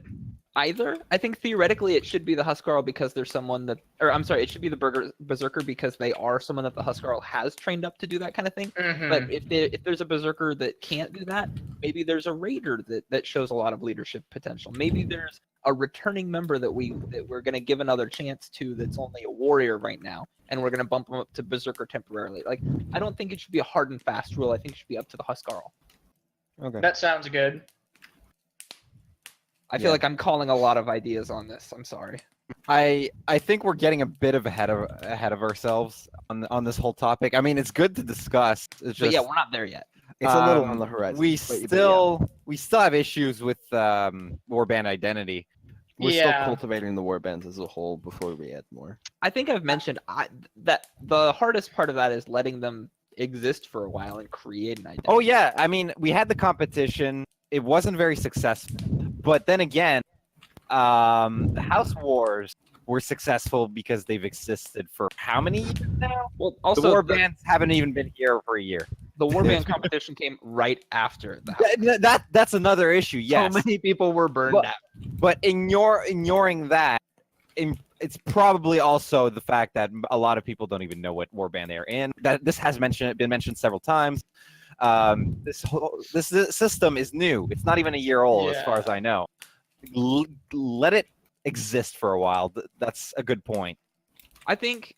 Either. I think theoretically it should be the Huskarl because there's someone that, or I'm sorry, it should be the berserker because they are someone that the Huskarl has trained up to do that kind of thing. But if there's a berserker that can't do that, maybe there's a raider that shows a lot of leadership potential. Maybe there's a returning member that we're going to give another chance to that's only a warrior right now, and we're going to bump them up to berserker temporarily. Like, I don't think it should be a hard and fast rule. I think it should be up to the Huskarl. Okay. That sounds good. I feel like I'm calling a lot of ideas on this. I'm sorry. I think we're getting a bit of ahead of ourselves on this whole topic. I mean, it's good to discuss. It's just, But yeah, we're not there yet. It's a little on the horizon. We still have issues with warband identity. We're still cultivating the warbands as a whole before we add more. I think I've mentioned that the hardest part of that is letting them exist for a while and create an identity. Oh yeah, I mean, we had the competition. It wasn't very successful. But then again, the House Wars were successful because they've existed for how many years now? Well, also the warbands haven't even been here for a year. The warband competition came right after the That's another issue. Yes, so many people were burned out. But ignoring that, it's probably also the fact that a lot of people don't even know what warband they are in. That this has been mentioned several times. This system is new. It's not even a year old, as far as I know. Let it exist for a while. That's a good point. I think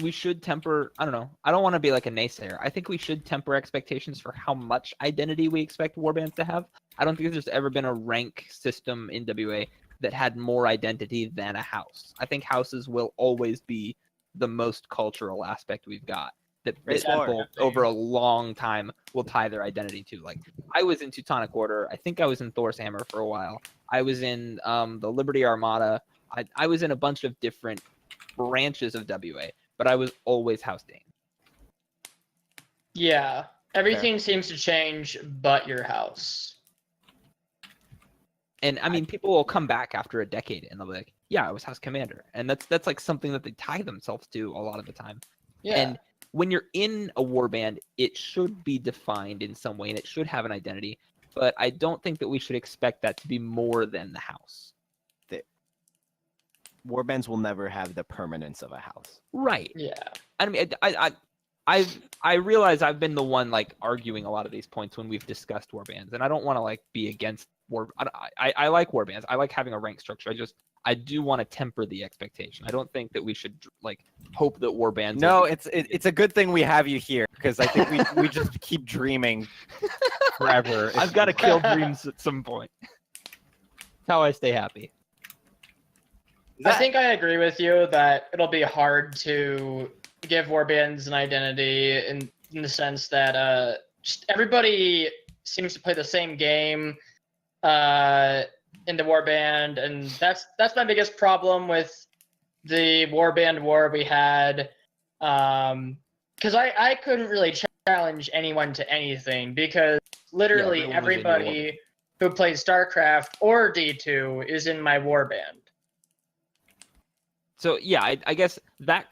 we should temper. I don't know. I don't want to be like a naysayer. I think we should temper expectations for how much identity we expect warbands to have. I don't think there's ever been a rank system in WA that had more identity than a house. I think houses will always be the most cultural aspect we've got. That people over a long time will tie their identity to. Like, I was in Teutonic Order. I think I was in Thor's Hammer for a while. I was in the Liberty Armada. I was in a bunch of different branches of WA, but I was always House Dane. Yeah, everything seems to change but your house. And I mean, people will come back after a decade and they'll be like, yeah, I was House Commander. And that's like something that they tie themselves to a lot of the time. Yeah. And when you're in a warband, it should be defined in some way and it should have an identity. But I don't think that we should expect that to be more than the house. Warbands will never have the permanence of a house. Right. Yeah. I mean, I realize I've been the one like arguing a lot of these points when we've discussed warbands, and I don't want to like be against war. I like warbands. I like having a rank structure. I do want to temper the expectation. I don't think that we should like hope that warbands. No, it's a good thing we have you here, because I think we just keep dreaming forever. I've got to kill dreams at some point. That's how I stay happy. I think I agree with you that it'll be hard to give warbands an identity in the sense that just everybody seems to play the same game in the warband, and that's my biggest problem with the warband war we had, because I couldn't really challenge anyone to anything because literally everybody who plays StarCraft or D2 is in my warband. So yeah, I guess that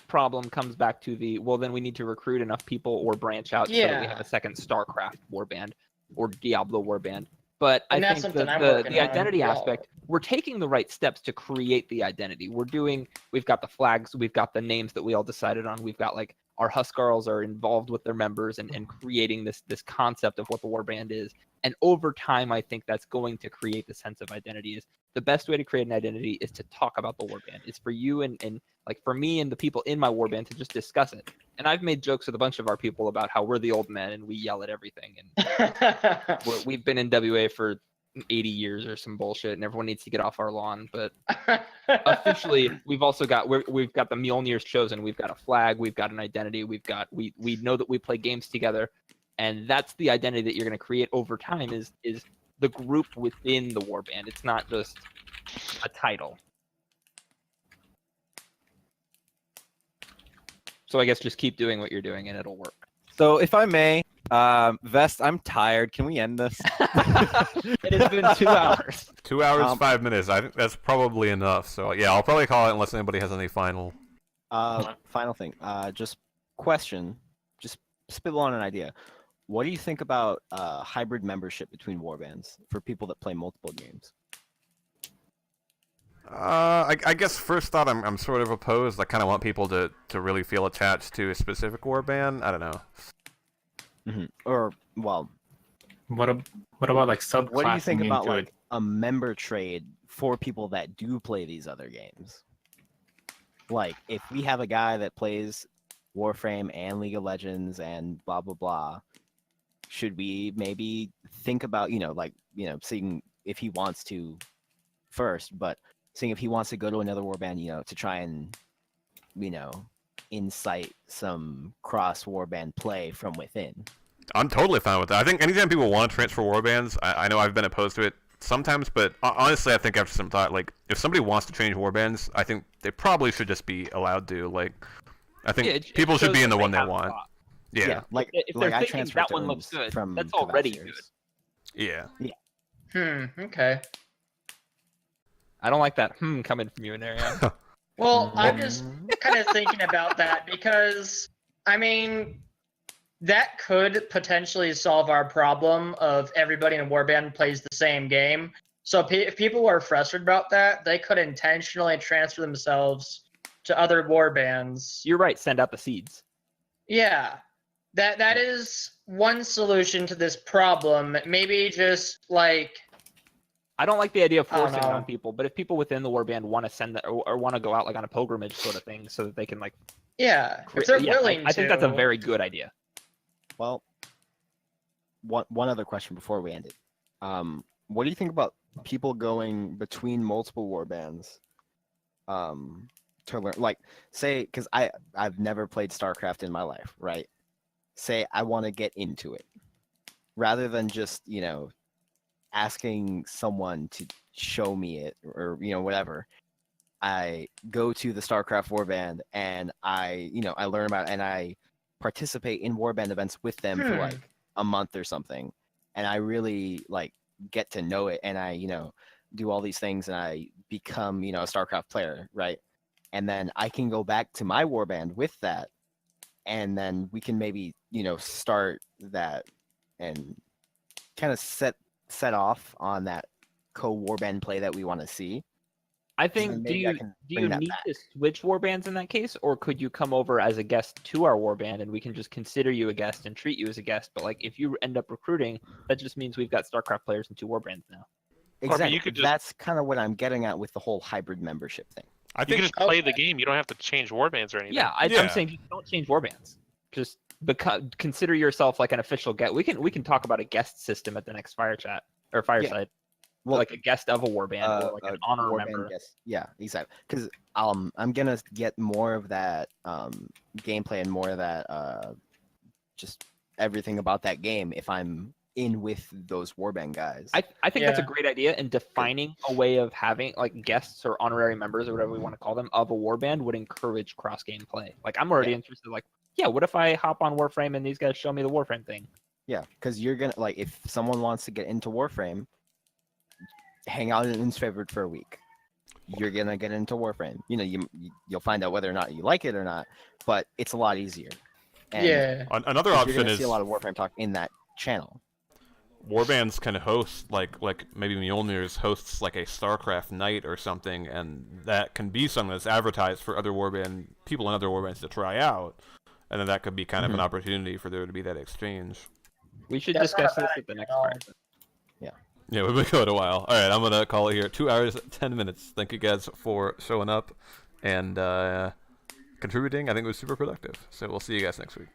problem comes back to then we need to recruit enough people or branch out so that we have a second StarCraft warband or Diablo warband. But I think the identity aspect, we're taking the right steps to create the identity. We've got the flags, we've got the names that we all decided on, we've got like our Huskarls are involved with their members and creating this concept of what the warband is. And over time, I think that's going to create the sense of identity. Is the best way to create an identity is to talk about the warband. It's for you and like for me and the people in my warband to just discuss it. And I've made jokes with a bunch of our people about how we're the old men and we yell at everything. And we've been in WA for 80 years or some bullshit, and everyone needs to get off our lawn. But officially, we've also got we've got the Mjolnir's chosen. We've got a flag. We've got an identity. We know that we play games together. And that's the identity that you're going to create over time is the group within the warband. It's not just a title. So I guess just keep doing what you're doing and it'll work. So if I may, Vest, I'm tired. Can we end this? It has been 2 hours. 2 hours, 5 minutes. I think that's probably enough. So yeah, I'll probably call it unless anybody has any final. Final thing. Just question. Just spitball on an idea. What do you think about hybrid membership between warbands for people that play multiple games? I guess first thought I'm sort of opposed. I kind of want people to really feel attached to a specific warband. I don't know. Mm-hmm. Or well, what about like subclassing? What do you think about into like a member trade for people that do play these other games? Like if we have a guy that plays Warframe and League of Legends and blah blah blah, should we maybe think about seeing if he wants to first, but seeing if he wants to go to another warband, to try and incite some cross warband play from within. I'm totally fine with that. I think anytime people want to transfer warbands, I know I've been opposed to it sometimes, but honestly, I think after some thought, like if somebody wants to change warbands, I think they probably should just be allowed to. Like, I think people should be in the one they want. Yeah. Like if they're I thinking that one looks good, that's already good. Yeah. Okay. I don't like that coming from you in there. Yeah. Well, I'm just kind of thinking about that because, I mean, that could potentially solve our problem of everybody in a warband plays the same game. So if people are frustrated about that, they could intentionally transfer themselves to other war bands. You're right. Send out the seeds. Yeah, that is one solution to this problem. Maybe just like I don't like the idea of I don't forcing it on know. people, but if people within the warband want to send that or want to go out like on a pilgrimage sort of thing, so that they can like, yeah, cre- if they're yeah, willing I think that's a to. very good idea. Well, one other question before we end it. What do you think about people going between multiple war bands? To learn, like, say, because I've never played StarCraft in my life, right? Say I want to get into it, rather than just asking someone to show me it or whatever. I go to the StarCraft warband and I learn about it and I participate in warband events with them for like a month or something, and I really like get to know it, and I do all these things and I become a StarCraft player, right? And then I can go back to my warband with that, and then we can maybe start that and kind of set off on that co-warband play that we want to see. I And think then do maybe I you can do bring you that need back. to switch warbands in that case, or could you come over as a guest to our warband and we can just consider you a guest and treat you as a guest? But like if you end up recruiting, that just means we've got StarCraft players in 2 warbands now. Exactly. you could just- That's kind of what I'm getting at with the whole hybrid membership thing. I You think can just play the game. You don't have to change warbands or anything. Yeah, I'm saying just don't change warbands. Just consider yourself like an official guest. We can talk about a guest system at the next fire chat or fireside. Well, like a guest of a warband or like an honor warband member. guest. Yeah, exactly. Because I'm gonna get more of that gameplay and more of that just everything about that game if I'm in with those warband guys. I think that's a great idea, and defining a way of having like guests or honorary members or whatever we want to call them of a warband would encourage cross game play. Like I'm already interested. Like, yeah, what if I hop on Warframe and these guys show me the Warframe thing? Yeah, because you're gonna like if someone wants to get into Warframe, hang out in Favorite for a week. You're gonna get into Warframe. You'll find out whether or not you like it or not, but it's a lot easier. And Yeah. Another 'cause option you're gonna is see a lot of Warframe talk in that channel. warbands can host like maybe Mjolnir's hosts like a StarCraft night or something, and that can be something that's advertised for other warband people in other warbands to try out, and then that could be kind of an opportunity for there to be that exchange. We should That's not discuss a this bad at the next idea at all. fireside. Yeah, we've been going a while. All right, I'm gonna call it here. 2 hours 10 minutes. Thank you guys for showing up and contributing. I think it was super productive. So we'll see you guys next week.